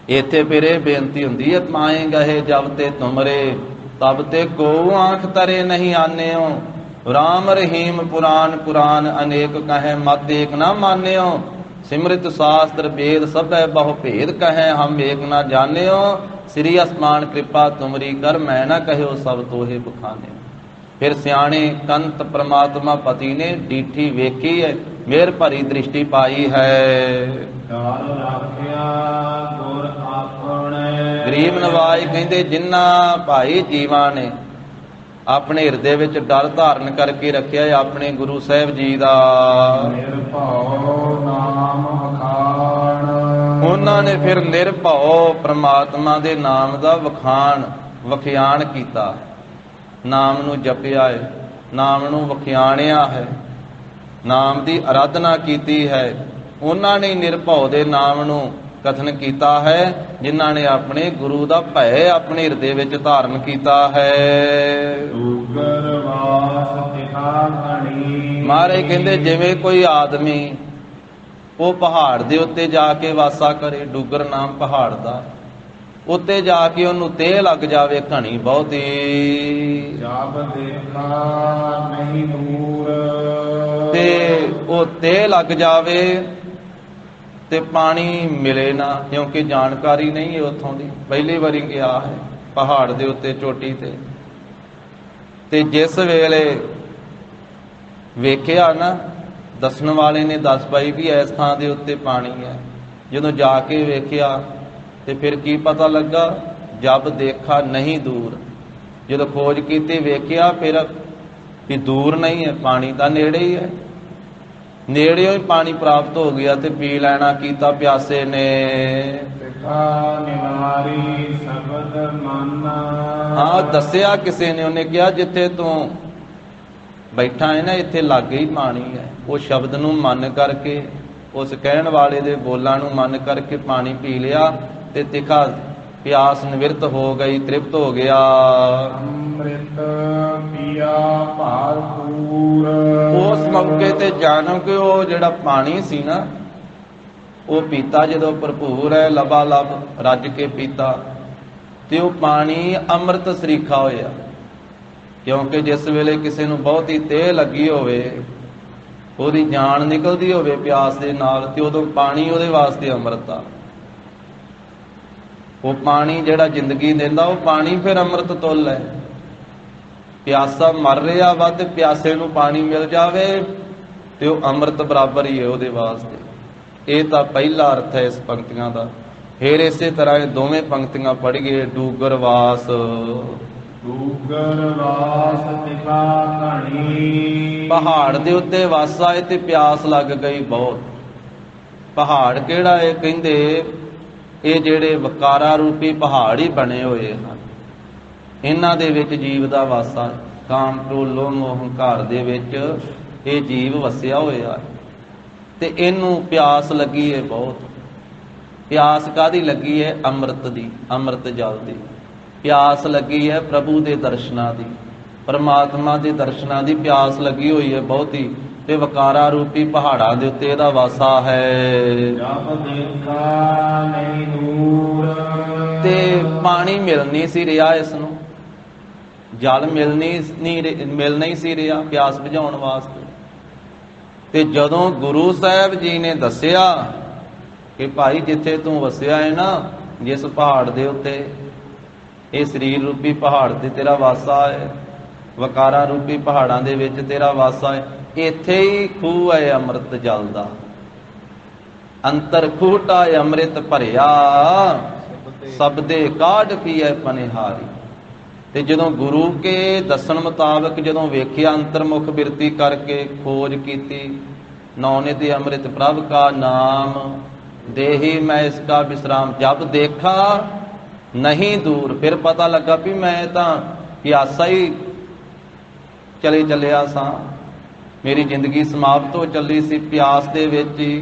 ਇੱਥੇ ਫਿਰ ਇਹ ਬੇਨਤੀ ਹੁੰਦੀ ਹੈ, ਮਾਏ ਗਹੇ ਜਬ ਤੇ ਤੁਮਰੇ ਤਬ ਤੇ ਕੋ ਆਂਖ ਤਰੇ ਨਹੀਂ ਆਨਿਓ, राम रहीम पुराण पुराण अनेक कहे मत एक ना मान्यो। सिमृत शास्त्र वेद सब बहु भेद कहे हम एक ना जान्यो। श्री असमान कृपा तुमरी कर मैं न कहो सब तोहे बखाने। फिर सियाणे कंत परमात्मा पति ने डीठी वेखी है मेर भरी दृष्टि पाई है। गरीब नवाज कहते जिन्ना भाई जीवा ने अपने हिरदे विच डर धारण करके रखिया अपने गुरु साहब जी का, उन्होंने ने फिर निरभौ परमात्मा दे नाम का वखियान किया। नाम नू जपिया है, नाम नू वखियाणिया है, नाम की आराधना की है। उन्होंने निरभौ दे नाम नू कथन किया है जिन्हों ने अपने गुरु का भय अपने हिरदे विच धारण किया है। महाराज कहते जिवें कोई आदमी वो पहाड़ दे उत्ते जाके वासा करे, डूगर नाम पहाड़ दा, उत्ते जाके उन्होंने तेह लग जावे घनी बहुती, ते वो तेह लग जावे ते पानी मिले ना, क्योंकि जानकारी नहीं है उतों की, पहली बारी गया है पहाड़ दे उत्ते चोटी ते जिस वेले वेख्या ना दसन वाले ने दस पाई भी इस थां दे उत्ते पानी है, जदों जाके वेख्या ते फिर की पता लगा, जब देखा नहीं दूर, जदों खोज की वेख्या फिर भी दूर नहीं है, पानी तो नेड़े ही है, नेड़े ही पानी प्राप्त हो गया ते पी लेना कीता प्यासे ने। हाँ दसिया किसी ने, उन्हें कहा जिथे तू बैठा है ना इत्थे लागे ही पानी है, वो शब्द नू मन करके उस कहण वाले दे बोलां नू मन करके पानी पी लिया ते तिखा प्यास निवृत्त हो गई, तृप्त हो गया। अमृत पिया भरपूर। उस मौके ते जानो कि वो जिहड़ा पानी सी ना वो पीता जदों भरपूर है लबा लब रज के पीता ते वो पानी अमृत सरीखा होया, क्योंकि जिस वेले किसी नूं बहुत ही तेह लगी होवे, ओहदी जान निकलदी होवे प्यास दे नाल, ते उदों पानी उहदे वास्ते अमृत आ। वो पानी जिहड़ा जिंदगी दिंदा वो पानी फिर अमृत तुल है। प्यासा मर रहा वा ते प्यासे नूं पानी मिल जावे ते वो अमृत बराबर ही है उहदे वास्ते। ये तो पहला अर्थ है इस पंक्तियां का। फिर इसे तरह ये दोवें पंक्तियां पढ़िए। डूगर वास पहाड़ दे उत्ते वासा है ते प्यास लग गई बहुत। पहाड़ केड़ा है कहंदे ये जेड़े वकारा रूपी पहाड़ ही बने हुए हैं, इन्हां दे विच जीव दा वासा, काम क्रोध लोभ मोह हंकार दे विच ये जीव वसिया होया ते इनू प्यास लगी है बहुत। प्यास कादी लगी है? अमृत दी, अमृत जल दी प्यास लगी है, प्रभु दे दर्शनां दी, परमात्मा दे दर्शनां दी प्यास लगी हुई है बहुत ही। ते वकारा रूपी पहाड़ां दे उत्ते इहदा वासा है। जब देखा नहीं दूर ते पानी मिल नहीं सी रिहा, इसनूं जल मिल नहीं सी रिहा प्यास बुझाउण वास्ते। ते जदों गुरु साहब जी ने दसिया कि भाई जिथे तू वसिया है ना, जिस पहाड़ दे उत्ते ये शरीर रूपी पहाड़ ते तेरा वासा है, वकारा रूपी पहाड़ां दे विच तेरा वासा है, इत्थे ही खूह है अमृत जल दा, अंतर खूटा है अमृत भरिया, सबदे काढ़ पीए पनिहारी। ते जदों गुरु के दसन मुताबक जदों वेखिया अंतर्मुख बिरती करके खोज कीती, नौनिधि अमृत प्रभ का नाम देही मैं इसका विश्राम। जब देखा नहीं दूर, फिर पता लगा भी मैं तां प्यासा ही चले चलिया सा, मेरी जिंदगी समाप्त हो चली सी प्यास दे विच ही।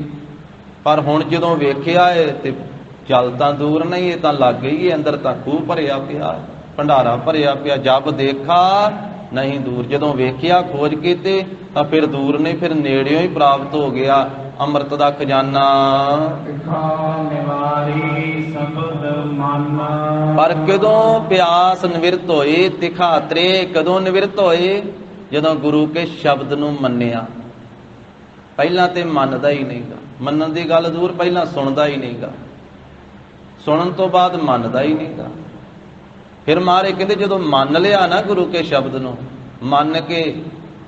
पर हुण जदों वेखिया है ते जल तां दूर नहीं, ये तां लागे ही अंदर तां खूह भरिया पिया, भंडारा भरिया पिया। जब देखा नहीं दूर, जदों वेखिया खोज कीती तां फिर दूर नहीं, फिर नेड़ियों ही प्राप्त हो गया अमृत दा खजाना। पर कदों प्यास निवृत्त होई, तिखा त्रे कदों निवृत्त होई? ਜਦੋਂ ਗੁਰੂ ਕੇ ਸ਼ਬਦ ਨੂੰ ਮੰਨਿਆ। ਪਹਿਲਾਂ ਤੇ ਮੰਨਦਾ ਹੀ ਨਹੀਂਗਾ, ਮੰਨਣ ਦੀ ਗੱਲ ਦੂਰ, ਪਹਿਲਾਂ ਸੁਣਦਾ ਹੀ ਨਹੀਂਗਾ, ਸੁਣਨ ਤੋਂ ਬਾਅਦ ਮੰਨਦਾ ਹੀ ਨਹੀਂਗਾ। ਫਿਰ ਮਹਾਰਾਜ ਕਹਿੰਦੇ ਜਦੋਂ ਮੰਨ ਲਿਆ ਨਾ ਗੁਰੂ ਕੇ ਸ਼ਬਦ ਨੂੰ, ਮੰਨ ਕੇ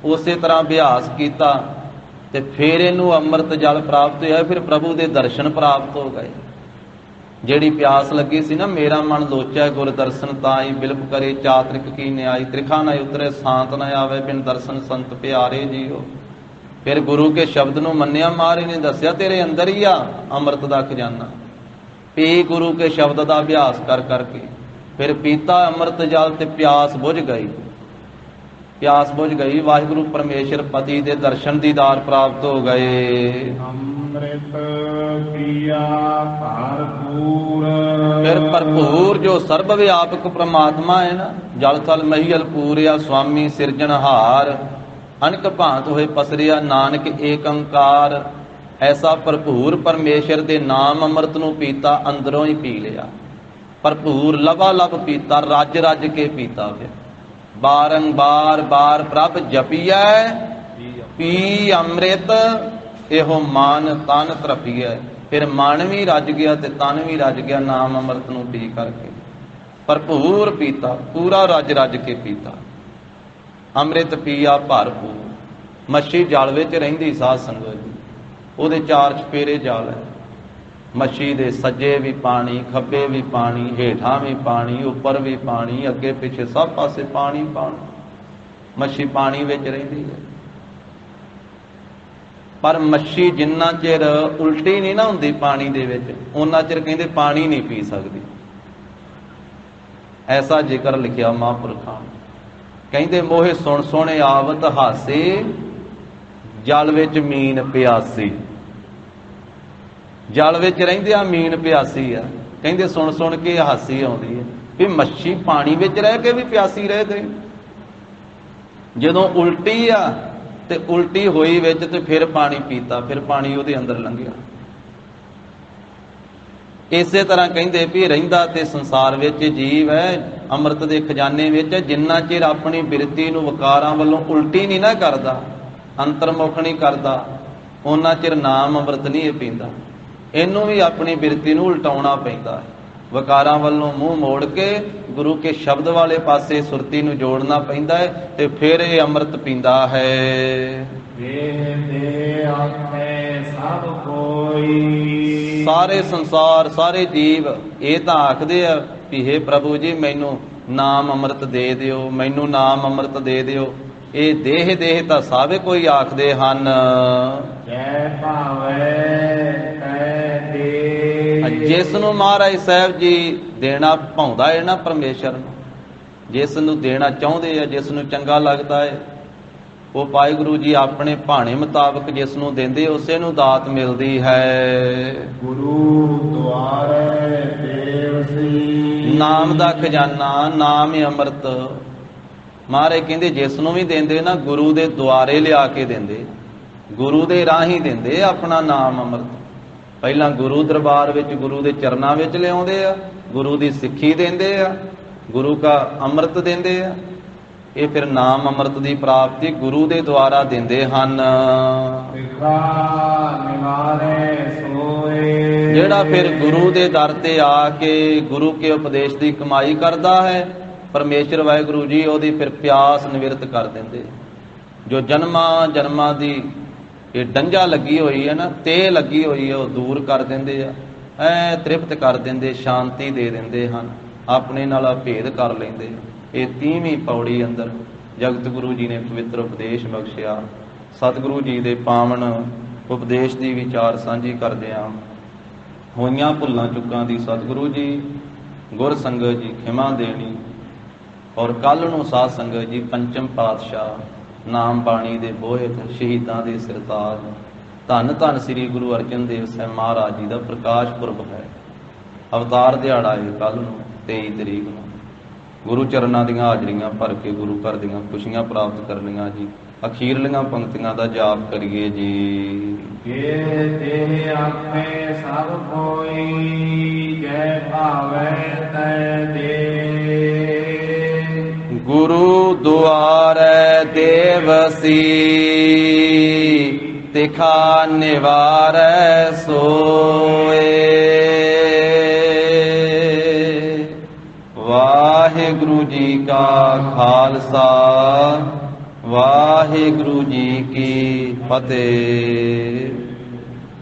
ਉਸੇ ਤਰ੍ਹਾਂ ਅਭਿਆਸ ਕੀਤਾ ਤੇ ਫਿਰ ਇਹਨੂੰ ਅੰਮ੍ਰਿਤ ਜਲ ਪ੍ਰਾਪਤ ਹੋਇਆ। ਫਿਰ ਪ੍ਰਭੂ ਦੇ ਦਰਸ਼ਨ ਪ੍ਰਾਪਤ ਹੋ ਗਏ। ਜਿਹੜੀ ਪਿਆਸ ਲੱਗੀ ਸੀ ਨਾ, ਮੇਰਾ ਮਨ ਲੋਚੈ ਗੁਰ ਦਰਸ਼ਨ ਤਾਈ, ਬਿਲਪ ਕਰੇ ਚਾਤ੍ਰਿਕ ਕੀ ਨਿਆਈ, ਤ੍ਰਿਖਾ ਨਾ ਉਤਰੇ ਸਾਂਤ ਨਾ ਆਵੇ, ਬਿਨ ਦਰਸ਼ਨ ਸੰਤ ਪਿਆਰੇ ਜੀਓ। ਫਿਰ ਗੁਰੂ ਕੇ ਸ਼ਬਦ ਨੂੰ ਮੰਨਿਆ। ਮਹਾਰਾਜ ਨੇ ਦੱਸਿਆ ਤੇਰੇ ਅੰਦਰ ਹੀ ਆ ਅੰਮ੍ਰਿਤ ਦਾ ਖਜ਼ਾਨਾ। ਪੀ ਗੁਰੂ ਕੇ ਸ਼ਬਦ ਦਾ ਅਭਿਆਸ ਕਰ ਕਰਕੇ ਫਿਰ ਪੀਤਾ ਅੰਮ੍ਰਿਤ ਜਲ ਤੇ ਪਿਆਸ ਬੁਝ ਗਈ, ਪਿਆਸ ਬੁਝ ਗਈ। ਵਾਹਿਗੁਰੂ ਪਰਮੇਸ਼ਰ ਪਤੀ ਦੇ ਦਰਸ਼ਨ ਦੀਦਾਰ ਪ੍ਰਾਪਤ ਹੋ ਗਏ। ਅੰਮ੍ਰਿਤ ਪੀਆ ਭਰਪੂਰ। ਫਿਰ ਭਰਪੂਰ ਜੋ ਸਰਬ ਵਿਆਪਕ ਪ੍ਰਮਾਤਮਾ ਹੈ ਨਾ, ਜਲ ਥਲ ਮਹੀਲ ਪੂਰਿਆ, ਸੁਆਮੀ ਸਿਰਜਣਹਾਰ, ਅਨਕ ਭਾਂਤ ਹੋਏ ਪਸਰਿਆ, ਨਾਨਕ ਏਕ ਓੰਕਾਰ। ਐਸਾ ਭਰਪੂਰ ਪਰਮੇਸ਼ਰ ਦੇ ਨਾਮ ਅੰਮ੍ਰਿਤ ਨੂੰ ਪੀਤਾ, ਅੰਦਰੋਂ ਹੀ ਪੀ ਲਿਆ। ਭਰਪੂਰ ਲਬਾ ਲਬ ਪੀਤਾ, ਰੱਜ ਰੱਜ ਕੇ ਪੀਤਾ। ਫਿਰ ਬਾਰੰਬਾਰ ਬਾਰ ਪ੍ਰਭ ਜਪੀਐ, ਪੀ ਅੰਮ੍ਰਿਤ ਇਹੋ ਮਨ ਤਨ ਤ੍ਰਪੀਐ। ਫਿਰ ਮਨ ਵੀ ਰੱਜ ਗਿਆ ਤੇ ਤਨ ਵੀ ਰੱਜ ਗਿਆ ਨਾਮ ਅੰਮ੍ਰਿਤ ਨੂੰ ਪੀ ਕਰਕੇ। ਭਰਪੂਰ ਪੀਤਾ, ਪੂਰਾ ਰੱਜ ਰੱਜ ਕੇ ਪੀਤਾ। ਅੰਮ੍ਰਿਤ ਪੀਆ ਭਰਪੂਰ। ਮੱਛੀ ਜਲ ਵਿੱਚ ਰਹਿੰਦੀ ਸਾਧ ਸੰਗਤ ਜੀ, ਉਹਦੇ ਚਾਰ ਚਫੇਰੇ ਜਲ ਹੈ। ਮੱਛੀ ਦੇ ਸੱਜੇ ਵੀ ਪਾਣੀ, ਖੱਬੇ ਵੀ ਪਾਣੀ, ਹੇਠਾਂ ਵੀ ਪਾਣੀ, ਉੱਪਰ ਵੀ ਪਾਣੀ, ਅੱਗੇ ਪਿੱਛੇ ਸਭ ਪਾਸੇ ਪਾਣੀ ਪਾਣੀ। ਮੱਛੀ ਪਾਣੀ ਵਿੱਚ ਰਹਿੰਦੀ ਹੈ। ਪਰ ਮੱਛੀ ਜਿੰਨਾ ਚਿਰ ਉਲਟੀ ਨਹੀਂ ਨਾ ਹੁੰਦੀ ਪਾਣੀ ਦੇ ਵਿੱਚ, ਉਹਨਾਂ ਚਿਰ ਕਹਿੰਦੇ ਪਾਣੀ ਨਹੀਂ ਪੀ ਸਕਦੀ। ਐਸਾ ਜ਼ਿਕਰ ਲਿਖਿਆ ਮਹਾਂਪੁਰਖਾਂ। ਕਹਿੰਦੇ ਮੋਹੇ ਸੁਣ ਸੁਣ ਆਵਤ ਹਾਸੇ, ਜਲ ਵਿੱਚ ਮੀਨ ਪਿਆਸੀ। ਜਲ ਵਿੱਚ ਰਹਿੰਦਿਆਂ ਮੀਨ ਪਿਆਸੀ ਆ। ਕਹਿੰਦੇ ਸੁਣ ਸੁਣ ਕੇ ਹਾਸੀ ਆਉਂਦੀ ਹੈ ਵੀ ਮੱਛੀ ਪਾਣੀ ਵਿੱਚ ਰਹਿ ਕੇ ਵੀ ਪਿਆਸੀ ਰਹਿ ਗਈ। ਜਦੋਂ ਉਲਟੀ ਆ ਤੇ ਉਲਟੀ ਹੋਈ ਵਿੱਚ ਤੇ ਫਿਰ ਪਾਣੀ ਪੀਤਾ, ਫਿਰ ਪਾਣੀ ਉਹਦੇ ਅੰਦਰ ਲੰਘਿਆ। ਇਸੇ ਤਰ੍ਹਾਂ ਕਹਿੰਦੇ ਵੀ ਰਹਿੰਦਾ ਤੇ ਸੰਸਾਰ ਵਿੱਚ ਜੀਵ ਹੈ, ਅੰਮ੍ਰਿਤ ਦੇ ਖਜ਼ਾਨੇ ਵਿੱਚ, ਜਿੰਨਾ ਚਿਰ ਆਪਣੀ ਬਿਰਤੀ ਨੂੰ ਵਿਕਾਰਾਂ ਵੱਲੋਂ ਉਲਟੀ ਨਹੀਂ ਨਾ ਕਰਦਾ, ਅੰਤਰਮੁਖ ਨਹੀਂ ਕਰਦਾ, ਉਹਨਾਂ ਚਿਰ ਨਾਮ ਅੰਮ੍ਰਿਤ ਨਹੀਂ ਇਹ ਪੀਂਦਾ। ਇਹਨੂੰ ਵੀ ਆਪਣੀ ਬਿਰਤੀ ਨੂੰ ਉਲਟਾਉਣਾ ਪੈਂਦਾ ਹੈ। ਵਿਕਾਰਾਂ ਵੱਲੋਂ ਮੂੰਹ ਮੋੜ ਕੇ ਗੁਰੂ ਕੇ ਸ਼ਬਦ ਵਾਲੇ ਪਾਸੇ ਸੁਰਤੀ ਨੂੰ ਜੋੜਨਾ ਪੈਂਦਾ ਹੈ ਤੇ ਫਿਰ ਇਹ ਅੰਮ੍ਰਿਤ ਪੀਂਦਾ ਹੈ। ਦੇ ਆਖੇ ਸਭ ਕੋਈ। ਸਾਰੇ ਸੰਸਾਰ, ਸਾਰੇ ਜੀਵ ਇਹ ਤਾਂ ਆਖਦੇ ਆ ਵੀ ਹੇ ਪ੍ਰਭੂ ਜੀ ਮੈਨੂੰ ਨਾਮ ਅੰਮ੍ਰਿਤ ਦੇ ਦਿਓ, ਮੈਨੂੰ ਨਾਮ ਅੰਮ੍ਰਿਤ ਦੇ ਦਿਓ। ਇਹ ਦੇਹ ਦੇਹ ਤਾਂ ਸਾਰੇ ਕੋਈ ਆਖਦੇ ਹਨ। ਜੈ ਭਾਵੇ ਤੈ ਦੇ। ਜਿਸ ਨੂੰ ਮਹਾਰਾਜ ਸਾਹਿਬ ਜੀ ਦੇਣਾ ਭਾਉਂਦਾ ਹੈ ਨਾ ਪਰਮੇਸ਼ਰ ਨੂੰ, ਜਿਸ ਨੂੰ ਦੇਣਾ ਚਾਹੁੰਦੇ ਆ, ਜਿਸ ਨੂੰ ਚੰਗਾ ਲੱਗਦਾ ਹੈ, ਉਹ ਵਾਹਿਗੁਰੂ ਜੀ ਆਪਣੇ ਭਾਣੇ ਮੁਤਾਬਕ ਜਿਸ ਨੂੰ ਦਿੰਦੇ ਉਸੇ ਨੂੰ ਦਾਤ ਮਿਲਦੀ ਹੈ। ਗੁਰੂ ਦੁਆਰੇ ਦੇਵ ਸੀ। ਨਾਮ ਦਾ ਖਜ਼ਾਨਾ, ਨਾਮ ਹੈ ਅੰਮ੍ਰਿਤ। ਮਹਾਰਾਜ ਕਹਿੰਦੇ ਜਿਸ ਨੂੰ ਵੀ ਦਿੰਦੇ ਨਾ, ਗੁਰੂ ਦੇ ਦੁਆਰੇ ਲਿਆ ਕੇ ਦਿੰਦੇ, ਗੁਰੂ ਦੇ ਰਾਹੀਂ ਦਿੰਦੇ ਆਪਣਾ ਨਾਮ ਅੰਮ੍ਰਿਤ। ਪਹਿਲਾਂ ਗੁਰੂ ਦਰਬਾਰ ਵਿੱਚ, ਗੁਰੂ ਦੇ ਚਰਨਾਂ ਵਿੱਚ ਲਿਆਉਂਦੇ ਆ, ਗੁਰੂ ਦੀ ਸਿੱਖੀ ਦਿੰਦੇ ਆ, ਗੁਰੂ ਕਾ ਅੰਮ੍ਰਿਤ ਦਿੰਦੇ ਆ। ਇਹ ਫਿਰ ਨਾਮ ਅੰਮ੍ਰਿਤ ਦੀ ਪ੍ਰਾਪਤੀ ਗੁਰੂ ਦੇ ਦੁਆਰਾ ਦਿੰਦੇ ਹਨ। ਜਿਹੜਾ ਫਿਰ ਗੁਰੂ ਦੇ ਦਰ ਤੇ ਆ ਕੇ ਗੁਰੂ ਕੇ ਉਪਦੇਸ਼ ਦੀ ਕਮਾਈ ਕਰਦਾ ਹੈ, ਪਰਮੇਸ਼ਰ ਵਾਹਿਗੁਰੂ ਜੀ ਉਹਦੀ ਫਿਰ ਪਿਆਸ ਨਿਵਰਤ ਕਰ ਦਿੰਦੇ। ਜੋ ਜਨਮਾਂ ਜਨਮਾਂ ਦੀ ਇਹ ਡੰਝਾ ਲੱਗੀ ਹੋਈ ਹੈ ਨਾ, ਤੇ ਲੱਗੀ ਹੋਈ ਹੈ, ਉਹ ਦੂਰ ਕਰ ਦਿੰਦੇ ਆ। ਐ ਤ੍ਰਿਪਤ ਕਰ ਦਿੰਦੇ, ਸ਼ਾਂਤੀ ਦੇ ਦਿੰਦੇ ਹਨ, ਆਪਣੇ ਨਾਲ ਭੇਦ ਕਰ ਲੈਂਦੇ। ਇਹ 30ਵੀਂ ਪੌੜੀ ਅੰਦਰ ਜਗਤ ਗੁਰੂ ਜੀ ਨੇ ਪਵਿੱਤਰ ਉਪਦੇਸ਼ ਬਖਸ਼ਿਆ। ਸਤਿਗੁਰੂ ਜੀ ਦੇ ਪਾਵਨ ਉਪਦੇਸ਼ ਦੀ ਵਿਚਾਰ ਸਾਂਝੀ ਕਰਦਿਆਂ ਹੋਈਆਂ ਭੁੱਲਾਂ ਚੁੱਕਾਂ ਦੀ ਸਤਿਗੁਰੂ ਜੀ ਗੁਰ ਸੰਗਤ ਜੀ ਖਿਮਾ ਦੇਣੀ। ਔਰ ਕੱਲ ਨੂੰ ਸਾਧ ਸੰਗਤ ਜੀ ਪੰਚਮ ਪਾਤਸ਼ਾਹ ਨਾਮ ਬਾਣੀ ਦੇ ਬੋਹਿਤ ਸ਼ਹੀਦਾਂ ਦੇ ਸਿਰਤਾਜ ਧੰਨ ਧੰਨ ਸ੍ਰੀ ਗੁਰੂ ਅਰਜਨ ਦੇਵ ਸਾਹਿਬ ਮਹਾਰਾਜ ਜੀ ਦਾ ਪ੍ਰਕਾਸ਼ ਪੁਰਬ ਹੈ। ਅਵਤਾਰ ਦਿਹਾੜਾ ਹੈ ਕੱਲ ਨੂੰ 23 ਤਰੀਕ ਨੂੰ। ਗੁਰੂ ਚਰਨਾਂ ਦੀਆਂ ਹਾਜ਼ਰੀਆਂ ਭਰ ਕੇ ਗੁਰੂ ਘਰ ਦੀਆਂ ਖੁਸ਼ੀਆਂ ਪ੍ਰਾਪਤ ਕਰਨੀਆਂ ਜੀ। ਅਖੀਰਲੀਆਂ ਪੰਕਤੀਆਂ ਦਾ ਜਾਪ ਕਰੀਏ ਜੀ। ਤੇ ਆਪੇ ਸਭ ਕੋਈ ਜੈ ਭਾਵੇ ਤੈ ਦੇ। ਗੁਰੂ ਦੁਆਰੇ ਦੇਵ ਦੇਵਸੀ ਤਿਖਾ ਨਿਵਾਰੈ ਸੋਏ। ਵਾਹਿਗੁਰੂ ਜੀ ਕਾ ਖਾਲਸਾ, ਵਾਹਿਗੁਰੂ ਜੀ ਕੀ ਫਤਿਹ।